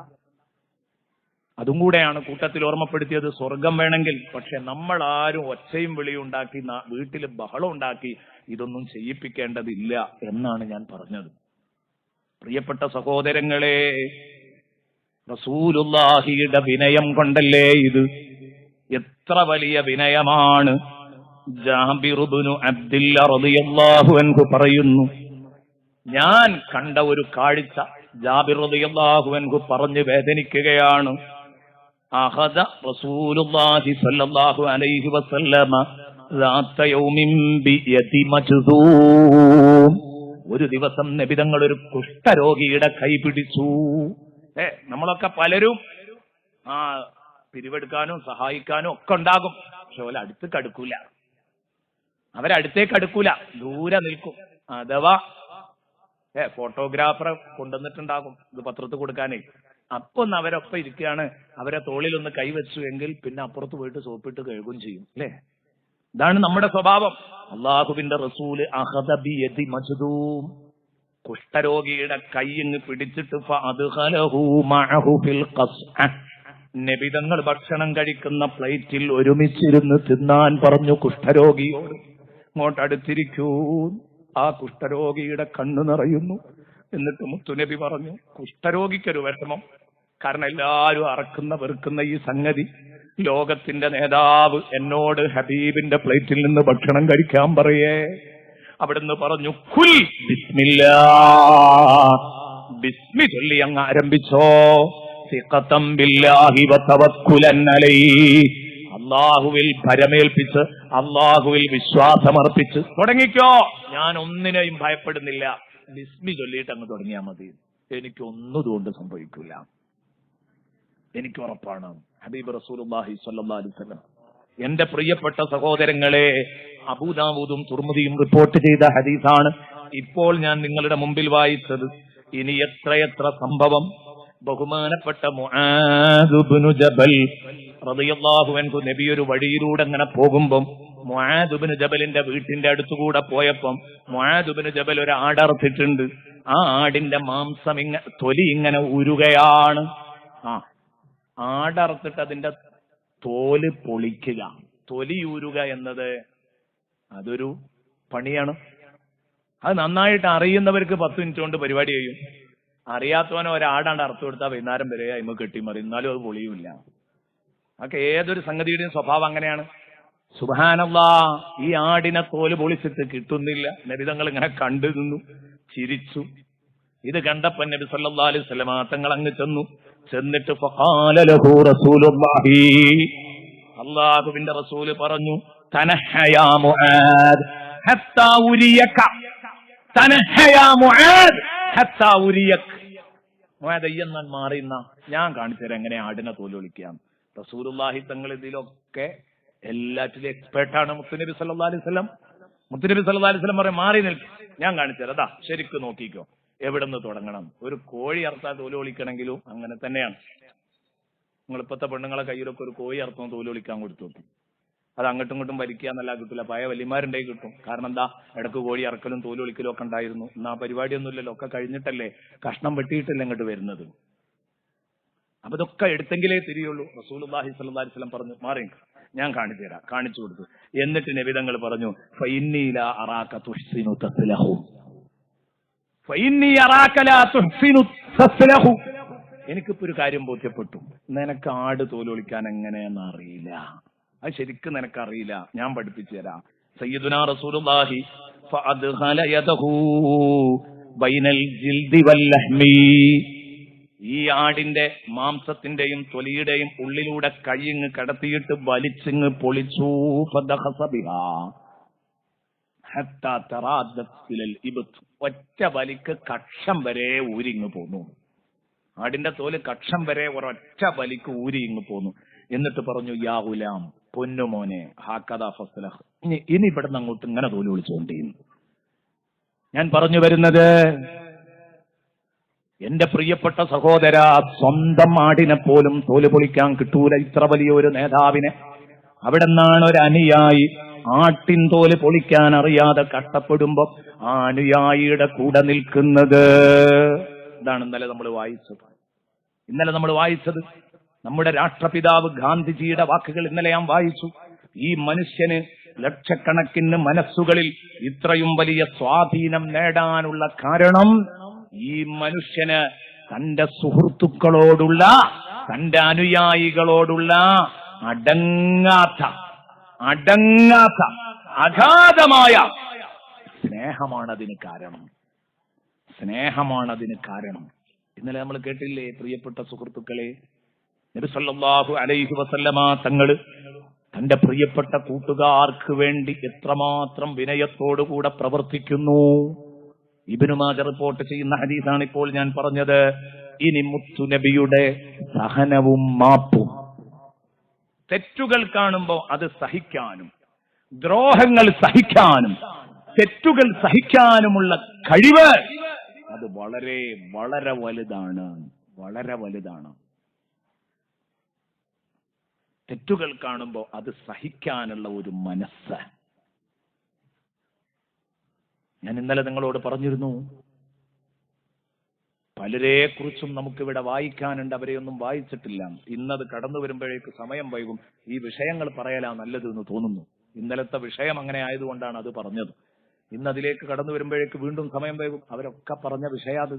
അതും കൂടെയാണ് കൂട്ടത്തിൽ ഓർമ്മപ്പെടുത്തിയത്. സ്വർഗം വേണമെങ്കിൽ, പക്ഷെ നമ്മൾ ആരും ഒച്ചയും വിളിയും ഉണ്ടാക്കി വീട്ടിൽ ബഹളം ഉണ്ടാക്കി ഇതൊന്നും ചെയ്യിപ്പിക്കേണ്ടതില്ല എന്നാണ് ഞാൻ പറഞ്ഞത്. പ്രിയപ്പെട്ട സഹോദരങ്ങളെ, റസൂലുള്ളാഹിയുടെ വിനയം കൊണ്ടല്ലേ ഇത്. എത്ര വലിയ വിനയമാണ്. ജാബിർ ഇബ്നു അബ്ദില്ല റളിയല്ലാഹു അൻഹു പറയുന്നു, ഞാൻ കണ്ട ഒരു കാഴ്ച. ജാബിർ റളിയല്ലാഹു അൻഹു പറഞ്ഞു വേദനിക്കുകയാണ്. അഖദ റസൂലുള്ളാഹി സ്വല്ലല്ലാഹു അലൈഹി വസല്ലമ ذات يوم بيد مجذوم. ഒരു ദിവസം നബി തങ്ങൾ ഒരു കുഷ്ഠരോഗിയുടെ കൈ പിടിച്ചു. നമ്മളൊക്കെ പലരും പിരിവെടുക്കാനും സഹായിക്കാനും ഒക്കെ ഉണ്ടാകും. പക്ഷെ ഓല അവരടുത്തേക്ക് അടുക്കൂല, ദൂരെ നിൽക്കും. അഥവാ ഫോട്ടോഗ്രാഫറെ കൊണ്ടുവന്നിട്ടുണ്ടാകും ഇത് പത്രത്തിൽ കൊടുക്കാനേ. അപ്പൊ ഒന്ന് അവരൊപ്പം ഇരിക്കുകയാണ്, അവരെ തോളിലൊന്ന് കൈവച്ചു എങ്കിൽ പിന്നെ അപ്പുറത്ത് പോയിട്ട് സോപ്പിട്ട് കഴുകും ചെയ്യും അല്ലേ? ഇതാണ് നമ്മുടെ സ്വഭാവം. അള്ളാഹുവിന്റെ റസൂല് അഖദ ബിയദി മജ്ദൂം, കുഷ്ഠരോഗിയുടെ കൈയിങ് പിടിച്ചിട്ട് ഫഅദ്ഖലഹു മഅഹു ഫിൽ ഖസ്അ, നബിതങ്ങൾ ഭക്ഷണം കഴിക്കുന്ന പ്ലേറ്റിൽ ഒരുമിച്ചിരുന്ന് തിന്നാൻ പറഞ്ഞു കുഷ്ഠരോഗിയോട്. ഇങ്ങോട്ടടുത്തിരിക്കൂ. ആ കുഷ്ഠരോഗിയുടെ കണ്ണു നിറയുന്നു. എന്നിട്ട് മുത്തുനബി പറഞ്ഞു, കുഷ്ഠരോഗിക്കൊരു വിഷമം, കാരണം എല്ലാരും അറക്കുന്ന വെറുക്കുന്ന ഈ സംഗതി, ലോകത്തിന്റെ നേതാവ് എന്നോട് ഹബീബിന്റെ പ്ലേറ്റിൽ നിന്ന് ഭക്ഷണം കഴിക്കാൻ പറയേ. അവിടുന്ന് പറഞ്ഞു, കുൽ ബിസ്മില്ലാ, ബിസ്മി ചൊല്ലി അങ്ങ് ആരംഭിച്ചോ. സിഖതം ബില്ലാഹി വതവക്കുലൻ അലൈഹി, അല്ലാഹുവിൽ ഭരമേൽപ്പിച്ച് അല്ലാഹുവിൽ വിശ്വാസമർപ്പിച്ച് തുടങ്ങിക്കോ. ഞാൻ ഒന്നിനെയും ഭയപ്പെടുന്നില്ല, ബിസ്മി ചൊല്ലിയിട്ട് അങ്ങ് തുടങ്ങിയാൽ മതി. എനിക്കൊന്നതുകൊണ്ട് സംഭവിക്കില്ല, എനിക്ക് ഉറപ്പാണ്. ഹബീബ് റസൂലുള്ളാഹി സ്വല്ലല്ലാഹു അലൈഹി വസല്ലം. എന്റെ പ്രിയപ്പെട്ട സഹോദരങ്ങളെ, അബൂദാവൂദും തുർമുദിയും റിപ്പോർട്ട് ചെയ്ത ഹദീസാണ് ഇപ്പോൾ ഞാൻ നിങ്ങളുടെ മുമ്പിൽ വായിച്ചത്. ഇനി എത്രയെത്ര സംഭവം. ബഹുമാനപ്പെട്ട മുആദ് ഇബ്നു ജബൽ റളിയല്ലാഹു അൻഹു നബി ഒരു വഴിയിലൂടെ അങ്ങനെ പോകുമ്പം മുആദ് ഇബ്നു ജബലിന്റെ വീട്ടിന്റെ അടുത്തുകൂടെ പോയപ്പം മുആദ് ഇബ്നു ജബൽ ഒരു ആടർത്തിട്ടുണ്ട്. ആ ആടിന്റെ മാംസം തൊലി ഇങ്ങനെ ഉരുകയാണ്. ആടർത്തിട്ട് അതിന്റെ തോല് പൊളിക്കുക, തൊലി ഊരുക എന്നത് അതൊരു പണിയാണ്. അത് നന്നായിട്ട് അറിയുന്നവർക്ക് 10 മിനിറ്റ് കൊണ്ട് പരിപാടി ചെയ്യും. അറിയാത്തവനോ ഒരാടാണ്ട് അറുത്തു കൊടുത്താൽ വൈകുന്നേരം വരെ അയിമ കെട്ടിമറി, എന്നാലും അത് പൊളിയൂല്ല. അതൊക്കെ ഏതൊരു സംഗതിയുടെയും സ്വഭാവം അങ്ങനെയാണ്. സുബ്ഹാനല്ലാഹ്, ഈ ആടിനെ തോല് പൊളിച്ചിട്ട് കിട്ടുന്നില്ല. നബിതങ്ങൾ ഇങ്ങനെ കണ്ടു നിന്നു, ചിരിച്ചു. ഇത് കണ്ടപ്പോൾ നബി സല്ലല്ലാഹു അലൈഹി വസല്ലം തങ്ങൾ അങ്ങ് ചെന്നിട്ട് ഫഖാല ലഹു റസൂലുള്ളാഹി, അല്ലാഹുവിന്റെ റസൂല് പറഞ്ഞു, തനഹയാ മുആദ് ഹത്താ ഉരിയക, തനഹയാ മുആദ് ഹത്താ ഉരിയക. മുആദ് അയ്യന്നാൻ മാറിയുന്ന, ഞാൻ കാണിച്ചു തരാം എങ്ങനെ ആടിനെ തോല് പൊളിക്കാം. റസൂലുള്ളാഹി തങ്ങൾ ഇതിലൊക്കെ എല്ലാറ്റിലും എക്സ്പേർട്ടാണ്. മുത്തുനബി സല്ലല്ലാഹു അലൈഹി വസല്ലം പറയും, മാറി നിൽക്കും, ഞാൻ കാണിച്ചു തരാം, അതാ ശരിക്കും നോക്കിക്കോ, എവിടെ നിന്ന് തുടങ്ങണം. ഒരു കോഴി അറുത്താൽ തോല് പൊളിക്കണമെങ്കിലും അങ്ങനെ തന്നെയാണ്. നിങ്ങൾ ഇപ്പോഴത്തെ പെണ്ണുങ്ങളെ കയ്യിലൊക്കെ ഒരു കോഴി അർത്ഥം തോല് വിളിക്കാൻ കൊടുത്തു നോക്കും. അത് അങ്ങോട്ടും ഇങ്ങോട്ടും വലിക്കാന്നല്ല കിട്ടില്ല. പഴയ വലിയമാരുണ്ടെങ്കിൽ കിട്ടും. കാരണം എന്താ, ഇടക്ക് കോഴി അറക്കലും തോല് വിളിക്കലും ഒക്കെ ഉണ്ടായിരുന്നു. എന്നാ പരിപാടിയൊന്നുമില്ലല്ലോ, ഒക്കെ കഴിഞ്ഞിട്ടല്ലേ, കഷ്ണം വെട്ടിയിട്ടല്ലേ ഇങ്ങോട്ട് വരുന്നത്. അപ്പൊ ഇതൊക്കെ എടുത്തെങ്കിലേ തിരിയുള്ളൂ. റസൂലുള്ളാഹി സ്വല്ലല്ലാഹി അലൈഹി വസല്ലം പറഞ്ഞു, മാറി ഞാൻ കാണിച്ചു തരാം. കാണിച്ചു കൊടുത്തു. എന്നിട്ട് നബിതങ്ങൾ പറഞ്ഞു, ഫഇന്നീ ലാ അറാക തുഹ്സിനു തസ്ലഹു, ഫഇന്നീ അറാക ലാ തുഹ്സിനു തസ്ലഹു. എനിക്കിപ്പോ ഒരു കാര്യം ബോധ്യപ്പെട്ടു, നിനക്ക് ആട് തോലൊളിക്കാൻ എങ്ങനെയെന്ന് അറിയില്ല. അത് ശരിക്കും നിനക്കറിയില്ല, ഞാൻ പഠിപ്പിച്ചു തരാം. സയ്യിദുനാ റസൂലുള്ളാഹി ഫഅദ്ഖല യദഹു ബൈനൽ ജിൽദി വൽ ലഹ്മി, ഈ ആടിന്റെ മാംസത്തിന്റെയും തൊലിയുടെയും ഉള്ളിലൂടെ കൈയിങ് കടത്തിയിട്ട് വലിച്ചിങ് പൊളിച്ചു. ഒറ്റ വലിക്ക് കക്ഷം വരെ ഊരിങ്ങ് പോന്നു. ആടിന്റെ തോല് കക്ഷം വരെ ഒരൊറ്റ വലിക്ക് ഊരി ഇങ്ങ് പോന്നു. എന്നിട്ട് പറഞ്ഞു, യാ ഗുലാം, പൊന്നുമോനെ, ഹാക്കദാ ഫസ്ലഹ്, ഇനി ഇവിടുന്ന് അങ്ങോട്ട് ഇങ്ങനെ തോല് വിളിച്ചുകൊണ്ടിരുന്നു. ഞാൻ പറഞ്ഞു വരുന്നത്, എന്റെ പ്രിയപ്പെട്ട സഹോദര, സ്വന്തം ആടിനെ പോലും തോല് പൊളിക്കാൻ കിട്ടൂല ഇത്ര വലിയ ഒരു നേതാവിനെ. അവിടെ നിന്നാണ് ഒരു അനുയായി ആട്ടിൻ തോല് പൊളിക്കാൻ അറിയാതെ കഷ്ടപ്പെടുമ്പോ ആ അനുയായിയുടെ കൂടെ നിൽക്കുന്നത്. ഇതാണ് ഇന്നലെ നമ്മൾ വായിച്ചത്. നമ്മുടെ രാഷ്ട്രപിതാവ് ഗാന്ധിജിയുടെ വാക്കുകൾ ഇന്നലെ ഞാൻ വായിച്ചു. ഈ മനുഷ്യന് ലക്ഷക്കണക്കിന് മനസ്സുകളിൽ ഇത്രയും വലിയ സ്വാധീനം നേടാനുള്ള കാരണം, ഈ മനുഷ്യന് തന്റെ സുഹൃത്തുക്കളോടുള്ള, തന്റെ അനുയായികളോടുള്ള അടങ്ങാത്ത അഗാധമായ സ്നേഹമാണതിന് കാരണം. ഇന്നലെ നമ്മൾ കേട്ടില്ലേ പ്രിയപ്പെട്ട സുഹൃത്തുക്കളെ, നബി സല്ലല്ലാഹു അലൈഹി വസല്ലമ തങ്ങള് തന്റെ പ്രിയപ്പെട്ട കൂട്ടുകാർക്ക് വേണ്ടി എത്രമാത്രം വിനയത്തോടുകൂടെ പ്രവർത്തിക്കുന്നു. ഇബ്നു മാജ റിപ്പോർട്ട് ചെയ്യുന്ന ഹദീസാണ് ഇപ്പോൾ ഞാൻ പറഞ്ഞത്. ഇനി മുത്തുനബിയുടെ സഹനവും മാപ്പും, തെറ്റുകൾ കാണുമ്പോൾ അത് സഹിക്കാനും, ദ്രോഹങ്ങൾ സഹിക്കാനും, തെറ്റുകൾ സഹിക്കാനുമുള്ള കഴിവ് അത് വളരെ വളരെ വലുതാണ്. തെറ്റുകൾ കാണുമ്പോൾ അത് സഹിക്കാനുള്ള ഒരു മനസ്സ്. ഞാൻ ഇന്നലെ നിങ്ങളോട് പറഞ്ഞിരുന്നു, പലരെ കുറിച്ചും നമുക്കിവിടെ വായിക്കാനുണ്ട്, അവരെയൊന്നും വായിച്ചിട്ടില്ല. ഇന്നത് കടന്നു വരുമ്പോഴേക്ക് സമയം വൈകും. ഈ വിഷയങ്ങൾ പറയലാ നല്ലത് എന്ന് തോന്നുന്നു. ഇന്നലത്തെ വിഷയം അങ്ങനെ ആയതുകൊണ്ടാണ് അത് പറഞ്ഞത്. ഇന്നതിലേക്ക് കടന്നു വരുമ്പോഴേക്ക് വീണ്ടും സമയം വൈകും. അവരൊക്കെ പറഞ്ഞ വിഷയം അത്.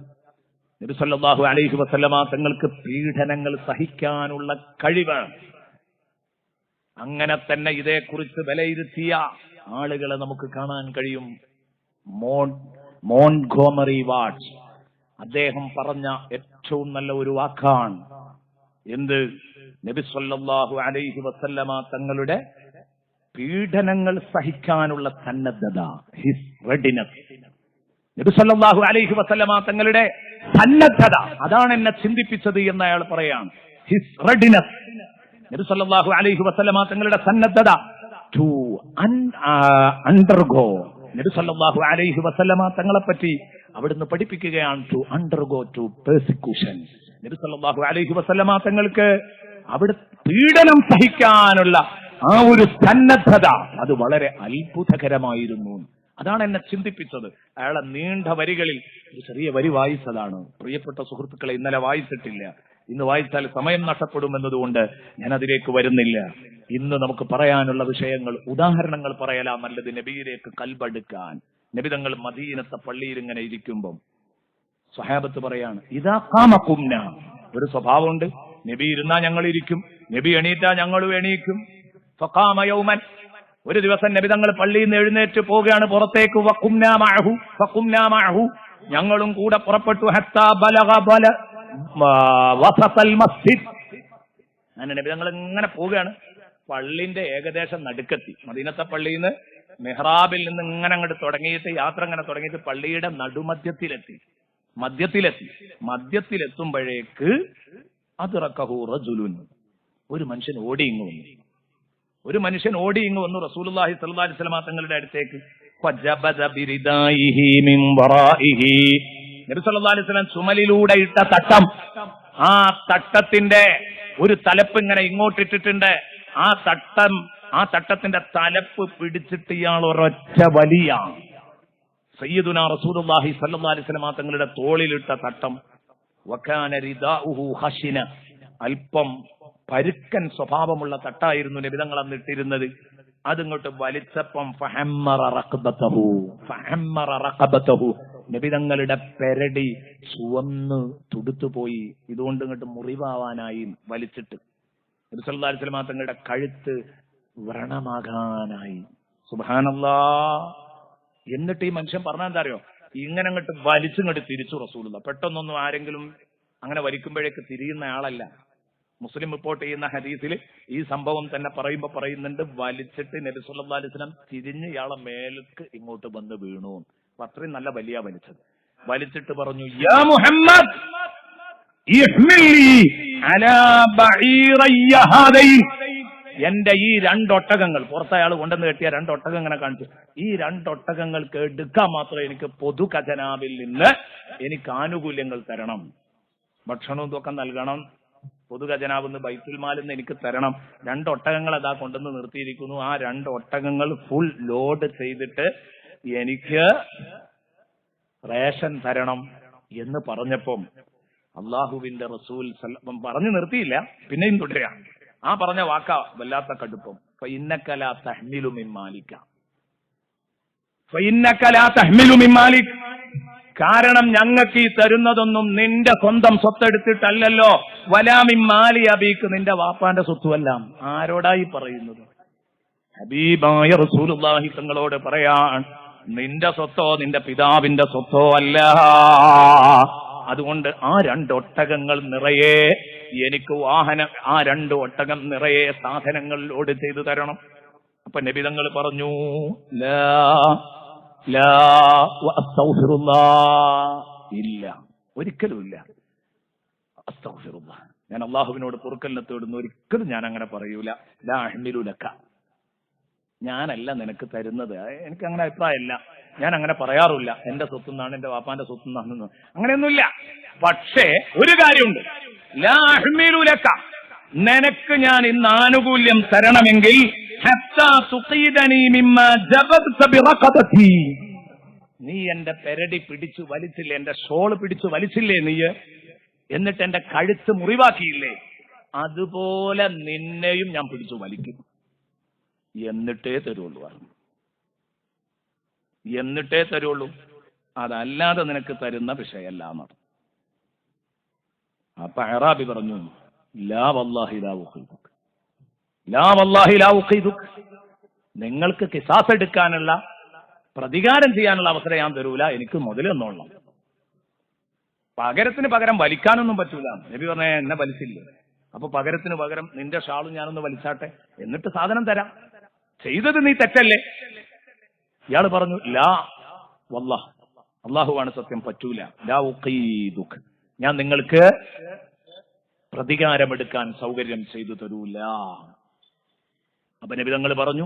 നബി സല്ലല്ലാഹു അലൈഹി വസല്ലമ തങ്ങൾക്ക് പീഡനങ്ങൾ സഹിക്കാനുള്ള കഴിവ്. അങ്ങനെ തന്നെ ഇതേക്കുറിച്ച് വിലയിരുത്തിയ ആളുകളെ നമുക്ക് കാണാൻ കഴിയും. മോൺഗോമറി വാട്ട് അദ്ദേഹം പറഞ്ഞ ഏറ്റവും നല്ല ഒരു വാക്കാണ് എന്ത്? നബി സല്ലല്ലാഹു അലൈഹി വസല്ലമ തങ്ങളുടെ പീഡനങ്ങൾ സഹിക്കാനുള്ള സന്നദ്ധത, ഹിസ് റെഡിനെസ്. നബി സല്ലല്ലാഹു അലൈഹി വസല്ലമ തങ്ങളുടെ സന്നദ്ധത, അതാണ് എന്നെ ചിന്തിപ്പിച്ചത് എന്ന് അയാൾ പറയാണ്. His readiness. നബി സല്ലല്ലാഹു അലൈഹി വസല്ലമ തങ്ങളുടെ സന്നദ്ധത ടു അണ്ടർഗോ. നബി സല്ലല്ലാഹു അലൈഹി വസല്ലമ തങ്ങളെ പറ്റി അവിടുന്ന് പഠിപ്പിക്കുകയാണ് ടു അണ്ടർഗോ ടു പെർസിക്യൂഷൻ. നബി സല്ലല്ലാഹു അലൈഹി വസല്ലമ തങ്ങൾക്ക് അവിടെ പീഡനം സഹിക്കാനുള്ള ആ ഒരു സന്നദ്ധത അത് വളരെ അത്ഭുതകരമായിരുന്നു. അതാണ് എന്നെ ചിന്തിപ്പിച്ചത്. അയാളെ നീണ്ട വരികളിൽ ഒരു ചെറിയ വരി വായിച്ചതാണ്. പ്രിയപ്പെട്ട സുഹൃത്തുക്കളെ, ഇന്നലെ വായിച്ചിട്ടില്ല. ഇന്ന് വായിച്ചാൽ സമയം നഷ്ടപ്പെടുമെന്നതുകൊണ്ട് ഞാൻ അതിലേക്ക് വരുന്നില്ല. ഇന്ന് നമുക്ക് പറയാനുള്ള വിഷയങ്ങൾ, ഉദാഹരണങ്ങൾ പറയലാ നല്ലത്. നബിയിലേക്ക് കൽബടുക്കാൻ. നബി തങ്ങൾ മദീനത്തെ പള്ളിയിൽ ഇങ്ങനെ ഇരിക്കുമ്പം സ്വഹാബത്ത് പറയാണ്, ഇതാ ഖാമകുംന. ഒരു സ്വഭാവമുണ്ട്, നബി ഇരുന്നാ ഞങ്ങൾ ഇരിക്കും, നബി എണീറ്റാ ഞങ്ങളും എണീക്കും. ഫഖാമ യൗമൻ, ഒരു ദിവസം നബി തങ്ങൾ പള്ളിയിൽ നിന്ന് എഴുന്നേറ്റ് പോവുകയാണ് പുറത്തേക്ക്. വഖുംനാ മഅഹു, ഞങ്ങളും കൂടെ പുറപ്പെട്ടു. ഹത്താ ബലഗ വസതൽ മസ്ജിദ്. അങ്ങനെ നബി തങ്ങൾ ഇങ്ങനെ പോവുകയാണ്, പള്ളിന്റെ ഏകദേശം നടുക്കെത്തി. മദീനത്തെ പള്ളിയിൽ നിന്ന് മെഹ്റാബിൽ നിന്ന് ഇങ്ങനെ അങ്ങോട്ട് തുടങ്ങിയിട്ട് യാത്ര ഇങ്ങനെ തുടങ്ങിയിട്ട് പള്ളിയുടെ നടുമധ്യത്തിലെത്തി. മധ്യത്തിലെത്തുമ്പോഴേക്ക് അദ്റകഹു റജുലുൻ, ഒരു മനുഷ്യൻ ഓടി ഇങ്ങ് വന്നു. റസൂലുള്ളാഹി സ്വല്ലല്ലാഹു അലൈഹി വസല്ലം തങ്ങളുടെ അടുത്തേക്ക്. ഫജബദ ബിരിദായിഹി മിൻ വറായിഹി. നബി സല്ലല്ലാഹു അലൈഹി വസല്ലം ചുമലിലൂടെ ഇട്ട തട്ടം, ആ തട്ടത്തിന്റെ ഒരു തലപ്പ് ഇങ്ങനെ ഇങ്ങോട്ടിട്ടിട്ടുണ്ട്. ആ തട്ടത്തിന്റെ തലപ്പ് പിടിച്ചിട്ട് ഇയാൾ ഒരൊറ്റ വലിയ സയ്യിദുനാ റസൂലുള്ളാഹി സ്വല്ലല്ലാഹു അലൈഹി വസല്ലം തങ്ങളുടെ തോളിലിട്ട തട്ടം. വകാന റിദാഉഹു ഖശിന, അല്പം പരുക്കൻ സ്വഭാവമുള്ള തട്ടായിരുന്നു നബി തങ്ങൾ അന്ന് ഇട്ടിരുന്നത്. അതിങ്ങോട്ട് വലിച്ചപ്പം ഫഹമ്മറ റഖബതഹു, നബി തങ്ങളുടെ പെരടി ചുവന്ന് തുടുത്തുപോയി. ഇതുകൊണ്ട് ഇങ്ങോട്ട് മുറിവാവാനായി വലിച്ചിട്ട്. നബി സല്ലല്ലാഹു അലൈഹി വസല്ലം തങ്ങളുടെ കഴുത്ത് വ്രണമാകാനായി. സുബ്ഹാനല്ലാഹ്. എന്നിട്ട് ഈ മനുഷ്യൻ പറഞ്ഞാൽ എന്താ അറിയോ, ഇങ്ങനെ അങ്ങോട്ട് വലിച്ചിങ്ങോട്ട് തിരിച്ചു റസൂലുള്ള. പെട്ടെന്നൊന്നും ആരെങ്കിലും അങ്ങനെ വലിക്കുമ്പോഴേക്ക് തിരിയുന്ന ആളല്ല. മുസ്ലിം റിപ്പോർട്ട് ചെയ്യുന്ന ഹദീസിൽ ഈ സംഭവം തന്നെ പറയുന്നുണ്ട്, വലിച്ചിട്ട് നബി സല്ലല്ലാഹു അലൈഹി വസല്ലം തിരിഞ്ഞ് ഇയാളെ മേലേക്ക് ഇങ്ങോട്ട് വന്ന് വീണു. അപ്പൊ അത്രയും നല്ല വലിയ വലിച്ചിട്ട് പറഞ്ഞു, യാ മുഹമ്മദ് ഇഹ്മിലി അലാ ബഈറയ്യ ഹാദൈൻ, എന്റെ ഈ രണ്ടൊട്ടകങ്ങൾ, പുറത്തെ അയാൾ കൊണ്ടുവന്ന് കെട്ടിയ രണ്ടൊട്ടകം ഇങ്ങനെ കാണിച്ചു, ഈ രണ്ടൊട്ടകങ്ങൾക്ക് എടുക്കാൻ മാത്രം എനിക്ക് പൊതു ഖജനാവിൽ നിന്ന് എനിക്ക് ആനുകൂല്യങ്ങൾ തരണം, ഭക്ഷണവും ഇതൊക്കെ നൽകണം, പൊതു ഖജനാവിൽ നിന്ന് ബൈത്തുൽ മാലിൽ നിന്ന് എനിക്ക് തരണം. രണ്ടൊട്ടകങ്ങൾ അതാ കൊണ്ടുവന്ന് നിർത്തിയിരിക്കുന്നു, ആ രണ്ടൊട്ടകങ്ങൾ ഫുൾ ലോഡ് ചെയ്തിട്ട് എനിക്ക് റേഷൻ തരണം എന്ന് പറഞ്ഞപ്പം അള്ളാഹുവിന്റെ റസൂൽ പറഞ്ഞു നിർത്തിയില്ല, പിന്നെയും തുടരാം. ആ പറഞ്ഞ വാക്ക വല്ലാത്ത കടുപ്പം. ഫഇന്നക ലാ തഹ്മിലു മിൻ മാലിക, ഫഇന്നക ലാ തഹ്മിലു മിൻ മാലിക്, കാരണം ഞങ്ങൾക്ക് ഈ തരുന്നതൊന്നും നിന്റെ സ്വന്തം സ്വത്തെടുത്തിട്ടല്ലല്ലോ, വലാ മിൻ മാലി അബീക്ക്, നിന്റെ വാപ്പാന്റെ സ്വത്തുമല്ല. ആരോടായി പറയുന്നത്? ഹബീബായ റസൂലുള്ളാഹി തങ്ങളോട് പറയാൻ, നിന്റെ സ്വത്തോ നിന്റെ പിതാവിന്റെ സ്വത്തോ അല്ല. അതുകൊണ്ട് ആ രണ്ടൊട്ടകങ്ങൾ നിറയെ എനിക്ക് ആ രണ്ട് ഒട്ടകം നിറയെ സാധനങ്ങൾ ലോഡ് ചെയ്തു തരണം. അപ്പൊ നബി തങ്ങൾ പറഞ്ഞു, ലാ ലാ വഅസ്തഗ്ഫിറുല്ലാഹ്, ഇല്ല, ഒരിക്കലുമില്ല. അസ്തഗ്ഫിറുല്ലാഹ്, ഞാൻ അള്ളാഹുവിനോട് പൊറുക്കലിനെ തേടുന്നു, ഒരിക്കലും ഞാൻ അങ്ങനെ പറയൂല. ലാ അഹ്മിലു ലക, ഞാനല്ല നിനക്ക് തരുന്നത്, എനിക്ക് അങ്ങനെ അഭിപ്രായമല്ല, ഞാൻ അങ്ങനെ പറയാറില്ല, എന്റെ സ്വത്തുനിന്നാണ്, എന്റെ വാപ്പാന്റെ സ്വത്തുനിന്നാണെന്ന്, അങ്ങനെയൊന്നുമില്ല. പക്ഷേ ഒരു കാര്യമുണ്ട്, ലാ അഹ്മിലു ലക, നിനക്ക് ഞാൻ ഇന്ന് ആനുകൂല്യം തരണമെങ്കിൽ ഹത്താ തുഖീദനി മിമ്മാ ജബബ്ത ബിറഖബതി, നീ എന്റെ പെരടി പിടിച്ചു വലിച്ചില്ലേ, എന്റെ ഷോള് പിടിച്ചു വലിച്ചില്ലേ നീ, എന്നിട്ട് എന്റെ കഴുത്ത് മുറിവാക്കിയില്ലേ, അതുപോലെ നിന്നെയും ഞാൻ പിടിച്ചു വലിക്കും, എന്നിട്ടേ തരുള്ളൂ, എന്നിട്ടേ തരുള്ളൂ, അതല്ലാതെ നിനക്ക് തരുന്ന വിഷയമല്ല എന്നാണ്. അപ്പൊ അറാബി പറഞ്ഞു, ലാ വല്ലാഹി ലാ ഉഖീദുക, ലാ വല്ലാഹി ലാ ഉഖീദുക, നിങ്ങൾക്ക് ഖിസാസ് എടുക്കാനുള്ള, പ്രതികാരം ചെയ്യാനുള്ള അവസരം ഞാൻ തരൂല, എനിക്ക് മുതൽ തന്നോളാം. പകരത്തിന് പകരം വലിക്കാനൊന്നും പറ്റൂല. നബി പറഞ്ഞ എന്നെ വലിച്ചില്ലേ, അപ്പൊ പകരത്തിന് പകരം നിന്റെ ഷാളും ഞാനൊന്ന് വലിച്ചാട്ടെ, എന്നിട്ട് സാധനം തരാം, ചെയ്തത് നീ തെറ്റല്ലേ. ഇയാൾ പറഞ്ഞു, ലാ വല്ലാഹ്, അള്ളാഹുവാണ് സത്യം, പറ്റൂല, ലാ ഉഖീദുക, ഞാൻ നിങ്ങൾക്ക് പ്രതികാരമെടുക്കാൻ സൗകര്യം ചെയ്തു തരൂല. അപ്പൊ നബി തങ്ങൾ പറഞ്ഞു,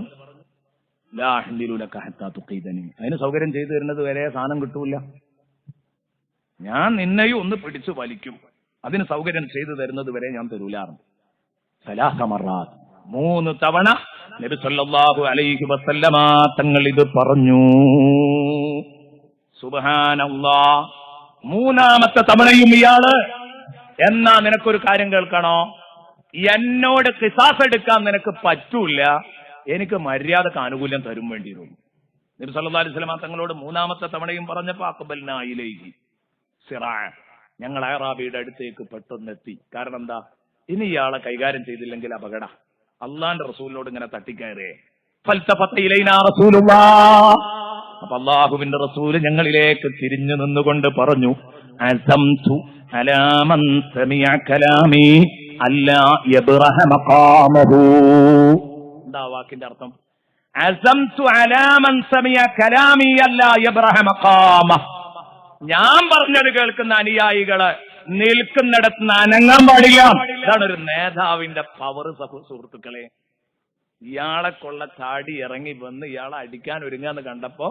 ലാ അഹ്മിലു ലക ഹത്താ തുഖീദനി, അതിന് സൗകര്യം ചെയ്തു തരുന്നത് വരെ സാധനം കിട്ടൂല, ഞാൻ നിന്നെയും ഒന്ന് പിടിച്ചു വലിക്കും, അതിന് സൗകര്യം ചെയ്തു തരുന്നത് വരെ ഞാൻ തരൂല. സലാസ മറാത്ത്, 3 തവണ നബി സല്ലല്ലാഹു അലൈഹി വസല്ലമ തങ്ങൾ ഇത് പറഞ്ഞു. സുബ്ഹാനല്ലാഹ്. 3ാമത്തെ തവണയും ഇയാള്, എന്നാ നിനക്കൊരു കാര്യം കേൾക്കണോ, എന്നോട് ഖിസാസ് എടുക്കാൻ നിനക്ക് പറ്റൂല, എനിക്ക് മര്യാദക്ക് ആനുകൂല്യം തരും വേണ്ടി വരും. നബി സല്ലല്ലാഹു അലൈഹി വസല്ലമ തങ്ങളോട് 3ാമത്തെ തവണയും പറഞ്ഞപ്പോ അഖബൽനാ ഇലൈഹി സിറാ, ഞങ്ങൾ അറാബിയുടെ അടുത്തേക്ക് പെട്ടെന്നെത്തി. കാരണം എന്താ, ഇനി ഇയാളെ കൈകാര്യം ചെയ്തില്ലെങ്കിൽ അപകട, അള്ളാന്റെ റസൂലിനോട് ഇങ്ങനെ തട്ടിക്കയറേ. അപ്പൊ അള്ളാഹുവിന്റെ റസൂല് ഞങ്ങളിലേക്ക് തിരിഞ്ഞു നിന്നുകൊണ്ട് പറഞ്ഞു, അസംതു അലാ മൻ സമിഅ കലാമി അല്ലാ യബ്റഹ മഖാമഹു. എന്താ വാക്കിന്റെ അർത്ഥം? അസംതു അലാ മൻ സമിഅ കലാമി അല്ലാ യബ്റഹ മഖാമഹ, ഞാൻ പറഞ്ഞത് കേൾക്കുന്ന അനുയായികള് നിൽക്കുന്നിടത്ത് അനങ്ങാൻ പാടില്ല. ഇതാണ് ഒരു നേതാവിന്റെ പവർ. സുഹൃത്തുക്കളെ, ഇയാളെ കൊള്ള ചാടി ഇറങ്ങി വന്ന് ഇയാളെ അടിക്കാൻ ഒരുങ്ങാന്ന് കണ്ടപ്പോ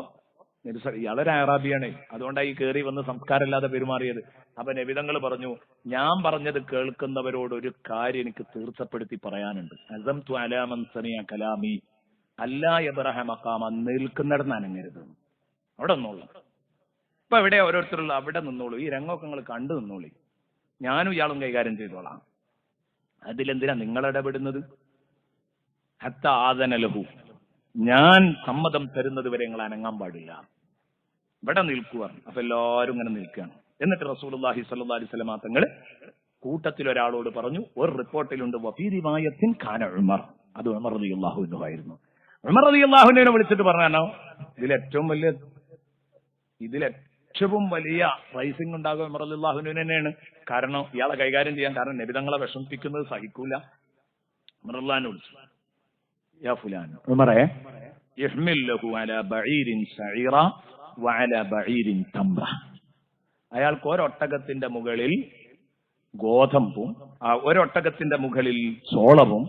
ഇയാളൊരു അറാബിയാണ്, അതുകൊണ്ടാണ് ഈ കയറി വന്ന് സംസ്കാരമില്ലാതെ പെരുമാറിയത്. അപ്പൊ നബിതങ്ങൾ പറഞ്ഞു, ഞാൻ പറഞ്ഞത് കേൾക്കുന്നവരോട് ഒരു കാര്യം എനിക്ക് തീർച്ചപ്പെടുത്തി പറയാനുണ്ട്. അസംതു അലാ മൻ സമിഅ കലാമി അല്ലാ യബ്റഹ മഖാമ, നിൽക്കുന്നിടത്ത് അനങ്ങരുത്, അവിടെ നിന്നോളൂ. ഇപ്പൊ എവിടെ ഓരോരുത്തരുള്ള അവിടെ നിന്നോളൂ, ഈ രംഗമൊക്കെ നിങ്ങൾ കണ്ടു നിന്നോളി, ഞാനും ഇയാളും കൈകാര്യം ചെയ്തോളാം. അതിലെന്തിനാ നിങ്ങൾ ഇടപെടുന്നത്? ഹത്ത ആദനലഹു, ഞാൻ സമ്മതം തരുന്നത് വരെ നിങ്ങൾ അനങ്ങാൻ പാടില്ല, ഇവിടെ നിൽക്കുക. അപ്പൊ എല്ലാവരും ഇങ്ങനെ നിൽക്കുകയാണ്. എന്നിട്ട് റസൂലുള്ളാഹി സ്വല്ലല്ലാഹി അലൈഹി വസല്ലം തങ്ങൾ കൂട്ടത്തിൽ ഒരാളോട് പറഞ്ഞു, ഒരു റിപ്പോർട്ടിലുണ്ട് വഫീ റിവായത്തിൻ കാന ഉമർ, അത് ഉമർ റളിയല്ലാഹു അൻഹു ആയിരുന്നു. ഉമർ റളിയല്ലാഹു അൻഹുവിനെ വിളിച്ചിട്ട് പറഞ്ഞാണോ, ഇതിലേറ്റവും വലിയ റൈസിംഗ് ഉണ്ടാകുക ഉമർ റളിയല്ലാഹു അൻഹു തന്നെയാണ്. കാരണം ഇയാളെ കൈകാര്യം ചെയ്യാൻ, കാരണം നബി തങ്ങളെ വിഷമിപ്പിക്കുന്നത് സഹിക്കൂല. ഉമർ റളിയല്ലാഹു വിളിച്ചു, യാ ഫുലാൻ ഉമറേ ഇഹ്മിൽ ലഹു അലാ ബഈരിൻ ശഈറ വഅലാ ബഈരിൻ തംറ. അയാൾക്ക് ഒരൊട്ടകത്തിന്റെ മുകളിൽ ഗോതമ്പും, ഒരൊട്ടകത്തിന്റെ മുകളിൽ ചോളവും,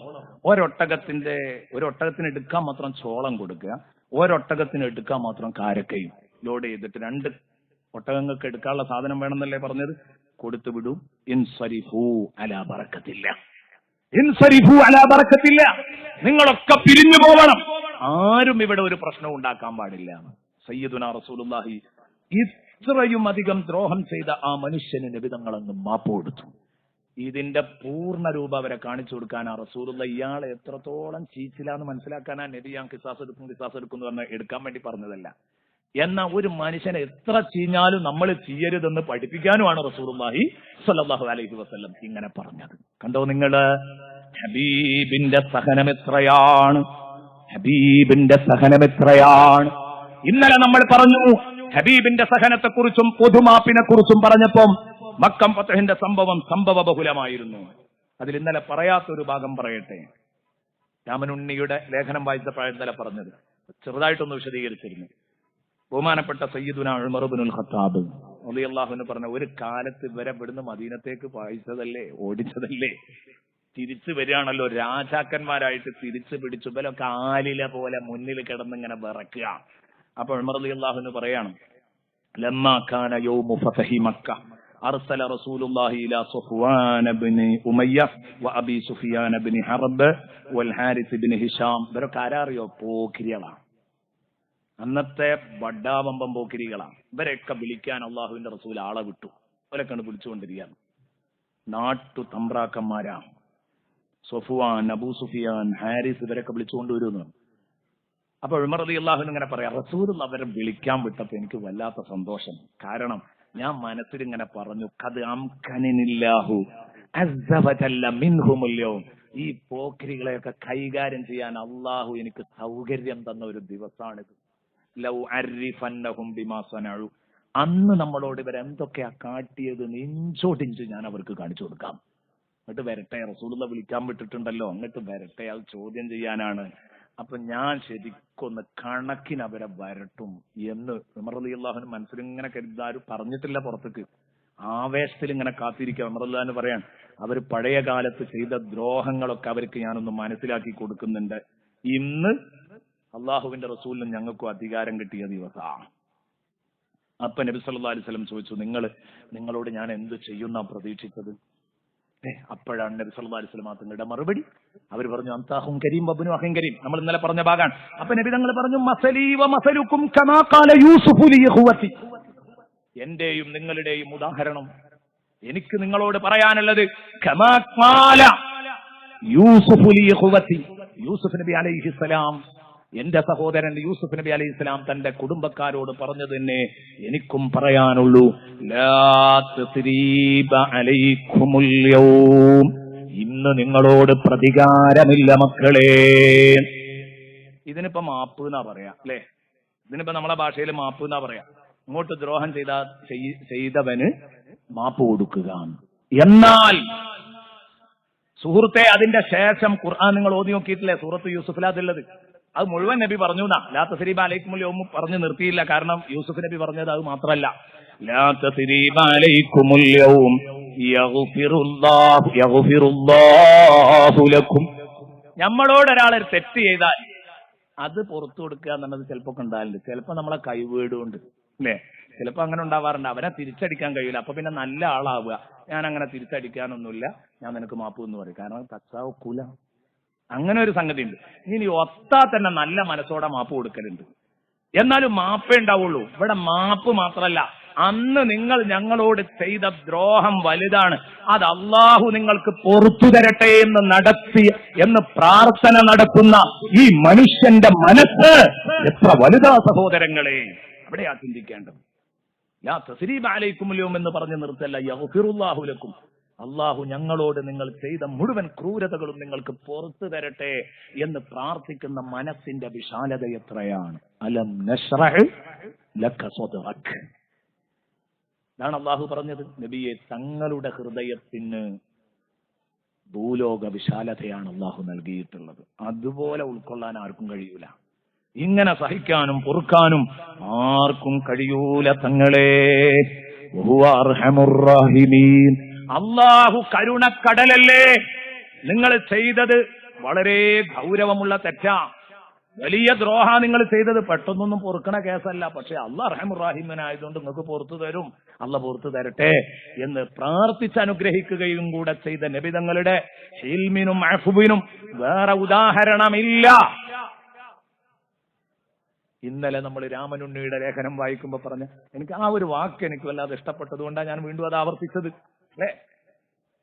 ഒരൊട്ടകത്തിന് എടുക്കാൻ മാത്രം ചോളം കൊടുക്കുക, ഒരൊട്ടകത്തിന് എടുക്കാൻ മാത്രം കാരക്കയും ലോഡ് ചെയ്തിട്ട് 2 ഒട്ടകങ്ങൾക്ക് എടുക്കാനുള്ള സാധനം വേണമെന്നല്ലേ പറഞ്ഞത്, കൊടുത്തു വിടും. ഇൻസരിഫു അലാ ബറക്കത്തില്ല, ഇൻസരിഫു അലാ ബറക്കത്തില്ല, നിങ്ങളൊക്കെ പിരിഞ്ഞു പോകണം, ആരും ഇവിടെ ഒരു പ്രശ്നം ഉണ്ടാക്കാൻ പാടില്ല. സയ്യിദുനാ റസൂലുള്ളാഹി ഇത്രയും അധികം ദ്രോഹം ചെയ്ത ആ മനുഷ്യന് നബി തങ്ങളങ്ങ് മാപ്പ് കൊടുത്തു. ഇതിന്റെ പൂർണ്ണ രൂപം അവരെ കാണിച്ചു കൊടുക്കാനാ റസൂലുള്ള ഇയാളെ എത്രത്തോളം ചീച്ചിലാന്ന് മനസ്സിലാക്കാനാ നബി ഞാൻ കിസാസ് എടുക്കും എന്ന് പറഞ്ഞാൽ എടുക്കാൻ വേണ്ടി പറഞ്ഞതല്ല. എന്നാൽ ഒരു മനുഷ്യനെ എത്ര ചീഞ്ഞാലും നമ്മൾ ചെയ്യരുതെന്ന് പഠിപ്പിക്കാനുമാണ് റസൂലുള്ളാഹി സ്വല്ലല്ലാഹു അലൈഹി വസല്ലം ഇങ്ങനെ പറഞ്ഞത്. കണ്ടോ നിങ്ങള്, ഹബീബിന്റെ സഹനം എത്രയാണ്, ഹബീബിന്റെ സഹനം എത്രയാണ്. ഇന്നലെ നമ്മൾ പറഞ്ഞു ഹബീബിന്റെ സഹനത്തെക്കുറിച്ചും പൊതുമാപ്പിനെ കുറിച്ചും പറഞ്ഞപ്പം മക്കം ഫതഹിന്റെ സംഭവ ബഹുലമായിരുന്നു. അതിൽ ഇന്നലെ പറയാത്തൊരു ഭാഗം പറയട്ടെ. രാമനുണ്ണിയുടെ ലേഖനം വായിച്ചപ്പോഴാണ് ഇന്നലെ പറഞ്ഞത്, ചെറുതായിട്ടൊന്ന് വിശദീകരിച്ചിരുന്നു. ബഹുമാനപ്പെട്ട സയ്യിദുനാ ഉമർ ഇബ്നുൽ ഖത്താബ് റളിയല്ലാഹു അൻഹു പറഞ്ഞ, ഒരു കാലത്ത് ഇവരെ ഇവിടുന്ന് മദീനത്തേക്ക് ഓടിച്ചതല്ലേ, തിരിച്ചു വരികയാണല്ലോ, രാജാക്കന്മാരായിട്ട് തിരിച്ചു പിടിച്ചു, ഇവലൊക്കെ ആലില പോലെ മുന്നിൽ കിടന്നിങ്ങനെ വിറക്കുക. അപ്പൊ ഉമർ റളിയല്ലാഹു അൻഹു പറയാണ്, ലമ്മാ കാന യൗമു ഫതഹി മക്ക അർസല റസൂലുള്ളാഹി ഇലാ സഫ്വാൻ ഇബ്നു ഉമയ്യ വ അബി സുഫിയാൻ ഇബ്നു ഹർബ് വൽ ഹാരിസ് ഇബ്നു ഹിഷാം. ഇവരൊക്കെ ആരാറിയോ? പോക്കിരികളാണ്, അന്നത്തെ ബഡ്ഡാവമ്പം പോക്കിരികളാണ്. ഇവരെയൊക്കെ വിളിക്കാൻ അള്ളാഹുവിന്റെ റസൂൽ ആളെ വിട്ടു. ഇവരൊക്കെയാണ് വിളിച്ചുകൊണ്ടിരിക്കുകയാണ്. നാട്ടു തമ്പ്രാക്കന്മാരാ, സഫ്വാൻ, അബൂ സുഫിയാൻ, ഹാരിസ്, ഇവരൊക്കെ വിളിച്ചുകൊണ്ടുവരുന്നു. അപ്പൊ ഉമർ റളിയല്ലാഹു അൻഹു ഇങ്ങനെ പറയാം, റസൂൽ അവരെ വിളിക്കാൻ വിട്ടപ്പോ എനിക്ക് വല്ലാത്ത സന്തോഷം. കാരണം ഞാൻ മനസ്സിൽ ഇങ്ങനെ പറഞ്ഞു, ഖദ് അംകനില്ലാഹു അസ്സ വജല്ല മിൻഹുൽ യൗം, ഈ പോക്കിരികളെയൊക്കെ കൈകാര്യം ചെയ്യാൻ അള്ളാഹു എനിക്ക് സൗകര്യം തന്ന ഒരു ദിവസമാണിത്. ലൗ അരിഫന്നഹും ബിമാ സനഉ, അന്ന് നമ്മളോട് ഇവരെന്തൊക്കെയാ കാട്ടിയത് ഇഞ്ചോടിഞ്ച് ഞാൻ അവർക്ക് കാണിച്ചു കൊടുക്കാം. അങ്ങോട്ട് വരട്ടെ, റസൂലുള്ളാഹി വിളിക്കാൻ വിട്ടിട്ടുണ്ടല്ലോ, അങ്ങോട്ട് വരട്ടെ, അത് ചോദ്യം ചെയ്യാനാണ്. അപ്പൊ ഞാൻ ശരിക്കൊന്ന് കണക്കിന് അവരെ വരട്ടും എന്ന് ഉമർ റളിയല്ലാഹു അൻഹു മനസ്സിലിങ്ങനെ കരുതാരും പറഞ്ഞിട്ടില്ല പുറത്തേക്ക്. ആവേശത്തിൽ ഇങ്ങനെ കാത്തിരിക്കുക. ഉമർ റളിയല്ലാഹു അൻഹു പറയാൻ, അവർ പഴയ കാലത്ത് ചെയ്ത ദ്രോഹങ്ങളൊക്കെ അവർക്ക് ഞാനൊന്ന് മനസ്സിലാക്കി കൊടുക്കുന്നുണ്ട്. ഇന്ന് അള്ളാഹുവിന്റെ റസൂലിനും ഞങ്ങൾക്കും അധികാരം കിട്ടിയ ദിവസമാണ്. അപ്പൊ നബി സല്ലല്ലാഹു അലൈഹി വസല്ലം ചോദിച്ചു, നിങ്ങളോട് ഞാൻ എന്ത് ചെയ്യുന്ന പ്രതീക്ഷിച്ചത്? അപ്പോഴാണ് നബി സല്ലല്ലാഹു അലൈഹി വസല്ലം തങ്ങളുടെ മറുപടി. അവർ പറഞ്ഞു, അൻതാഹും കരീം വബ്നു അഖിൻ കരീം. നമ്മൾ ഇന്നലെ പറഞ്ഞ ഭാഗമാണ്. അപ്പൊ നബി തങ്ങൾ പറഞ്ഞു, മസലി വ മസലുക്കും കമാ ഖാല യൂസുഫു ലി ഇഖ്വതി, എന്റെയും നിങ്ങളുടെയും ഉദാഹരണം എനിക്ക് നിങ്ങളോട് പറയാനുള്ളത് കമാ ഖാല യൂസുഫു ലി ഇഖ്വതി, യൂസുഫ് നബി അലൈഹിസ്സലാം, എന്റെ സഹോദരൻ യൂസുഫ് നബി അലൈഹിസ്സലാം തന്റെ കുടുംബക്കാരോട് പറഞ്ഞത് തന്നെ എനിക്കും പറയാനുള്ളൂ. ലാ തസ്രീബ അലൈക്കുമുൽ യൗം, ഇന്ന് നിങ്ങളോട് പ്രതികാരമില്ല മക്കളെ. ഇതിനിപ്പോ മാപ്പ് എന്നാ പറയാ, അല്ലെ? ഇതിനിപ്പോ നമ്മളെ ഭാഷയിൽ മാപ്പ് എന്നാ പറയാ. ഇങ്ങോട്ട് ദ്രോഹം ചെയ്തവന് മാപ്പ് കൊടുക്കുക. എന്നാൽ സുഹൃത്തെ, അതിന്റെ ശേഷം ഖുർആൻ നിങ്ങൾ ഓതി നോക്കിയിട്ടില്ലേ? സൂറത്ത് യൂസുഫിലാ അതുള്ളത്. അത് മുഴുവൻ നബി പറഞ്ഞു എന്നാ. ലാ തസ്രീബ അലൈക്കുമുൽ യൗം പറഞ്ഞു നിർത്തിയില്ല. കാരണം യൂസുഫ് നബി പറഞ്ഞത് അത് മാത്രമല്ല. ലാ തസ്രീബ അലൈക്കുമുൽ യൗം യഗ്ഫിറുല്ലാഹു ലക്കും. നമ്മളോട് ഒരാൾ തെറ്റ് ചെയ്താൽ അത് പുറത്തു കൊടുക്കുക എന്നുള്ളത് ചിലപ്പോ ഉണ്ടാകലുണ്ട്. ചിലപ്പോ നമ്മളെ കൈവേടുകൊണ്ട് അല്ലേ, ചിലപ്പോ അങ്ങനെ ഉണ്ടാവാറുണ്ട്. അവനെ തിരിച്ചടിക്കാൻ കഴിയില്ല, അപ്പൊ പിന്നെ നല്ല ആളാവുക. ഞാൻ അങ്ങനെ തിരിച്ചടിക്കാനൊന്നുമില്ല, ഞാൻ നിനക്ക് മാപ്പ് എന്ന് പറയും. കാരണം തച്ചാവക്കൂല. അങ്ങനെ ഒരു സംഗതി ഉണ്ട്. ഇനി ഒത്താ തന്നെ നല്ല മനസ്സോടെ മാപ്പ് കൊടുക്കലുണ്ട്. എന്നാലും മാപ്പേ ഉണ്ടാവുള്ളൂ. ഇവിടെ മാപ്പ് മാത്രമല്ല, അന്ന് നിങ്ങൾ ഞങ്ങളോട് ചെയ്ത ദ്രോഹം വലുതാണ്, അത് അള്ളാഹു നിങ്ങൾക്ക് പൊറത്തു തരട്ടെ എന്ന് പ്രാർത്ഥന നടത്തുന്ന ഈ മനുഷ്യന്റെ മനസ്സ് എത്ര വലുതാ സഹോദരങ്ങളെ. അവിടെയാ ചിന്തിക്കേണ്ടത്. യാ തസ്രീബ അലൈക്കുമുൽ യൗം എന്ന് പറഞ്ഞു നിർത്തല്ല, യഗ്ഫിറുല്ലാഹു ലക്കും, അള്ളാഹു ഞങ്ങളോട് നിങ്ങൾ ചെയ്ത മുഴുവൻ ക്രൂരതകളും നിങ്ങൾക്ക് പുറത്തു തരട്ടെ എന്ന് പ്രാർത്ഥിക്കുന്ന മനസ്സിന്റെ വിശാലത എത്രയാണ്. അലം നശ്റഹ് ലക സദ്റക. ഇതാണ് അള്ളാഹു പറഞ്ഞത്. നബിയെ, തങ്ങളുടെ ഹൃദയത്തിന് ഭൂലോക വിശാലതയാണ് അള്ളാഹു നൽകിയിട്ടുള്ളത്. അതുപോലെ ഉൾക്കൊള്ളാൻ ആർക്കും കഴിയൂല. ഇങ്ങനെ സഹിക്കാനും പൊറുക്കാനും ആർക്കും കഴിയൂല തങ്ങളെ. വഹുവ അർഹമുർ റഹീമീൻ. അള്ളാഹു കരുണക്കടലല്ലേ. നിങ്ങൾ ചെയ്തത് വളരെ ഗൗരവമുള്ള തെറ്റാ, വലിയ ദ്രോഹ നിങ്ങൾ ചെയ്തത്. പെട്ടെന്നൊന്നും പൊറുക്കണ കേസല്ല. പക്ഷെ അള്ളാഹ് റഹീമുർ റഹീമനായതുകൊണ്ട് നിങ്ങൾക്ക് പുറത്തു തരും. അള്ളാഹ് പുറത്തു തരട്ടെ എന്ന് പ്രാർത്ഥിച്ച് അനുഗ്രഹിക്കുകയും കൂടെ ചെയ്ത നബി തങ്ങളുടെ ഹിൽമിനും അഫ്വിനും വേറെ ഉദാഹരണമില്ല. ഇന്നലെ നമ്മൾ രാമനുണ്ണിയുടെ ലേഖനം വായിക്കുമ്പോൾ പറഞ്ഞ എനിക്ക് ആ ഒരു വാക്ക് എനിക്ക് വല്ലാതെ ഇഷ്ടപ്പെട്ടത് കൊണ്ടാണ് ഞാൻ വീണ്ടും അത് ആവർത്തിച്ചത്. അല്ലെ,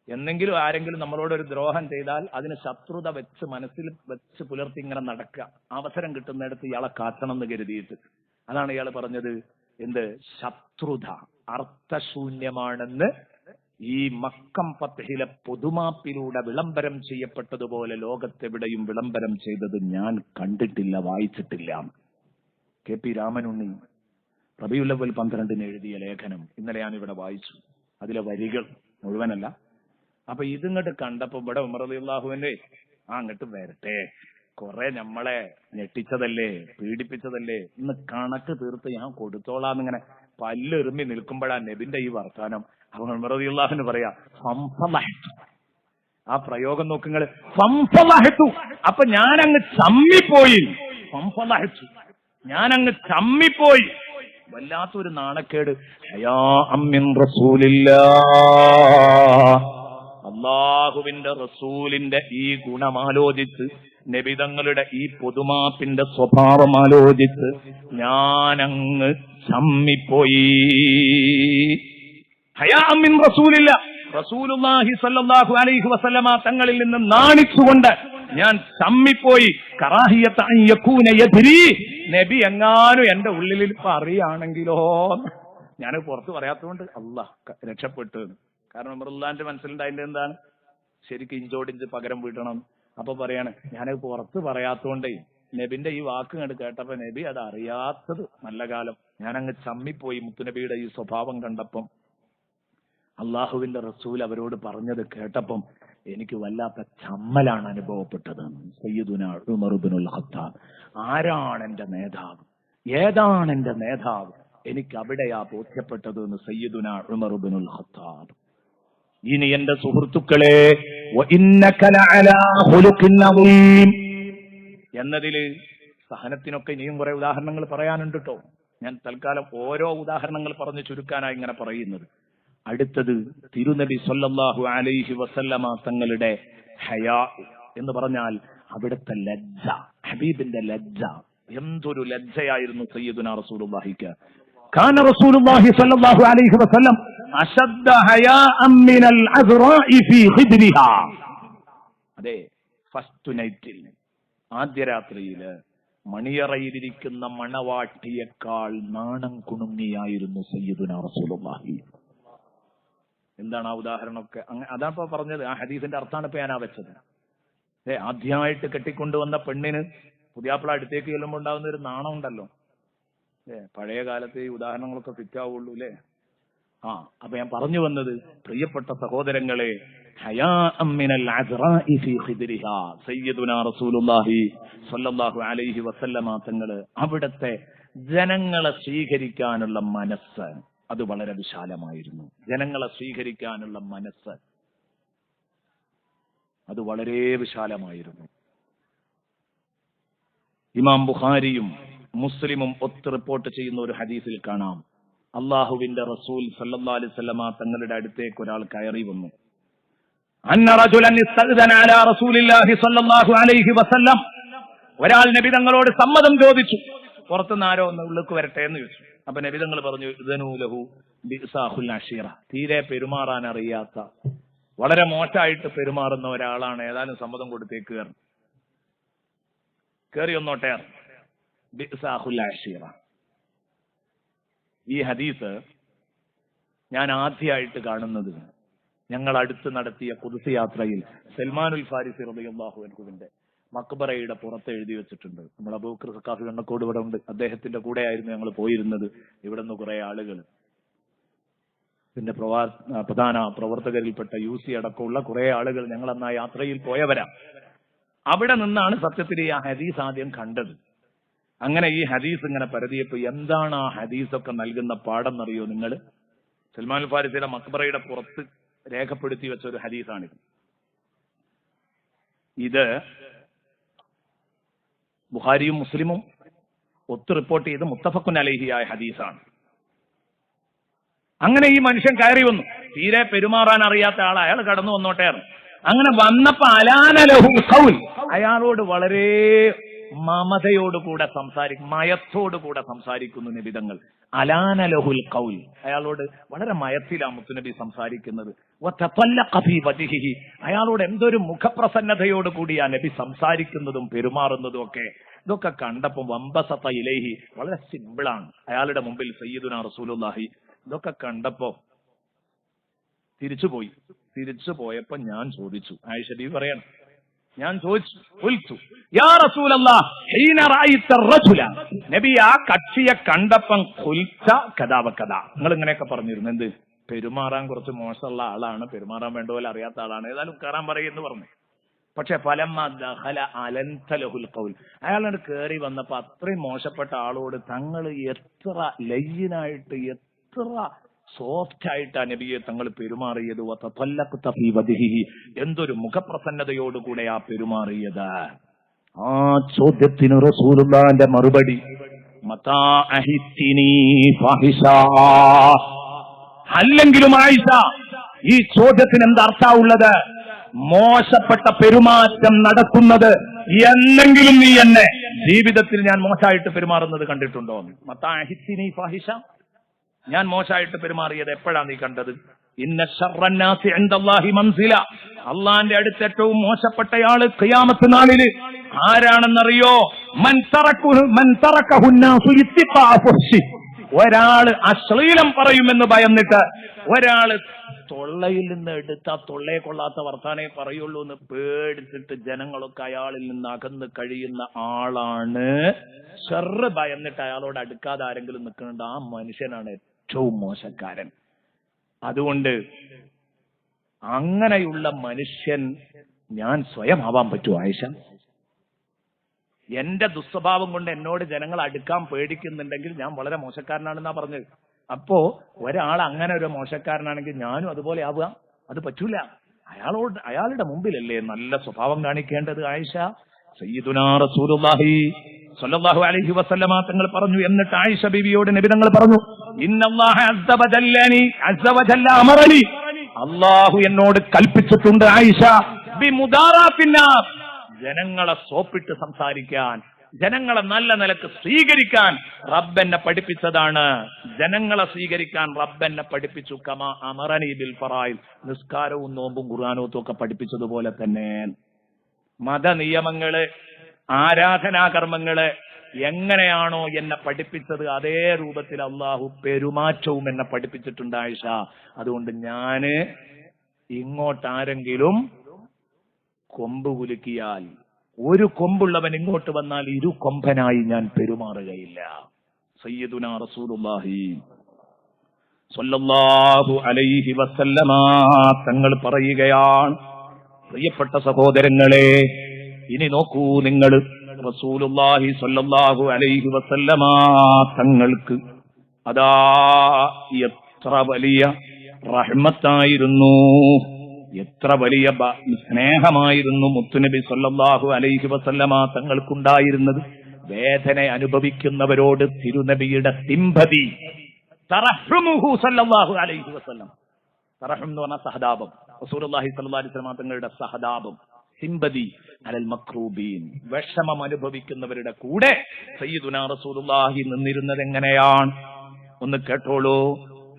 എന്നെങ്കിലും ആരെങ്കിലും നമ്മളോട് ഒരു ദ്രോഹം ചെയ്താൽ അതിന് ശത്രുത വെച്ച് മനസ്സിൽ വെച്ച് പുലർത്തി ഇങ്ങനെ നടക്കുക, അവസരം കിട്ടുന്നിടത്ത് ഇയാളെ കാട്ടണം എന്ന് കരുതിയിട്ട്. അതാണ് ഇയാൾ പറഞ്ഞത്, എന്ത് ശത്രുത അർത്ഥശൂന്യമാണെന്ന് ഈ മക്കം ഫത്ഹിലെ പൊതുമാപ്പിലൂടെ വിളംബരം ചെയ്യപ്പെട്ടതുപോലെ ലോകത്തെവിടെയും വിളംബരം ചെയ്തത് ഞാൻ കണ്ടിട്ടില്ല, വായിച്ചിട്ടില്ല. കെ പി രാമനുണ്ണി റബീഉൽ അവ്വൽ 12 എഴുതിയ ലേഖനം ഇന്നലെ ഞാൻ ഇവിടെ വായിച്ചു. അതിലെ വരികൾ മുഴുവനല്ല. അപ്പൊ ഇതിങ്ങോട്ട് കണ്ടപ്പോ ഇവിടെ ഉമർ റളിയല്ലാഹുവിന്റെ അങ്ങോട്ട് വരട്ടെ, കുറെ നമ്മളെ ഞെട്ടിച്ചതല്ലേ, പീഡിപ്പിച്ചതല്ലേ, ഇന്ന് കണക്ക് തീർത്ത് ഞാൻ കൊടുത്തോളാന്നിങ്ങനെ പല്ലെറുമ്പി നിൽക്കുമ്പോഴാ നബിന്റെ ഈ വർത്താനം. അപ്പൊ ഉമർ റളിയല്ലാഹുവിന് പറയാ ഫംഫളഹ്തു. ആ പ്രയോഗം നോക്കുങ്ങള്, ഫംഫളഹ്തു. അപ്പൊ ഞാനങ്ങ് ചമ്മിപ്പോയി. ഫംഫളഹ്തു, ഞാനങ്ങ് ചമ്മിപ്പോയി. വല്ലാത്തൊരു നാണക്കേട്. ഹയാ അമ്മിൻ റസൂലില്ലാഹ്. അള്ളാഹുവിന്റെ റസൂലിന്റെ ഈ ഗുണമാലോചിച്ച്, നബിതങ്ങളുടെ ഈ പൊതുമാപ്പിന്റെ സ്വഭാവം ആലോചിച്ച് ഞാനങ്ങ് ചമ്മിപ്പോയി. ഹയാ അമ്മിൻ റസൂലില്ലാഹ്, റസൂലുള്ളാഹി സ്വല്ലല്ലാഹു അലൈഹി വസല്ലമ തങ്ങളിൽ നിന്ന് നാണിച്ചുകൊണ്ട് ഞാൻ ചമ്മിപ്പോയി. കറാഹിയത അൻ യകൂന യദ്രി, നബി എങ്ങാനും എന്റെ ഉള്ളിൽ പറയാണെങ്കിലോ. ഞാൻ പുറത്ത് പറയാത്തതുകൊണ്ട് അല്ലാഹ് രക്ഷപ്പെട്ടു. കാരണം ഉമറുല്ലാന്റെ മനസ്സിലുണ്ടായതിന്റെ എന്താണ്, ശരിക്കും ഇഞ്ചോടിഞ്ച് പകരം വീട്ടണം. അപ്പൊ പറയാണ് ഞാനത് പുറത്ത് പറയാത്തോണ്ടേ നബിന്റെ ഈ വാക്ക് കണ്ട് കേട്ടപ്പോ നബി അത് അറിയാത്തത് നല്ല കാലം, ഞാനങ്ങ് ചമ്മിപ്പോയി. മുത്തുനബിയുടെ ഈ സ്വഭാവം കണ്ടപ്പം, അള്ളാഹുവിന്റെ റസൂൽ അവരോട് പറഞ്ഞത് കേട്ടപ്പം എനിക്ക് വല്ലാത്ത ചമ്മലാണ് അനുഭവപ്പെട്ടത്. സയ്യിദുനാ ഉമർ ഇബ്നുൽ ഖത്താബ്, ആരാണ് എന്റെ നേതാവ്, ഏതാണ് എന്റെ നേതാവ്, എനിക്ക് അവിടെയാ ബോധ്യപ്പെട്ടത് എന്ന് സയ്യിദുനാ ഉമർ ഇബ്നുൽ ഖത്താബ്. ഇനി എന്റെ സുഹൃത്തുക്കളെ, വഇന്നക ലഅലാ ഖുലുഖിൻ അദീം എന്നതില് സഹനത്തിനൊക്കെ ഇനിയും കുറെ ഉദാഹരണങ്ങൾ പറയാനുണ്ട് കേട്ടോ. ഞാൻ തൽക്കാലം ഓരോ ഉദാഹരണങ്ങൾ പറഞ്ഞ് ചുരുക്കാനായി ഇങ്ങനെ പറയുന്നത്. അടുത്തത് തിരുനബി സല്ലല്ലാഹു അലൈഹി വസല്ലമ തങ്ങളുടെ ഹയാ എന്ന് പറഞ്ഞാൽ അവിടുത്തെ ലജ്ജ, ഹബീബിന്റെ ലജ്ജ. എന്തൊരു ലജ്ജയായിരുന്നു സയ്യിദുനാ റസൂലുള്ളാഹിക്ക്. കാന റസൂലുള്ളാഹി സല്ലല്ലാഹു അലൈഹി വസല്ലം അശദ്ദ ഹയാഅൻ മിനൽ അസ്റാഇ ഫീ ഖിദ്രിഹാ. അതെ, ഫസ്റ്റ് നൈറ്റിൽ, ആദ്യ രാത്രിയില് മണിയറയിലിരിക്കുന്ന മണവാട്ടിയേക്കാൾ നാണം കുണുങ്ങിയായിരുന്നു സയ്യിദുനാ റസൂലുള്ളാഹി. എന്താണ് ആ ഉദാഹരണമൊക്കെ? അതാണ് ഇപ്പൊ പറഞ്ഞത്. ആ ഹദീസിന്റെ അർത്ഥമാണ് ഇപ്പൊ ഞാനാ വെച്ചത്. ആദ്യമായിട്ട് കെട്ടിക്കൊണ്ടുവന്ന പെണ്ണിന് പുതിയാപ്പിള അടുത്തേക്ക് ചെല്ലുമ്പോൾ ഉണ്ടാകുന്ന ഒരു നാണം ഉണ്ടല്ലോ. പഴയ കാലത്ത് ഈ ഉദാഹരണങ്ങളൊക്കെ ഫിറ്റാവുള്ളൂ അല്ലേ? അപ്പൊ ഞാൻ പറഞ്ഞു വന്നത്, പ്രിയപ്പെട്ട സഹോദരങ്ങളെ, ഹയാഅൻ മിനൽ അസ്റാഇ ഫീ ഖിദ്രിഹാ, സയ്യിദുനാ റസൂലുള്ളാഹി സ്വല്ലല്ലാഹു അലൈഹി വസല്ലമ തങ്ങള് അവിടുത്തെ ജനങ്ങളെ സ്വീകരിക്കാനുള്ള മനസ്സ് അത് വളരെ വിശാലമായിരുന്നു. ജനങ്ങളെ സ്വീകരിക്കാനുള്ള മനസ്സ് അത് വളരെ വിശാലമായിരുന്നു. ഇമാം ബുഖാരിയും മുസ്ലിമും ഒത്ത് റിപ്പോർട്ട് ചെയ്യുന്ന ഒരു ഹദീസിൽ കാണാം, അള്ളാഹുവിന്റെ റസൂൽ സല്ലല്ലാഹു അലൈഹി വസല്ലമ തങ്ങളുടെ അടുത്തേക്ക് ഒരാൾ കയറി വന്നു. അന്ന റജുലൻ ഇസ്തഅ്ദന അലാ റസൂലില്ലാഹി സല്ലല്ലാഹു അലൈഹി വസല്ലം, ഒരാൾ നബി തങ്ങളോട് സമ്മതം ചോദിച്ചു, പുറത്തുനിന്ന് ആരോ ഒന്ന് ഉള്ളിലേക്ക് വരട്ടെ എന്ന് ചോദിച്ചു. അപ്പൊ നബി തങ്ങൾ പറഞ്ഞു, ഇദ്നൂ ലഹു ബിസാഹുൽ അശീറ, തീരെ പെരുമാറാൻ അറിയാത്ത, വളരെ മോശമായിട്ട് പെരുമാറുന്ന ഒരാളാണ്, ഏതായാലും സമ്മതം കൊടുത്തേക്ക് കയറി ഒന്നോട്ടെ. ബിസാഹുൽ അശീറ. ഈ ഹദീസ് ഞാൻ ആദ്യമായിട്ട് കാണുന്നത് ഞങ്ങൾ അടുത്ത് നടത്തിയ ഖുദ്സ് യാത്രയിൽ സൽമാനുൽ ഫാരിസി റളിയല്ലാഹു അൻഹുവിന്റെ മക്ബറയുടെ പുറത്ത് എഴുതി വെച്ചിട്ടുണ്ട്. നമ്മൾ അബൂബക്കർ സഖാഫി കണ്ണക്കോട് ഇവിടെ ഉണ്ട്, അദ്ദേഹത്തിന്റെ കൂടെ ആയിരുന്നു ഞങ്ങൾ പോയിരുന്നത്. ഇവിടെ നിന്ന് കുറെ ആളുകൾ, പിന്നെ പ്രധാന പ്രവർത്തകരിൽപ്പെട്ട UC അടക്കമുള്ള കുറെ ആളുകൾ ഞങ്ങൾ അന്ന് ആ യാത്രയിൽ പോയവരാ. അവിടെ നിന്നാണ് സത്യത്തിൽ ഈ ഹദീസ് ആദ്യം കണ്ടത്. അങ്ങനെ ഈ ഹദീസ് ഇങ്ങനെ പരതിയപ്പോ എന്താണ് ആ ഹദീസൊക്കെ നൽകുന്ന പാഠം എന്നറിയോ നിങ്ങൾ? സൽമാൻ ഫാരിസിയുടെ മക്ബറയുടെ പുറത്ത് രേഖപ്പെടുത്തി വെച്ച ഒരു ഹദീസാണിത്. ഇത് ബുഖാരിയും മുസ്ലിമും ഒത്ത് റിപ്പോർട്ട് ചെയ്ത് മുത്തഫഖുൻ അലൈഹിയായ ഹദീസാണ്. അങ്ങനെ ഈ മനുഷ്യൻ കയറി വന്നു, തീരെ പെരുമാറാൻ അറിയാത്ത ആൾ, അയാൾ കടന്നു വന്നോട്ടെ. അങ്ങനെ വന്നപ്പോ അലാന ലഹുൽ ഖൗൽ, അയാളോട് വളരെ മമതയോടുകൂടെ മയത്തോടുകൂടെ സംസാരിക്കുന്നു നിബിതങ്ങൾ. അലാന ലഹുൽ ഖൗൽ, അയാളോട് വളരെ മയത്തിലാ മുത്തുനബി സംസാരിക്കുന്നത്. വതതല്ലഖ ഫീ വജ്ഹിഹി, അയാളോട് എന്തൊരു മുഖപ്രസന്നതയോട് കൂടിയാ നബി സംസാരിക്കുന്നതും പെരുമാറുന്നതും ഒക്കെ. ഇതൊക്കെ കണ്ടപ്പോൾ വംബസത ഇലൈഹി, വളരെ സിമ്പിളാണ് അയാളുടെ മുമ്പിൽ സയ്യിദുനാ റസൂലുള്ളാഹി. ഇതൊക്കെ കണ്ടപ്പോ തിരിച്ചു പോയപ്പോ ഞാൻ ചോദിച്ചു, ആയിഷ ബീവി പറയണം, ഞാൻ ചോദിച്ചു, ഖുൽതു യാ റസൂലല്ലാഹ് ഹീന റഅയ്ത റജുല, നബി ആ കക്ഷിയെ കണ്ടപ്പം ഖുൽത കദാ വകദാ, നിങ്ങൾ ഇങ്ങനെയൊക്കെ പറഞ്ഞിരുന്നു. എന്ത്? പെരുമാറാൻ കുറച്ച് മോശമുള്ള ആളാണ്, പെരുമാറാൻ വേണ്ട പോലെ അറിയാത്ത ആളാണ്, ഏതായാലും കയറാൻ പറയുമെന്ന് പറഞ്ഞു. പക്ഷെ ഫലമ്മ ദഖല അലൻത ലഹുൽ ഖൗൽ, അയാളോട് കയറി വന്നപ്പോ അത്രയും മോശപ്പെട്ട ആളോട് തങ്ങൾ എത്ര ലയ്യനായിട്ട്, എത്ര സോഫ്റ്റ് ആയിട്ടാ നബിയെ തങ്ങൾ പെരുമാറിയത്. വതതല്ലഖത ഫീ വജ്ഹിഹി, എന്തൊരു മുഖപ്രസന്നതയോടുകൂടെയാ പെരുമാറിയത്. ആ ചോദ്യത്തിന് റസൂലുള്ളാഹിന്റെ മറുപടി, മതാ അഹിത്തിനി ഫാഹിഷാ, അല്ലെങ്കിലും ആയിഷ ഈ ചോദ്യത്തിന് എന്താ അർത്ഥമുള്ളത്? മോശപ്പെട്ട പെരുമാറ്റം നടത്തുന്നത് എന്നെങ്കിലും നീ എന്നെ ജീവിതത്തിൽ ഞാൻ മോശമായിട്ട് പെരുമാറുന്നത് കണ്ടിട്ടുണ്ടോ? മതാ അഹിത്തിനി ഫാഹിഷ, ഞാൻ മോശമായിട്ട് പെരുമാറിയത് എപ്പോഴാണ് നീ കണ്ടത്? ഇന്ന ശർറന്നാസി ഇൻദല്ലാഹി മൻസില, അള്ളാന്റെ അടുത്ത് ഏറ്റവും മോശപ്പെട്ടയാള് ഖിയാമത്ത് നാളില് ആരാണെന്നറിയോ? മൻ തറക്കഹു നാസു ഇത്തിഖാ ഫഹ്ശി, ഒരാള് അശ്ലീലം പറയുമെന്ന് ഭയന്നിട്ട്, ഒരാള് തൊള്ളയിൽ നിന്ന് എടുത്ത തൊള്ളയെ കൊള്ളാത്ത വർത്താനേ പറയുള്ളൂ എന്ന് പേടിച്ചിട്ട് ജനങ്ങളൊക്കെ അയാളിൽ നിന്ന് അകന്ന് കഴിയുന്ന ആളാണ്. ഷർറ് ഭയന്നിട്ട് അയാളോട് അടുക്കാതെ ആരെങ്കിലും നിൽക്കുന്നുണ്ട്, ആ മനുഷ്യനാണ് ഏറ്റവും മോശക്കാരൻ. അതുകൊണ്ട് അങ്ങനെയുള്ള മനുഷ്യൻ ഞാൻ സ്വയം ആവാൻ പറ്റുമോ ആയിഷ? എന്റെ ദുസ്വഭാവം കൊണ്ട് എന്നോട് ജനങ്ങൾ അടുക്കാൻ പേടിക്കുന്നുണ്ടെങ്കിൽ ഞാൻ വളരെ മോശക്കാരനാണെന്നാ പറഞ്ഞത്. അപ്പോ ഒരാൾ അങ്ങനെ ഒരു മോശക്കാരനാണെങ്കിൽ ഞാനും അതുപോലെ ആവുക? അത് പറ്റൂല. അയാളുടെ മുമ്പിലല്ലേ നല്ല സ്വഭാവം കാണിക്കേണ്ടത് ആയിഷ. സയ്യിദുനാ റസൂലുള്ളാഹി സ്വല്ലല്ലാഹു അലൈഹി വസല്ലമ തങ്ങൾ പറഞ്ഞു. എന്നിട്ട് ആയിഷ ബീവിയോട് നബി തങ്ങൾ പറഞ്ഞു, ഇന്നല്ലാഹ അസ്സ വജല്ല അമറനി, അല്ലാഹു എന്നോട് കൽപ്പിച്ചിട്ടുണ്ട് ആയിഷ, ബിമുദാറാത്തിന്നാസ്, ജനങ്ങളെ സോപ്പിട്ട് സംസാരിക്കാൻ, ജനങ്ങളെ നല്ല നിലക്ക് സ്വീകരിക്കാൻ റബ്ബെന്നെ പഠിപ്പിച്ചതാണ്. ജനങ്ങളെ സ്വീകരിക്കാൻ റബ്ബെന്നെ പഠിപ്പിച്ചു. കമാ അമറനി ബിൽ ഫറായിൽ, നിസ്കാരവും നോമ്പും ഖുർആനും ഒക്കെ പഠിപ്പിച്ചതുപോലെ തന്നെ മതനിയമങ്ങള്, ആരാധനാകർമ്മങ്ങള് എങ്ങനെയാണോ എന്നെ പഠിപ്പിച്ചത് അതേ രൂപത്തിൽ അള്ളാഹു പെരുമാറ്റവും എന്നെ പഠിപ്പിച്ചിട്ടുണ്ട് ആയിഷ. അതുകൊണ്ട് ഞാന് ഇങ്ങോട്ടാരെങ്കിലും കൊമ്പ് കുലുക്കിയാൽ, ഒരു കൊമ്പുള്ളവൻ ഇങ്ങോട്ട് വന്നാൽ ഇരു കൊമ്പനായി ഞാൻ പെരുമാറുകയില്ല. സയ്യിദുനാ റസൂലുള്ളാഹി സ്വല്ലല്ലാഹു അലൈഹി വസല്ലമ തങ്ങൾ പറയുകയാണ്, പ്രിയപ്പെട്ട സഹോദരങ്ങളെ, ഇനി നോക്കൂ നിങ്ങൾ, റസൂലുള്ളാഹി സ്വല്ലല്ലാഹു അലൈഹി വസല്ലമ തങ്ങൾക്ക് അതാ എത്ര വലിയ റഹ്മത്തായിരുന്നു, എത്ര വലിയ സ്നേഹമായിരുന്നു മുത്തുനബി സ്വല്ലല്ലാഹു അലൈഹി വസല്ലമ തങ്ങൾക്കുണ്ടായിരുന്നത്. വേദന അനുഭവിക്കുന്നവരോട് തിരുനബിയുടെ സിംപതി, തറഹ്മുഹു സല്ലല്ലാഹു അലൈഹി വസല്ലം. തറഹം എന്ന് പറഞ്ഞ സഹതാപം, റസൂലുള്ളാഹി സ്വല്ലല്ലാഹു അലൈഹി വസല്ലം തങ്ങളുടെ സഹതാപം, സിംപതി അലൽ മക്രൂബീൻ, വിഷമം അനുഭവിക്കുന്നവരുടെ കൂടെ സയ്യിദുനാ റസൂലുള്ളാഹി നിന്നിരുന്നത് എങ്ങനെയാണ് ഒന്ന് കേട്ടോളൂ.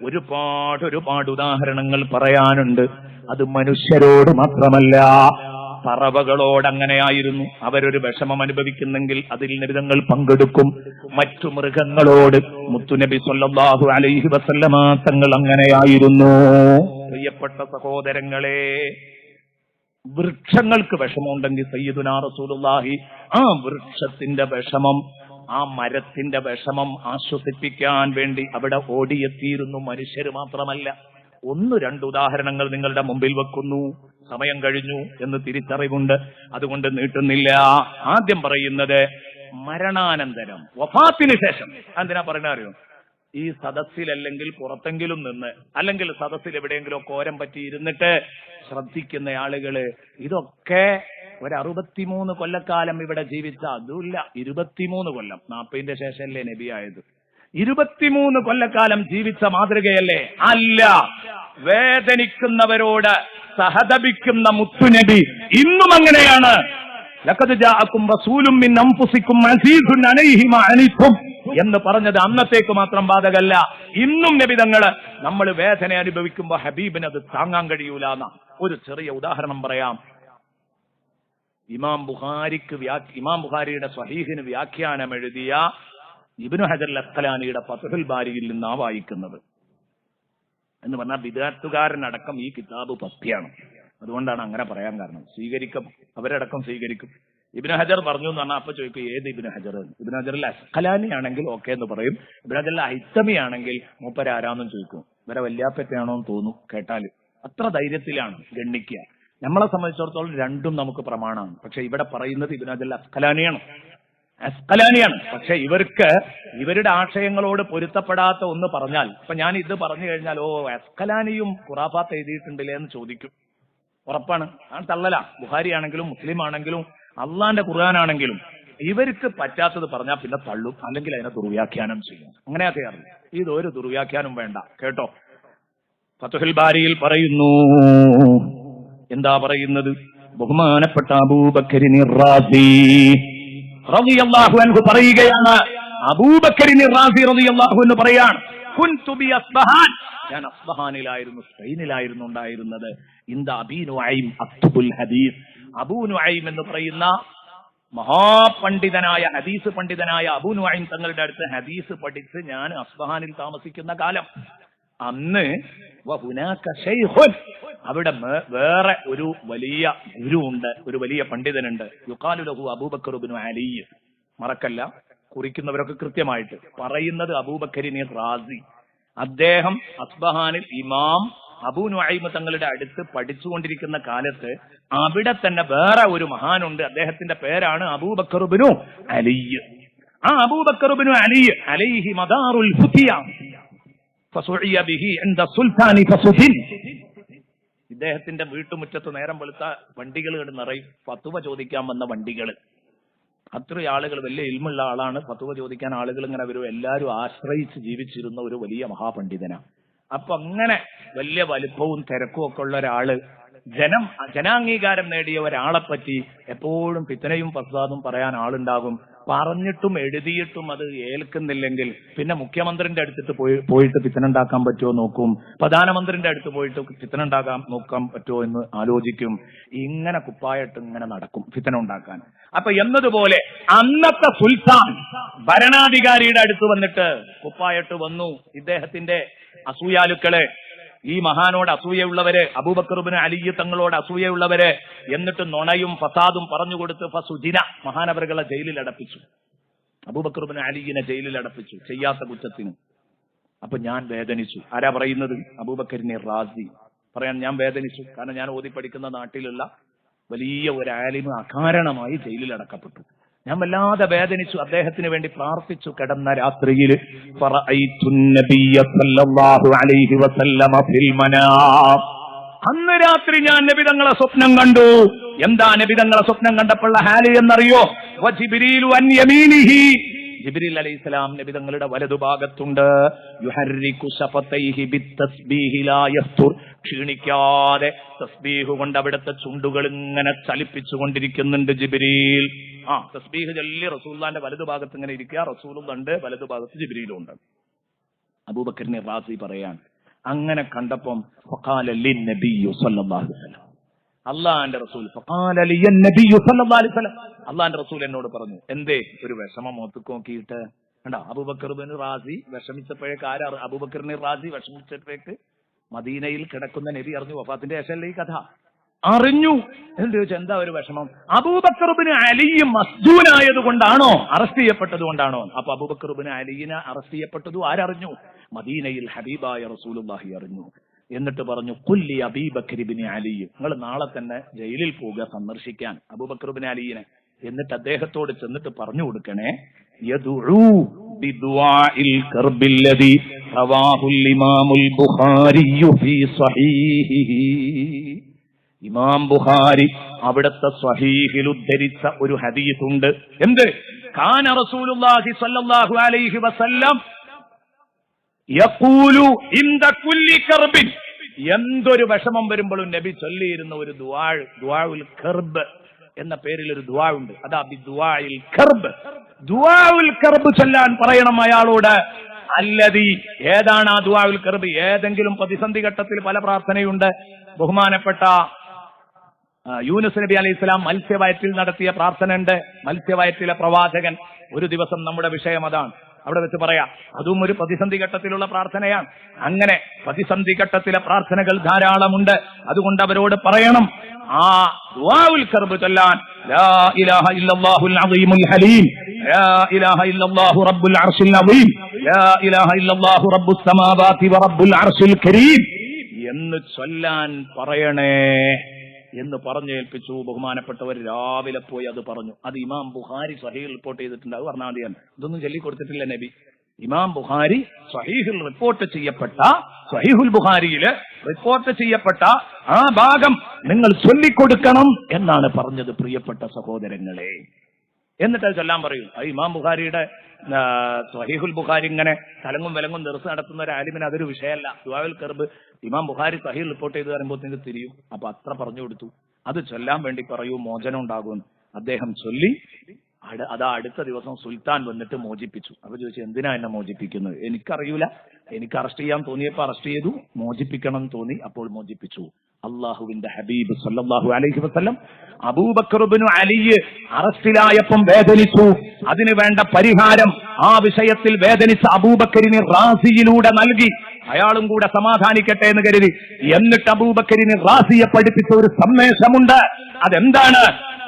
ഒരുപാട് ഉദാഹരണങ്ങൾ പറയാനുണ്ട്. അത് മനുഷ്യരോട് മാത്രമല്ല, പറവകളോട് അങ്ങനെയായിരുന്നു. അവരൊരു വിഷമം അനുഭവിക്കുന്നെങ്കിൽ അതിൽ നബിതങ്ങൾ പങ്കെടുക്കും. മറ്റു മൃഗങ്ങളോട് മുത്തുനബി സ്വല്ലല്ലാഹു അലൈഹി വസല്ലമ തങ്ങൾ അങ്ങനെയായിരുന്നു. പ്രിയപ്പെട്ട സഹോദരങ്ങളെ, വൃക്ഷങ്ങൾക്ക് വിഷമമുണ്ടെങ്കിൽ സയ്യിദുനാ റസൂലുള്ളാഹി ആ വൃക്ഷത്തിന്റെ വിഷമം, ആ മരത്തിന്റെ വിഷമം ആശ്വസിപ്പിക്കാൻ വേണ്ടി അവിടെ ഓടിയെത്തിയിരുന്നു. മനുഷ്യര് മാത്രമല്ല. 1-2 ഉദാഹരണങ്ങൾ നിങ്ങളുടെ മുമ്പിൽ വെക്കുന്നു. സമയം കഴിഞ്ഞു എന്ന് തിരിച്ചറിവുണ്ട്, അതുകൊണ്ട് നീട്ടുന്നില്ല. ആദ്യം പറയുന്നത് മരണാനന്തരം, വഫാത്തിന് ശേഷം. എന്തിനാ പറയുന്നത് അറിയോ? ഈ സദസ്സിലല്ലെങ്കിൽ പുറത്തെങ്കിലും നിന്ന്, അല്ലെങ്കിൽ സദസ്സിൽ എവിടെയെങ്കിലും കോരം പറ്റി ഇരുന്നിട്ട് ശ്രദ്ധിക്കുന്ന ആളുകള് ഇതൊക്കെ 63 കൊല്ലക്കാലം ഇവിടെ ജീവിച്ച, അതുമില്ല 23 കൊല്ലം, 40ന്റെ ശേഷമല്ലേ നബിയായത്, 23 കൊല്ലക്കാലം ജീവിച്ച മാതൃകയല്ലേ? അല്ല, വേദനിക്കുന്നവരോട് സഹതപിക്കുന്ന മുത്തുനബി ഇന്നും അങ്ങനെയാണ്. ലഖദ് ജാഅകും റസൂലും മിൻ അൻഫുസികും അസീസുൻ അലൈഹി മാ അനിതും എന്ന് പറഞ്ഞത് അന്നത്തേക്ക് മാത്രം ബാധകല്ല. ഇന്നും നബി തങ്ങള് നമ്മൾ വേദന അനുഭവിക്കുമ്പോ ഹബീബിന് അത് താങ്ങാൻ കഴിയൂലെന്ന ഒരു ചെറിയ ഉദാഹരണം പറയാം. ഇമാം ബുഖാരിയുടെ സ്വഹീഹിന് വ്യാഖ്യാനം എഴുതിയ ഇബ്നു ഹജർ അൽ-അസ്ഖലാനിയുടെ ഫത്ഹുൽ ബാരിയിൽ നിന്നാ വായിക്കുന്നത്. എന്ന് പറഞ്ഞാൽ ബിദ്അത്തുകാരനടക്കം ഈ കിതാബ് പത്തിയാണ്. അതുകൊണ്ടാണ് അങ്ങനെ പറയാൻ കാരണം. സ്വീകരിക്കും, അവരടക്കം സ്വീകരിക്കും. ഇബ്നു ഹജർ പറഞ്ഞു എന്ന് പറഞ്ഞാൽ അപ്പൊ ചോദിക്കും, ഏത് ഇബ്നു ഹജർ? ഇബ്നു ഹജർ അൽ-അസ്ഖലാനി ആണെങ്കിൽ ഓക്കെ എന്ന് പറയും. ഇബ്നു ഹജർ അൽ-ഹൈതമി ആണെങ്കിൽ മൂപ്പരാരാന്നും ചോദിക്കും. ഇവരെ വല്യാപ്പറ്റാണോ എന്ന് തോന്നും കേട്ടാൽ. അത്ര ധൈര്യത്തിലാണ് ഗണ്ണിക്കുക. നമ്മളെ സംബന്ധിച്ചിടത്തോളം രണ്ടും നമുക്ക് പ്രമാണമാണ്. പക്ഷെ ഇവിടെ പറയുന്നത് ഇബ്നു ഹജർ അൽ-അസ്ഖലാനിയാണ്. പക്ഷെ ഇവരുടെ ആശയങ്ങളോട് പൊരുത്തപ്പെടാത്ത ഒന്ന് പറഞ്ഞാൽ, ഇപ്പൊ ഞാൻ ഇത് പറഞ്ഞു കഴിഞ്ഞാൽ ഓ അസ്ഖലാനിയും ഖുറാഫാത്ത് എഴുതിയിട്ടുണ്ടല്ലേ എന്ന് ചോദിക്കും. ഉറപ്പാണ്. ഞാൻ തള്ളല. ബുഖാരി ആണെങ്കിലും മുസ്ലിം ആണെങ്കിലും അള്ളാന്റെ ഖുർആനാണെങ്കിലും ഇവർക്ക് പറ്റാത്തത് പറഞ്ഞാൽ പിന്നെ തള്ളും, അല്ലെങ്കിൽ അതിനെ ദുർവ്യാഖ്യാനം ചെയ്യും. അങ്ങനെ ചെയ്യാറില്ല. ഇതൊരു ദുർവ്യാഖ്യാനം വേണ്ട കേട്ടോ. ഫത്ഹുൽ ബാരിയിൽ പറയുന്നു, എന്താ പറയുന്നത്? ബഹുമാനപ്പെട്ട അബൂബക്കറിൻ റാസി റളിയല്ലാഹു അൻഹു പറയുകയാണ്. അബൂബക്കറിൻ റാസി റളിയല്ലാഹു അൻഹു പറയാണ്, കുൻതു ബി അസ്ബഹാൻ, ഞാൻ അസ്ബഹാനിലായിരുന്നു, സ്പെയിനിലായിരുന്നു ഉണ്ടായിരുന്നത്. ഇന്ദ അബീ നുഐം അക്തുബുൽ ഹദീസ്. അബൂ നുഐം എന്ന് പറയുന്ന മഹാപണ്ഡിതനായ ഹദീസ് പണ്ഡിതനായ അബൂ നുഐം തങ്ങളുടെ അടുത്ത് ഹദീസ് പഠിച്ച് ഞാൻ അസ്ബഹാനിൽ താമസിക്കുന്ന കാലം. അന്ന് അവിടെ വേറെ ഒരു വലിയ ഗുരു ഉണ്ട്, ഒരു വലിയ പണ്ഡിതനുണ്ട്. യുഖാലു ലഹു അബൂബക്കർ ഇബ്നു അലി. മറക്കല്ല, കുറിക്കുന്നവരൊക്കെ കൃത്യമായിട്ട് പറയുന്നത് അബൂബക്കറിൻ റാസി. അദ്ദേഹം അസ്ബഹാനിൽ ഇമാം അബൂ നുഐം തങ്ങളുടെ അടുത്ത് പഠിച്ചുകൊണ്ടിരിക്കുന്ന കാലത്ത് അവിടെ തന്നെ വേറെ ഒരു മഹാനുണ്ട്. അദ്ദേഹത്തിന്റെ പേരാണ് അബൂബക്കർ ഇബ്നു അലി. ആ അബൂബക്കർ ഇബ്നു അലി അലൈഹി മദാറുൽ ഫുതിയ ഫസുഇയ ബിഹി ഇൻദ സുൽത്താനി ഫസുദിൻ. ഇദ്ദേഹത്തിന്റെ വീട്ടുമുറ്റത്ത് നേരം വെളുത്ത വണ്ടികൾ നിറയും, ഫത്വ ചോദിക്കാൻ വന്ന വണ്ടികൾ. അത്രയും ആളുകൾ, വലിയ ഇൽമുള്ള ആളാണ്, ഫത്വ ചോദിക്കാൻ ആളുകൾ ഇങ്ങനെ വരും. എല്ലാവരും ആശ്രയിച്ച് ജീവിച്ചിരുന്ന ഒരു വലിയ മഹാപണ്ഡിതനാണ്. അപ്പൊ അങ്ങനെ വലിയ വലിപ്പവും തിരക്കും ഒക്കെ ഉള്ള ഒരാള്, ജനാംഗീകാരം നേടിയ ഒരാളെ പറ്റി എപ്പോഴും ഫിത്നയും ഫസാദും പറയാൻ ആളുണ്ടാകും. പറഞ്ഞിട്ടും എഴുതിയിട്ടും അത് ഏൽക്കുന്നില്ലെങ്കിൽ പിന്നെ മുഖ്യമന്ത്രിന്റെ അടുത്തിട്ട് പോയിട്ട് ഫിത്ന ഉണ്ടാക്കാൻ പറ്റുമോ നോക്കും, പ്രധാനമന്ത്രിന്റെ അടുത്ത് പോയിട്ട് ഫിത്ന നോക്കാൻ പറ്റുമോ എന്ന് ആലോചിക്കും. ഇങ്ങനെ കുപ്പായിട്ട് ഇങ്ങനെ നടക്കും ഫിത്ന ഉണ്ടാക്കാൻ. അപ്പൊ എന്നതുപോലെ അന്നത്തെ സുൽത്താൻ ഭരണാധികാരിയുടെ അടുത്ത് വന്നിട്ട് കുപ്പായിട്ട് വന്നു. ഇദ്ദേഹത്തിന്റെ അസൂയാലുക്കള്, ഈ മഹാനോട് അസൂയുള്ളവര്, അബൂബക്കർ ഇബ്നു അലി തങ്ങളോട് അസൂയുള്ളവര്, എന്നിട്ട് നുണയും ഫസാദും പറഞ്ഞുകൊടുത്ത് ഫസുജിന, മഹാനവറുകളെ ജയിലിൽ അടപ്പിച്ചു. അബൂബക്കർ ഇബ്നു അലിയെ ജയിലിൽ അടപ്പിച്ചു ചെയ്യാത്ത കുറ്റത്തിന്. അപ്പൊ ഞാൻ വേദനിച്ചു. ആരാ പറയുന്നത്? അബൂബക്കറിൻ റാസി പറയാൻ ഞാൻ വേദനിച്ചു. കാരണം ഞാൻ ഓതി പഠിക്കുന്ന നാട്ടിലുള്ള വലിയ ഒരു ആലിമ് അകാരണമായി ജയിലിൽ അടക്കപ്പെട്ടു. ഞാൻ വല്ലാതെ വേദനിച്ചു. അദ്ദേഹത്തിന് വേണ്ടി പ്രാർത്ഥിച്ചു. കിടന്ന രാത്രിയിൽ അന്ന് രാത്രി ഞാൻ നബി തങ്ങളെ സ്വപ്നം കണ്ടു. എന്താ നബി തങ്ങളെ സ്വപ്നം കണ്ടപ്പോഴുള്ള ഹാല് എന്നറിയോ? വജിബ്രീലു അൻ യമീനിഹി, ജിബ്രീൽ അലൈഹിസ്സലാം നബി തങ്ങളുടെ വലതുഭാഗത്തുണ്ട്. യുഹർരികു ശഫതൈഹി ബിത്തസ്ബീഹി ലാ യഫ്തുർ, ക്ഷീണിക്കാതെ തസ്ബീഹ് കൊണ്ട് അവിടുത്തെ ചുണ്ടുകൾ ഇങ്ങനെ ചലിപ്പിച്ചുകൊണ്ടിരിക്കുന്നുണ്ട് ജിബ്രീൽ. തസ്ബീഹ് ചൊല്ലി റസൂലുള്ളാഹിന്റെ വലതുഭാഗത്ത് ഇങ്ങനെ ഇരിക്കുക. റസൂലുള്ളാഹിന്റെ വലതുഭാഗത്ത് ജിബ്രീലും ഉണ്ട്. അബൂബക്കർ റാസി പറയാൻ, അങ്ങനെ കണ്ടപ്പം ഫഖാല ലിന്നബിയ്യു സ്വല്ലല്ലാഹു അലൈഹി വസല്ലം, അള്ളാന്റെ റസൂൽ ഫഖാല ലിന്നബിയ്യു സ്വല്ലല്ലാഹു അലൈഹി വസല്ലം, അള്ളാന്റെ റസൂൽ എന്നോട് പറഞ്ഞു, എന്തേ ഒരു വിഷമം മുഖത്ത് നോക്കിയിട്ട്? കണ്ടോ, അബൂബക്കർ റാസി വിഷമിച്ചപ്പോഴേക്ക് അബൂബക്കർ റാസി വിഷമിച്ചപ്പോഴേക്ക് മദീനയിൽ കിടക്കുന്ന നബി അറിഞ്ഞു. വഫാത്തിന്റെ ശേഷമല്ലേ ഈ കഥ അറിഞ്ഞു. എന്ന് ചോദിച്ചാൽ എന്താ ഒരു വിഷമം? അബൂബക്കർ അലി മസ്ജൂനായത് കൊണ്ടാണോ, അറസ്റ്റ് ചെയ്യപ്പെട്ടത് കൊണ്ടാണോ? അപ്പൊ അബൂബക്കർ അലിനെ അറസ്റ്റ് ചെയ്യപ്പെട്ടതു ആരറിഞ്ഞു? മദീനയിൽ ഹബീബായ റസൂലുള്ളാഹി അറിഞ്ഞു. എന്നിട്ട് പറഞ്ഞു, കുല്ലി അബീബക്കർ ഇബ്നു അലി, നിങ്ങൾ നാളെ തന്നെ ജയിലിൽ പോവുക സന്ദർശിക്കാൻ അബൂബക്കർ അലിയെ. എന്നിട്ട് അദ്ദേഹത്തോട് ചെന്നിട്ട് പറഞ്ഞു കൊടുക്കണേ, യദുഉ ബിദുആഇൽ കർബില്ലദി റവാഹുൽ ഇമാമുൽ ബുഖാരി ഫീ സ്വഹീഹിഹി. ഇമാം ബുഖാരി അവിടുത്തെ സ്വഹീഹിൽ ഉദ്ധരിച്ച ഒരു ഹദീസുണ്ട്. എന്ത്? കാന റസൂലുള്ളാഹി സ്വല്ലല്ലാഹു അലൈഹി വസല്ലം യഖൂലു ഇൻദ കുല്ലി കർബിൻ, എന്തൊരു വിഷമം വരുമ്പോഴും നബി ചൊല്ലിയിരുന്ന ഒരു ദുആഉൽ കർബ് എന്ന പേരിൽ ഒരു ദുആ ഉണ്ട്. അതാ ബിദുആഇൽ കർബ്, ദുആഉൽ കർബ് ചൊല്ലാൻ പറയണം അയാളോട്. അല്ലദി, ഏതാണ് ആ ദുആഉൽ കർബ്? ഏതെങ്കിലും പ്രതിസന്ധി ഘട്ടത്തിൽ പല പ്രാർത്ഥനയുണ്ട്. ബഹുമാനപ്പെട്ട യൂനുസ് നബി അലൈഹി സ്വലാം മത്സ്യവയറ്റിൽ നടത്തിയ പ്രാർത്ഥന ഉണ്ട്. മത്സ്യവയറ്റിലെ പ്രവാചകൻ. ഒരു ദിവസം നമ്മുടെ വിഷയം അതാണ്, അവിടെ വെച്ച് പറയാം. അതും ഒരു പ്രതിസന്ധി ഘട്ടത്തിലുള്ള പ്രാർത്ഥനയാണ്. അങ്ങനെ പ്രതിസന്ധി ഘട്ടത്തിലെ പ്രാർത്ഥനകൾ ധാരാളമുണ്ട്. അതുകൊണ്ട് അവരോട് പറയണം ആ ദുആഉൽ കർബ് ചൊല്ലാൻ. ലാ ഇലാഹ ഇല്ലല്ലാഹുൽ അസീമുൽ ഹലീം, ലാ ഇലാഹ ഇല്ലല്ലാഹു റബ്ബുൽ അർശിൽ അസീം, ലാ ഇലാഹ ഇല്ലല്ലാഹു റബ്ബുസ് സമാവാതി വ റബ്ബുൽ അർശിൽ കരീം എന്ന് ചൊല്ലാൻ പറയണേ എന്ന് പറഞ്ഞേൽപ്പിച്ചു. ബഹുമാനപ്പെട്ടവർ രാവിലെ പോയി അത് പറഞ്ഞു. അത് ഇമാം ബുഖാരി സ്വഹീഹിൽ റിപ്പോർട്ട് ചെയ്തിട്ടുണ്ട്. അത് പറഞ്ഞാൽ മതിയാണ്, ഇതൊന്നും ചൊല്ലിക്കൊടുത്തിട്ടില്ല നബി. ഇമാം ബുഖാരി സ്വഹീഹിൽ റിപ്പോർട്ട് ചെയ്യപ്പെട്ട, സ്വഹീഹുൽ ബുഖാരിയിൽ റിപ്പോർട്ട് ചെയ്യപ്പെട്ട ആ ഭാഗം നിങ്ങൾ ചൊല്ലിക്കൊടുക്കണം എന്നാണ് പറഞ്ഞത്, പ്രിയപ്പെട്ട സഹോദരങ്ങളെ. എന്നിട്ട് അത് ചൊല്ലാൻ പറയൂ. അത് ഇമാം ബുഖാരിയുടെ സ്വഹീഹുൽ ബുഖാരി ഇങ്ങനെ തലങ്ങും വിലങ്ങും ദർസ് നടത്തുന്ന ഒരു ആലിമിന് അതൊരു വിഷയമല്ല. ദുആഉൽ കർബ് ഇമാം ബുഖാരി സ്വഹീഹ് റിപ്പോർട്ട് ചെയ്ത് പറയുമ്പോൾ നിങ്ങൾക്ക് തിരിയും. അപ്പൊ അത്ര പറഞ്ഞു കൊടുത്തു. അത് ചൊല്ലാൻ വേണ്ടി പറയൂ, മോചനം ഉണ്ടാകുമെന്ന്. അദ്ദേഹം ചൊല്ലി. അതാ അടുത്ത ദിവസം സുൽത്താൻ വന്നിട്ട് മോചിപ്പിച്ചു. അപ്പൊ ചോദിച്ചു, എന്തിനാ എന്നെ മോചിപ്പിക്കുന്നത്? എനിക്കറിയൂല, എനിക്ക് അറസ്റ്റ് ചെയ്യാൻ തോന്നിയപ്പോ അറസ്റ്റ് ചെയ്തു, മോചിപ്പിക്കണം തോന്നി, അപ്പോൾ മോചിപ്പിച്ചു. അള്ളാഹുവിന്റെ ഹബീബ് സല്ലല്ലാഹു അലൈഹി വസല്ലം അബൂബക്കർ ഇബ്നു അലി അറസ്റ്റിലായപ്പം വേദനിച്ചു. അതിനു വേണ്ട പരിഹാരം ആ വിഷയത്തിൽ വേദനിച്ച അബൂബക്കറിന് റാസിയിലൂടെ നൽകി. അയാളും കൂടെ സമാധാനിക്കട്ടെ എന്ന് കരുതി. എന്നിട്ട് അബൂബക്കറിന് റാസിയെ പഠിപ്പിച്ച ഒരു സന്ദേശമുണ്ട്. അതെന്താണ്?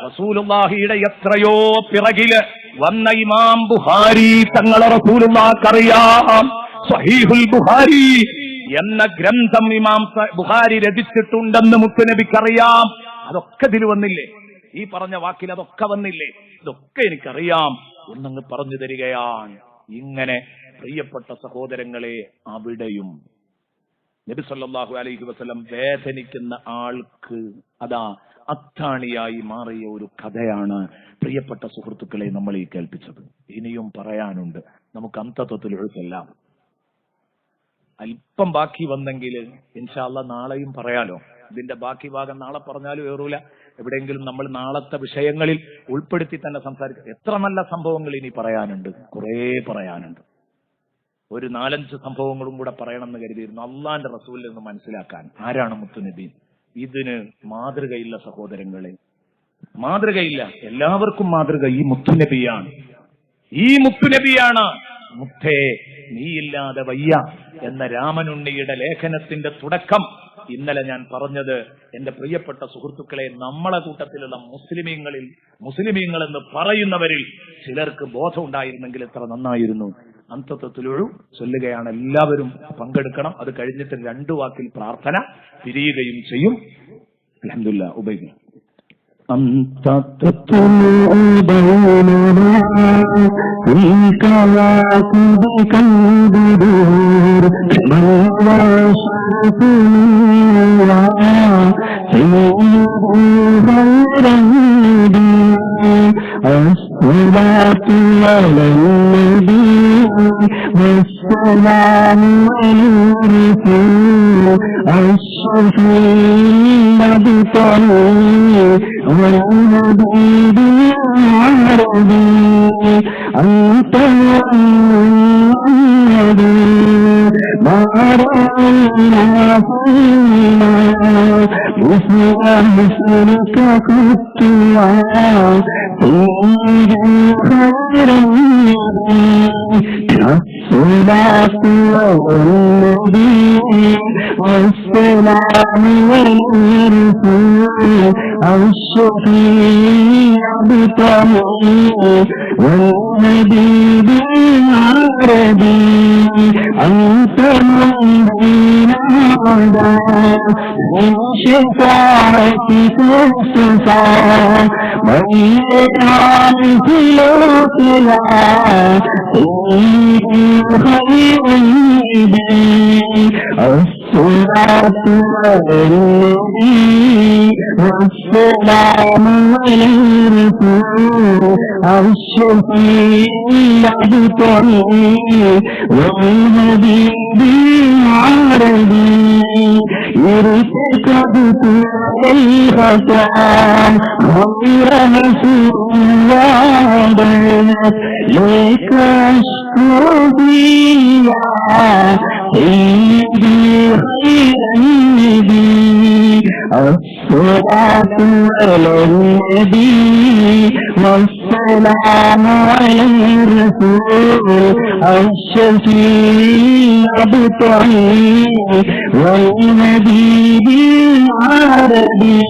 റസൂലുള്ളാഹിയുടെ എത്രയോ പിറകില് വന്ന ഇമാം ബുഖാരി തങ്ങളെ റസൂലുള്ളാഹിക്കറിയാം. സ്വഹീഹുൽ ബുഖാരി എന്ന ഗ്രന്ഥം ഇമാം ബുഖാരി രചിച്ചിട്ടുണ്ടെന്ന് മുത്തുനബിക്കറിയാം. അതൊക്കെ ഇതിൽ വന്നില്ലേ? ഈ പറഞ്ഞ വാക്കിൽ അതൊക്കെ വന്നില്ലേ? ഇതൊക്കെ എനിക്കറിയാം എന്നങ്ങ് പറഞ്ഞു തരികയാണ്. ഇങ്ങനെ പ്രിയപ്പെട്ട സഹോദരങ്ങളെ, അവിടെയും നബി സല്ലല്ലാഹു അലൈഹി വസല്ലം വേദനിക്കുന്ന ആൾക്ക് അതാ അത്താണിയായി മാറിയ ഒരു കഥയാണ് പ്രിയപ്പെട്ട സുഹൃത്തുക്കളെ നമ്മൾ ഈ കേൾപ്പിച്ചത്. ഇനിയും പറയാനുണ്ട്. നമുക്ക് അന്തത്വത്തിൽ എഴുതെല്ലാം അല്പം ബാക്കി വന്നെങ്കിൽ ഇൻഷാ അല്ലാഹ് നാളെയും പറയാലോ. ഇതിന്റെ ബാക്കി ഭാഗം നാളെ പറഞ്ഞാലും ഏറൂല. എവിടെയെങ്കിലും നമ്മൾ നാളത്തെ വിഷയങ്ങളിൽ ഉൾപ്പെടുത്തി തന്നെ സംസാരിക്കും. എത്ര നല്ല സംഭവങ്ങൾ ഇനി പറയാനുണ്ട്, കുറേ പറയാനുണ്ട്. ഒരു 4-5 സംഭവങ്ങളും കൂടെ പറയണം എന്ന് കരുതിയിരുന്നു. അള്ളാന്റെ റസൂലിൽ നിന്ന് മനസ്സിലാക്കാൻ. ആരാണ് മുത്തുനബി? ഇതിന് മാതൃകയില്ല സഹോദരങ്ങളെ, മാതൃകയില്ല. എല്ലാവർക്കും മാതൃക ഈ മുത്തുനബിയാണ്. ഈ മുത്തുനബിയാണ്. മുത്തേ നീയില്ലാതെ വയ്യ എന്ന രാമനുണ്ണിയുടെ ലേഖനത്തിന്റെ തുടക്കം ഇന്നലെ ഞാൻ പറഞ്ഞത്. എന്റെ പ്രിയപ്പെട്ട സുഹൃത്തുക്കളെ, നമ്മളെ കൂട്ടത്തിലുള്ള മുസ്ലിമീങ്ങൾ എന്ന് പറയുന്നവരിൽ ചിലർക്ക് ബോധം ഉണ്ടായിരുന്നെങ്കിൽ എത്ര നന്നായിരുന്നു. അന്തത്വത്തിലൊഴു ചൊല്ലുകയാണ്. എല്ലാവരും പങ്കെടുക്കണം. അത് കഴിഞ്ഞിട്ട് 2 വാക്കിൽ പ്രാർത്ഥന പിരിയുകയും ചെയ്യും. അൽഹംദുലില്ലാഹ്. ഉബൈദ് أنت تطلع بيننا في كواكبك البدور من لا شرف لي سيد النبي الصلاة على النبي والسلام على الرسول الشفيع بطريق والحبيب العربي أنت النبي ما رأينا فينا مثل مثلك قطوع سيدي خير النبي الصلاة والنبي والسلام والرسول الشفيع بطريق والحبيب العربي أنت من بين عدا من شفاعتك الشفاعة من يجعل سلوكها سيدي خير النبي الصلاة على النبي والسلام على الرسول الشفيع بطريق والحبيب العربي ارتكب كل الخطا غير مسؤول لك اشكو بيا سيدي خير النبي الصلاة على النبي والسلام على الرسول الشفيع بطريق والحبيب العربي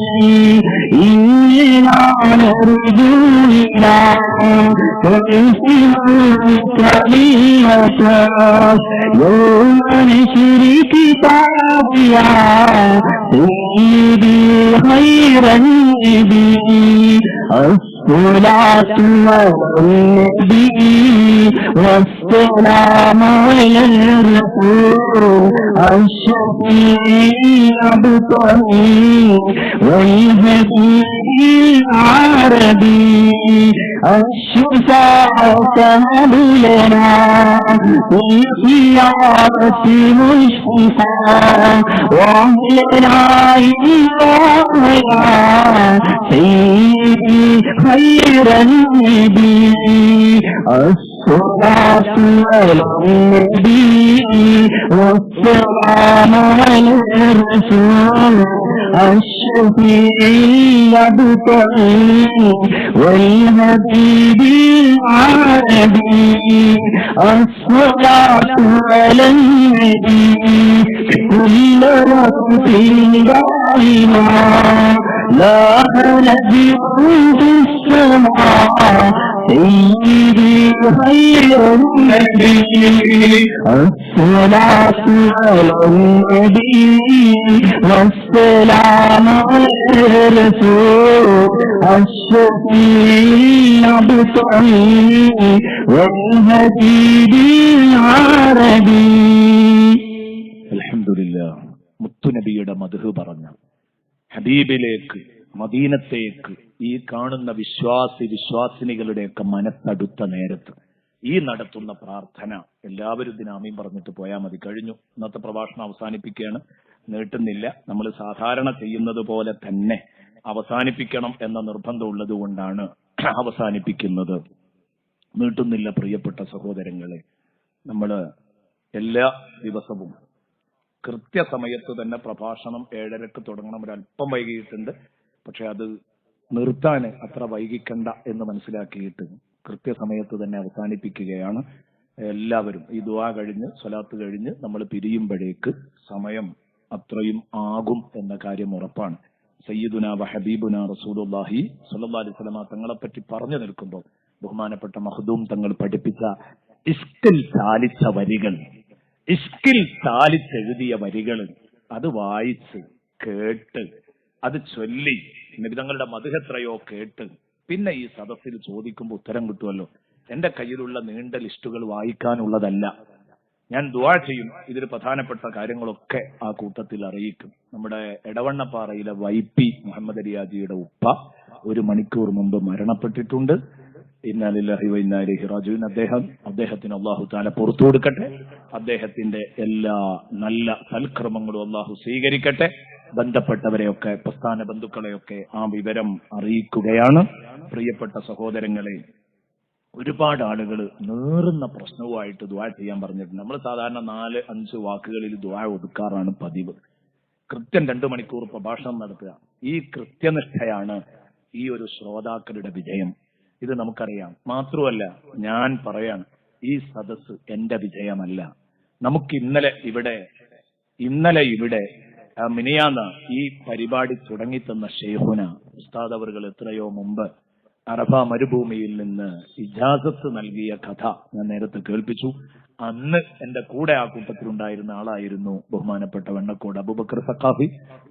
إنا نرجو إلى تنسيك كلمتك يوم نشر كتابيا سيدي خير النبي الصلاة على النبي والسلام على الرسول الشفيع بطريق والحبيب العربي الشفاعة هب لنا في الخيارة مشفقا واهلنا إلهنا سيدي خير النبي الصلاة على النبي والسلام على الرسول الشفيع بطريق والحبيب العربي الصلاة على النبي كل وقت دائما لا نزل في السماء سيدي خير النبي الصلاة على النبي والسلام على الرسول الشفيع بطريق والحبيب العربي അൽഹംദുലില്ലാ. മുത്തുനബിയുടെ മദ്ഹ് പറഞ്ഞ ഹബീബിലേക്ക് മദീനത്തേക്ക് ഈ കാണുന്ന വിശ്വാസിനികളുടെയൊക്കെ മനസ്സടുത്ത നേരത്ത് ഈ നടത്തുന്ന പ്രാർത്ഥന എല്ലാവരും ഇതിന് ആമീൻ പറഞ്ഞിട്ട് പോയാൽ മതി. കഴിഞ്ഞു. ഇന്നത്തെ പ്രഭാഷണം അവസാനിപ്പിക്കുകയാണ്. നീട്ടുന്നില്ല. നമ്മൾ സാധാരണ ചെയ്യുന്നത് പോലെ തന്നെ അവസാനിപ്പിക്കണം എന്ന നിർബന്ധം ഉള്ളത് കൊണ്ടാണ് അവസാനിപ്പിക്കുന്നത്. നീട്ടുന്നില്ല. പ്രിയപ്പെട്ട സഹോദരങ്ങളെ, നമ്മൾ എല്ലാ ദിവസവും കൃത്യസമയത്ത് തന്നെ പ്രഭാഷണം 7:30 തുടങ്ങണം. ഒരല്പം വൈകിയിട്ടുണ്ട്. പക്ഷെ അത് നിർത്താൻ അത്ര വൈകിക്കണ്ട എന്ന് മനസ്സിലാക്കിയിട്ട് കൃത്യസമയത്ത് തന്നെ അവസാനിപ്പിക്കുകയാണ്. എല്ലാവരും ഈ ദുആ കഴിഞ്ഞ് സ്വലാത്ത് കഴിഞ്ഞ് നമ്മൾ പിരിയുമ്പോഴേക്ക് സമയം അത്രയും ആകും എന്ന കാര്യം ഉറപ്പാണ്. സയ്യിദുനാ വ ഹബീബുനാ റസൂലുള്ളാഹി സ്വല്ലല്ലാഹു അലൈഹി വസല്ലം തങ്ങളെപ്പറ്റി പറഞ്ഞു നിൽക്കുമ്പോൾ ബഹുമാനപ്പെട്ട മഖ്ദൂം തങ്ങൾ പഠിപ്പിച്ച ഇഷ്കിൽ ചാലിച്ച വരികൾ, ഇഷ്കിൽ ചാലിച്ചെഴുതിയ വരികൾ, അത് വായിച്ച് കേട്ട് അത് ചൊല്ലി നബി തങ്ങളുടെ മദ്ഹ് എത്രയോ കേട്ട് പിന്നെ ഈ സദസ്സിൽ ചോദിക്കുമ്പോൾ ഉത്തരം കിട്ടുമല്ലോ. എന്റെ കയ്യിലുള്ള നീണ്ട ലിസ്റ്റുകൾ വായിക്കാനുള്ളതല്ല. ഞാൻ ദുആ ചെയ്യും. ഇതിൽ പ്രധാനപ്പെട്ട കാര്യങ്ങളൊക്കെ ആ കൂട്ടത്തിൽ അറിയിക്കും. നമ്മുടെ എടവണ്ണപ്പാറയിലെ വൈപ്പി മുഹമ്മദ് അലിയാജിയുടെ ഉപ്പ 1 മണിക്കൂർ മുമ്പ് മരണപ്പെട്ടിട്ടുണ്ട്. ഇന്നാ ലില്ലാഹി വ ഇന്നാ ഇലൈഹി റാജിഊൻ. അദ്ദേഹത്തിന് അല്ലാഹു തആല പുറത്തു കൊടുക്കട്ടെ. അദ്ദേഹത്തിന്റെ എല്ലാ നല്ല സൽക്രമങ്ങളും അല്ലാഹു സ്വീകരിക്കട്ടെ. ബന്ധപ്പെട്ടവരെയൊക്കെ, പ്രസ്ഥാന ബന്ധുക്കളെയൊക്കെ ആ വിവരം അറിയിക്കുകയാണ്. പ്രിയപ്പെട്ട സഹോദരങ്ങളെ, ഒരുപാട് ആളുകൾ നേറുന്ന പ്രശ്നവുമായിട്ട് ദുആ ചെയ്യാൻ പറഞ്ഞിട്ടുണ്ട്. നമ്മൾ സാധാരണ 4-5 വാക്കുകളിൽ ദുആ ഒതുക്കാറാണ് പതിവ്. കൃത്യം 2 മണിക്കൂർ പ്രഭാഷണം നടത്തുക, ഈ കൃത്യനിഷ്ഠയാണ് ഈ ഒരു ശ്രോതാക്കളുടെ വിജയം. ഇത് നമുക്കറിയാം. മാത്രമല്ല, ഞാൻ പറയാണ്, ഈ സദസ്സ് എന്റെ വിജയമല്ല. നമുക്ക് ഇന്നലെ ഇവിടെ മിനിയാന്ന് ഈ പരിപാടി തുടങ്ങിത്തന്ന ഷെയ്ഖുന ഉസ്താദ് അവറുകൾ എത്രയോ മുമ്പ് അറഫ മരുഭൂമിയിൽ നിന്ന് ഇജാസത്ത് നൽകിയ കഥ ഞാൻ നേരത്തെ കേൾപ്പിച്ചു. അന്ന് എന്റെ കൂടെ ആ കൂട്ടത്തിലുണ്ടായിരുന്ന ആളായിരുന്നു ബഹുമാനപ്പെട്ട വെണ്ണക്കോട് അബൂബക്കർ സഖാഫി.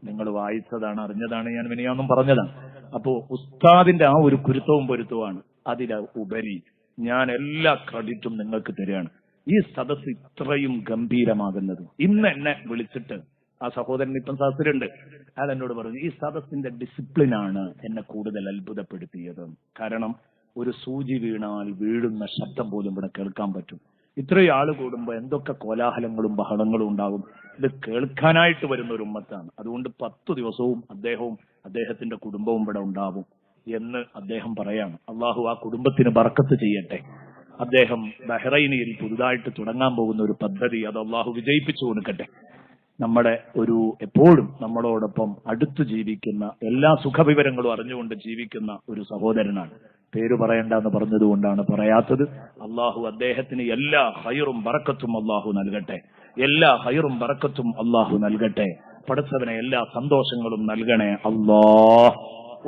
നിങ്ങൾ വായിച്ചതാണ്, അറിഞ്ഞതാണ്, ഞാൻ മിനിയാന്നും പറഞ്ഞതാണ്. അപ്പോ ഉസ്താദിന്റെ ആ ഒരു കുരുത്തവും പൊരുത്തവുമാണ്. അതിന് ഉപരി ഞാൻ എല്ലാ ക്രെഡിറ്റും നിങ്ങൾക്ക് തരികയാണ്. ഈ സദസ് ഇത്രയും ഗംഭീരമാകുന്നത് ഇന്ന് എന്നെ വിളിച്ചിട്ട് ആ സഹോദരൻ ഇപ്പം സദസ്സിലുണ്ട്, അയാൾ എന്നോട് പറഞ്ഞു, ഈ സദസ്സിന്റെ ഡിസിപ്ലിനാണ് എന്നെ കൂടുതൽ അത്ഭുതപ്പെടുത്തിയത്. കാരണം ഒരു സൂചി വീണാൽ വീഴുന്ന ശബ്ദം പോലും ഇവിടെ കേൾക്കാൻ പറ്റും. ഇത്രയും ആള് കൂടുമ്പോ എന്തൊക്കെ കോലാഹലങ്ങളും ബഹളങ്ങളും ഉണ്ടാകും. ഇത് കേൾക്കാനായിട്ട് വരുന്ന ഒരു ഉമ്മത്താണ്. അതുകൊണ്ട് 10 ദിവസവും അദ്ദേഹത്തിന്റെ കുടുംബവും ഇവിടെ ഉണ്ടാവും എന്ന് അദ്ദേഹം പറയാണ്. അള്ളാഹു ആ കുടുംബത്തിന് ബർക്കത്ത് ചെയ്യട്ടെ. അദ്ദേഹം ബഹ്റൈനിൽ പുതുതായിട്ട് തുടങ്ങാൻ പോകുന്ന ഒരു പദ്ധതി, അത് അള്ളാഹു വിജയിപ്പിച്ചു കൊടുക്കട്ടെ. നമ്മുടെ എപ്പോഴും നമ്മളോടൊപ്പം അടുത്ത് ജീവിക്കുന്ന, എല്ലാ സുഖവിവരങ്ങളും അറിഞ്ഞുകൊണ്ട് ജീവിക്കുന്ന ഒരു സഹോദരനാണ്. പേര് പറയണ്ടെന്ന് പറഞ്ഞതുകൊണ്ടാണ് പറയാത്തത്. അള്ളാഹു അദ്ദേഹത്തിന് എല്ലാ ഹൈറും ബറക്കത്തും അള്ളാഹു നൽകട്ടെ. എല്ലാ ഹൈറും ബറക്കത്തും അള്ളാഹു നൽകട്ടെ. പടച്ചവനെ എല്ലാ സന്തോഷങ്ങളും നൽകണേ അല്ലാഹ്.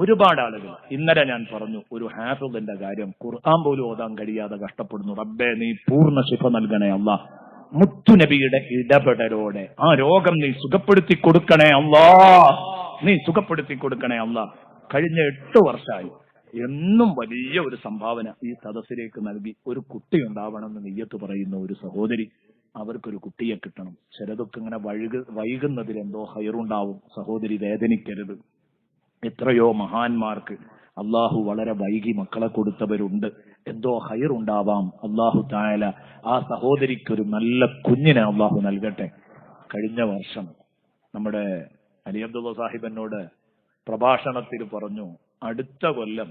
ഒരുപാട് ആളുകൾ ഇന്നലെ ഞാൻ പറഞ്ഞു, ഒരു ഹാഫിളിന്റെ കാര്യം, ഖുർആൻ പോലും ഓതാൻ കഴിയാതെ കഷ്ടപ്പെടുന്നു. റബ്ബേ, നീ പൂർണ്ണ ശിഫ നൽകണേ അല്ലാഹ്. മുത്തുനബിയുടെ ഇടപെടലോടെ ആ രോഗം നീ സുഖപ്പെടുത്തി കൊടുക്കണേ അല്ലാഹ്. നീ സുഖപ്പെടുത്തി കൊടുക്കണേ അല്ലാഹ്. കഴിഞ്ഞ 8 വർഷമായി എന്നും വലിയ ഒരു സംഭാവന ഈ സദസ്സിലേക്ക് നൽകി. ഒരു കുട്ടി ഉണ്ടാവണമെന്ന് നെയ്യത്ത് പറയുന്ന ഒരു സഹോദരി, അവർക്കൊരു കുട്ടിയെ കിട്ടണം. ചിലതൊക്കെ ഇങ്ങനെ വൈകുന്നതിൽ എന്തോ ഹൈറുണ്ടാവും. സഹോദരി, വേദനിക്കരുത്. എത്രയോ മഹാന്മാർക്ക് അള്ളാഹു വളരെ വൈകി മക്കളെ കൊടുത്തവരുണ്ട്. എന്തോ ഹൈറുണ്ടാവാം. അള്ളാഹു തആല ആ സഹോദരിക്കൊരു നല്ല കുഞ്ഞിനെ അള്ളാഹു നൽകട്ടെ. കഴിഞ്ഞ വർഷം നമ്മുടെ അലി അബ്ദുള്ള സാഹിബ് എന്നോട് പ്രഭാഷണത്തിൽ പറഞ്ഞു, അടുത്ത കൊല്ലം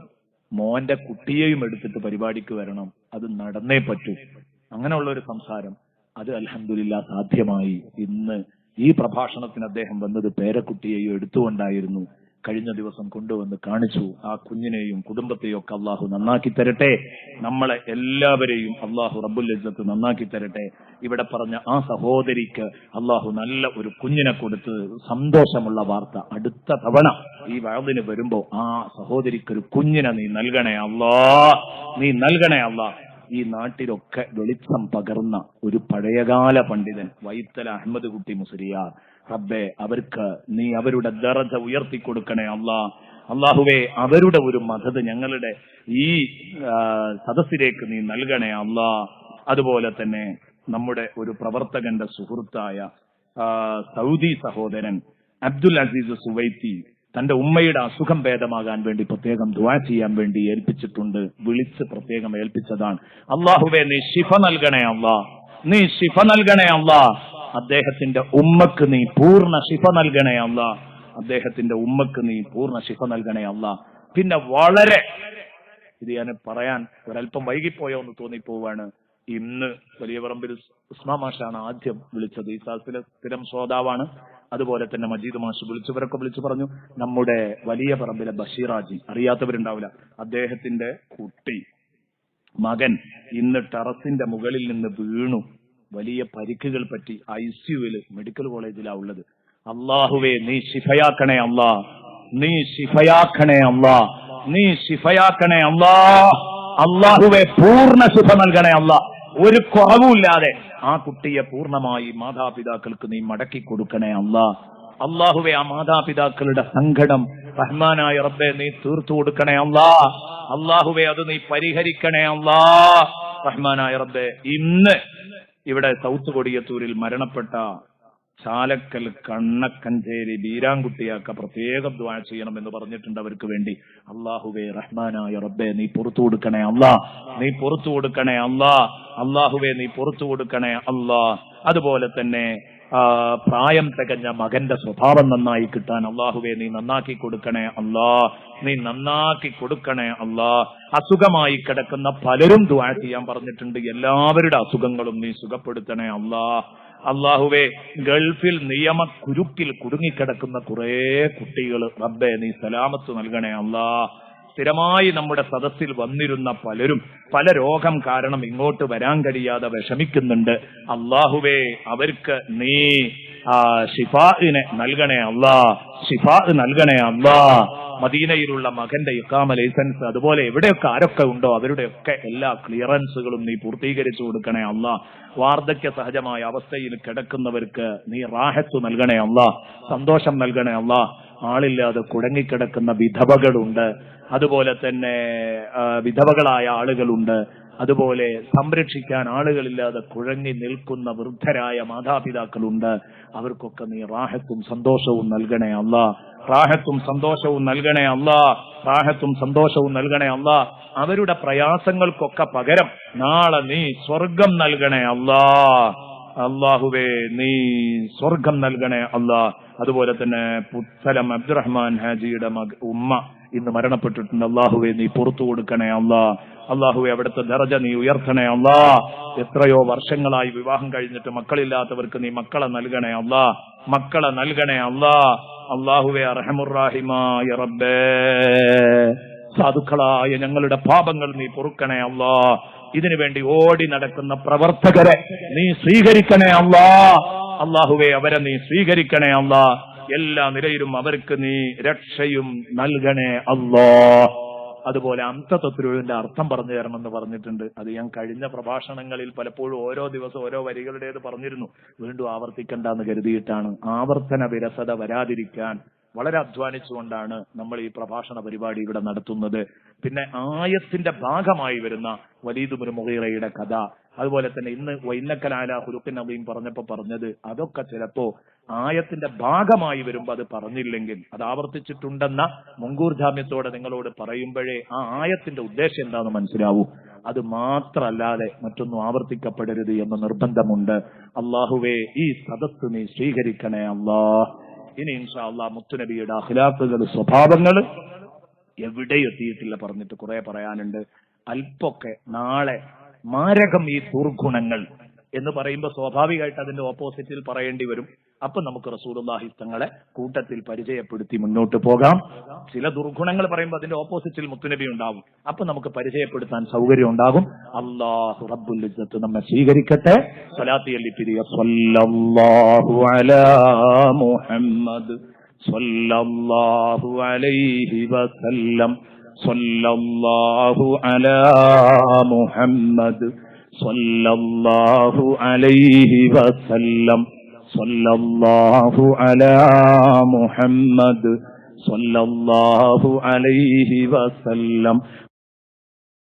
മോന്റെ കുട്ടിയെയും എടുത്തിട്ട് പരിപാടിക്ക് വരണം, അത് നടന്നേ പറ്റൂ. അങ്ങനെയുള്ള ഒരു സംസാരം, അത് അൽഹംദുലില്ലാഹ് സാധ്യമായി. ഇന്ന് ഈ പ്രഭാഷണത്തിന് അദ്ദേഹം വന്നത് പേരക്കുട്ടിയെയും എടുത്തുകൊണ്ടായിരുന്നു. കഴിഞ്ഞ ദിവസം കൊണ്ടുവന്ന് കാണിച്ചു. ആ കുഞ്ഞിനെയും കുടുംബത്തെയും ഒക്കെ അള്ളാഹു നന്നാക്കി തരട്ടെ. നമ്മളെ എല്ലാവരെയും അള്ളാഹു റബ്ബുൽ ഇസ്സത്ത് നന്നാക്കി തരട്ടെ. ഇവിടെ പറഞ്ഞ ആ സഹോദരിക്ക് അള്ളാഹു നല്ല ഒരു കുഞ്ഞിനെ കൊടുത്ത് സന്തോഷമുള്ള വാർത്ത. അടുത്ത തവണ ഈ വഅദിന് വരുമ്പോ ആ സഹോദരിക്ക് ഒരു കുഞ്ഞിനെ നീ നൽകണേ അല്ലാഹ്, നീ നൽകണേ അല്ലാഹ്. ഈ നാട്ടിലൊക്കെ വെളിച്ചം പകർന്ന ഒരു പഴയകാല പണ്ഡിതൻ വൈത്തല അഹമ്മദ് കുട്ടി മുസ്ലിയാർ, റബ്ബേ, അവർക്ക് നീ അവരുടെ ദറജ ഉയർത്തി കൊടുക്കണേ അല്ലാഹ്. അല്ലാഹുവേ, അവരുടെ ഒരു മദദ് ഞങ്ങളുടെ ഈ സദസ്സിലേക്ക് നീ നൽകണേ അല്ലാഹ്. അതുപോലെ തന്നെ നമ്മുടെ ഒരു പ്രവർത്തകന്റെ സുഹൃത്തായ സൗദി സഹോദരൻ അബ്ദുൽ അസീസ് സുവൈത്തി തന്റെ ഉമ്മയുടെ അസുഖം ഭേദമാകാൻ വേണ്ടി പ്രത്യേകം ദുആ ചെയ്യാൻ വേണ്ടി ഏൽപ്പിച്ചിട്ടുണ്ട്. വിളിച്ച് പ്രത്യേകം ഏൽപ്പിച്ചതാണ്. അല്ലാഹുവേ, നീ ശിഫ നൽകണേ അല്ലാഹ്, നീ ശിഫ നൽകണേ അല്ലാഹ്. അദ്ദേഹത്തിന്റെ ഉമ്മക്ക് നീ പൂർണ്ണ ശിഫ നൽകണേ അല്ലാഹ്. അദ്ദേഹത്തിന്റെ ഉമ്മക്ക് നീ പൂർണ്ണ ശിഫ നൽകണേ അല്ലാഹ്. പിന്നെ വളരെ, ഇത് ഞാൻ പറയാൻ ഒരല്പം വൈകിപ്പോയോ എന്ന് തോന്നിപ്പോവാണ്. ഇന്ന് വലിയ പറമ്പിൽ ഉസ്മാ മാഷാണ് ആദ്യം വിളിച്ചത്. ഈ സാഹസിലെ സ്ഥിരം ശ്രോതാവാണ്. അതുപോലെ തന്നെ മജീദ് മാഷ് വിളിച്ചവരൊക്കെ വിളിച്ചു പറഞ്ഞു. നമ്മുടെ വലിയ പറമ്പിലെ ബഷീറാജി, അറിയാത്തവരുണ്ടാവില്ല, അദ്ദേഹത്തിന്റെ കുട്ടി മകൻ ഇന്ന് ടെറസിന്റെ മുകളിൽ നിന്ന് വീണു. വലിയ പരിക്കുകൾ പറ്റി ICUവിൽ മെഡിക്കൽ കോളേജിലാണ് ഉള്ളത്. അല്ലാഹുവേ, നീ ശിഫയാക്കണേ അല്ലാഹ്, നീ ശിഫയാക്കണേ അല്ലാഹ്, നീ ശിഫയാക്കണേ അല്ലാഹ്. അല്ലാഹുവേ, പൂർണ്ണ ശിഫ നൽകണേ അല്ലാഹ്. ഒരു കുറവുമില്ലാതെ ആ കുട്ടിയെ പൂർണ്ണമായി മാതാപിതാക്കൾക്ക് നീ മടക്കി കൊടുക്കണേ അല്ലാഹ്. അല്ലാഹുവേ, ആ മാതാപിതാക്കളുടെ സങ്കടം റഹ്മാനായ റബ്ബേ നീ തീർത്തു കൊടുക്കണേ അല്ലാഹ്. അല്ലാഹുവേ, അത് നീ പരിഹരിക്കണേ അല്ലാഹ്. റഹ്മാനായ റബ്ബേ, ഇന്ന് ഇവിടെ സൗത്ത് കൊടിയത്തൂരിൽ മരണപ്പെട്ട ചാലക്കൽ, കണ്ണക്കഞ്ചേരി, ബീരാൻകുട്ടിയാക്ക പ്രത്യേകം ദുആ ചെയ്യണമെന്ന് പറഞ്ഞിട്ടുണ്ട് അവർക്ക് വേണ്ടി. അല്ലാഹുവേ റഹ്മാനായ റബ്ബേ നീ പുറത്തു കൊടുക്കണേ അല്ലാ, നീ പുറത്തു കൊടുക്കണേ അല്ലാ, അല്ലാഹുവേ നീ പുറത്തു കൊടുക്കണേ അല്ലാ. അതുപോലെ തന്നെ പ്രായം തികഞ്ഞ മകന്റെ സ്വഭാവം നന്നായി കിട്ടാൻ അല്ലാഹുവേ നീ നന്നാക്കി കൊടുക്കണേ അല്ലാ, നീ നന്നാക്കി കൊടുക്കണേ അല്ലാ. അസുഖമായി കിടക്കുന്ന പലരും ദുആ ചെയ്യാൻ പറഞ്ഞിട്ടുണ്ട്. എല്ലാവരുടെ അസുഖങ്ങളും നീ സുഖപ്പെടുത്തണേ അല്ലാ. അല്ലാഹുവേ ഗൾഫിൽ നിയമ കുരുക്കിൽ കുടുങ്ങിക്കിടക്കുന്ന കുറെ കുട്ടികൾ റബ്ബേ നീ സലാമത്ത് നൽകണേ അല്ലാ. സ്ഥിരമായി നമ്മുടെ സദസ്സിൽ വന്നിരുന്ന പലരും പല രോഗം കാരണം ഇങ്ങോട്ട് വരാൻ കഴിയാതെ വിഷമിക്കുന്നുണ്ട്. അല്ലാഹുവേ അവർക്ക് നീ ഷിഫാഇനെ നൽകണേ അല്ലാ, ഷിഫാ നൽകണേ അല്ലാ. മദീനയിലുള്ള മകന്റെ ഇഖാമ ലൈസൻസ് അതുപോലെ എവിടെയൊക്കെ ആരൊക്കെ ഉണ്ടോ അവരുടെയൊക്കെ എല്ലാ ക്ലിയറൻസുകളും നീ പൂർത്തീകരിച്ചു കൊടുക്കണേ അല്ലാ. വാർദ്ധക്യ സഹജമായ അവസ്ഥയിൽ കിടക്കുന്നവർക്ക് നീ റാഹത്ത് നൽകണേ അല്ലാ, സന്തോഷം നൽകണേ അല്ലാ. ആളില്ലാതെ കുഴങ്ങിക്കിടക്കുന്ന വിധവകളുണ്ട്, അതുപോലെ തന്നെ വിധവകളായ ആളുകളുണ്ട്, അതുപോലെ സംരക്ഷിക്കാൻ ആളുകളില്ലാതെ കുഴങ്ങി നിൽക്കുന്ന വൃദ്ധരായ മാതാപിതാക്കളുണ്ട്. അവർക്കൊക്കെ നീ റാഹത്തും സന്തോഷവും നൽകണേ അല്ലാ, റാഹത്തും സന്തോഷവും നൽകണേ അല്ലാ, റാഹത്തും സന്തോഷവും നൽകണേ അല്ലാ. അവരുടെ പ്രയാസങ്ങൾക്കൊക്കെ പകരം നാളെ നീ സ്വർഗം നൽകണേ അല്ലാ. അല്ലാഹുവേ നീ സ്വർഗം നൽകണേ അല്ലാ. അതുപോലെ തന്നെ പുത്തലം അബ്ദുറഹ്മാൻ ഹാജിയുടെ ഉമ്മ ഇന്ന് മരണപ്പെട്ടിട്ടുണ്ട്. അല്ലാഹുവേ നീ പുറത്തു കൊടുക്കണേ അല്ലാ. അല്ലാഹുവേ അവിടുത്തെ ദറജ നീ ഉയർത്തണേ അല്ലാ. എത്രയോ വർഷങ്ങളായി വിവാഹം കഴിഞ്ഞിട്ട് മക്കളില്ലാത്തവർക്ക് നീ മക്കളെ നൽകണേ അല്ലാ, മക്കളെ നൽകണേ അല്ലാ. അല്ലാഹുവേ അർഹമുർ-റഹീമായ റബ്ബേ സാധുക്കളായ ഞങ്ങളുടെ പാപങ്ങൾ നീ പൊറുക്കണേ അല്ലാ. ഇതിനു വേണ്ടി ഓടി നടക്കുന്ന പ്രവർത്തകരെ നീ സ്വീകരിക്കണേ അല്ലാ. അല്ലാഹുവേ അവരെ നീ സ്വീകരിക്കണേ അല്ലാ. എല്ലാ നിലയിലും അവർക്ക് നീ രക്ഷയും നൽകണേ അല്ലാ. അതുപോലെ അന്തതത്വത്തിന്റെ അർത്ഥം പറഞ്ഞു തരണമെന്ന് പറഞ്ഞിട്ടുണ്ട്. അത് ഞാൻ കഴിഞ്ഞ പ്രഭാഷണങ്ങളിൽ പലപ്പോഴും ഓരോ ദിവസം ഓരോ വരികളുടേത് പറഞ്ഞിരുന്നു. വീണ്ടും ആവർത്തിക്കണ്ടെന്ന് കരുതിയിട്ടാണ്. ആവർത്തന വിരസത വരാതിരിക്കാൻ വളരെ അധ്വാനിച്ചുകൊണ്ടാണ് നമ്മൾ ഈ പ്രഭാഷണ പരിപാടി ഇവിടെ നടത്തുന്നത്. പിന്നെ ആയത്തിന്റെ ഭാഗമായി വരുന്ന വലീദ് ഇബ്നു മുഗീറയുടെ കഥ, അതുപോലെ തന്നെ ഇന്ന് വഇന്നക ലഅലാ ഖുലുഖിൻ അദീം പറഞ്ഞപ്പോ പറഞ്ഞത്, അതൊക്കെ ചിലപ്പോ ആയത്തിന്റെ ഭാഗമായി വരുമ്പോ അത് പറഞ്ഞില്ലെങ്കിൽ അത് ആവർത്തിച്ചിട്ടുണ്ടെന്ന മുൻകൂർ ജാമ്യത്തോടെ നിങ്ങളോട് പറയുമ്പോഴേ ആ ആയത്തിന്റെ ഉദ്ദേശം എന്താണെന്ന് മനസ്സിലാവൂ. അത് മാത്രല്ലാതെ മറ്റൊന്നും ആവർത്തിക്കപ്പെടരുത് എന്ന നിർബന്ധമുണ്ട്. അല്ലാഹുവേ ഈ സദസ്സ് നീ സ്വീകരിക്കണേ അല്ലാ. ഇനി ഇൻഷാ അല്ലാഹ് മുത്തുനബിയുടെ അഖ്ലാഖുകൾ, സ്വഭാവങ്ങൾ എവിടെ എത്തിയിട്ടില്ല, പറഞ്ഞിട്ട് കുറെ പറയാനുണ്ട്. അല്പൊക്കെ നാളെ മാരകം ഈ ദുർഗുണങ്ങൾ എന്ന് പറയുമ്പോൾ സ്വാഭാവികമായിട്ട് അതിന്റെ ഓപ്പോസിറ്റിൽ പറയേണ്ടി വരും. അപ്പൊ നമുക്ക് റസൂലുള്ളാഹി തങ്ങളെ കൂട്ടത്തിൽ പരിചയപ്പെടുത്തി മുന്നോട്ട് പോകാം. ചില ദുർഗുണങ്ങൾ പറയുമ്പോൾ അതിന്റെ ഓപ്പോസിറ്റിൽ മുത്തുനബി ഉണ്ടാവും. അപ്പൊ നമുക്ക് പരിചയപ്പെടുത്താൻ സൗകര്യം ഉണ്ടാകും. അല്ലാഹു റബ്ബുൽ ഇസ്സത്ത് നമ്മെ സ്വീകരിക്കട്ടെ. സ്വലാത്ത് ചൊല്ലി പിരിയ. സ്വല്ലല്ലാഹു അലാ മുഹമ്മദ് സ്വല്ലല്ലാഹു അലൈഹി വസല്ലം. സ്വല്ലല്ലാഹു അലാ മുഹമ്മദ് സ്വല്ലല്ലാഹു അലൈഹി വസല്ലം. സ്വല്ലല്ലാഹു അലാ മുഹമ്മദ് സ്വല്ലല്ലാഹു അലൈഹി വസല്ലം.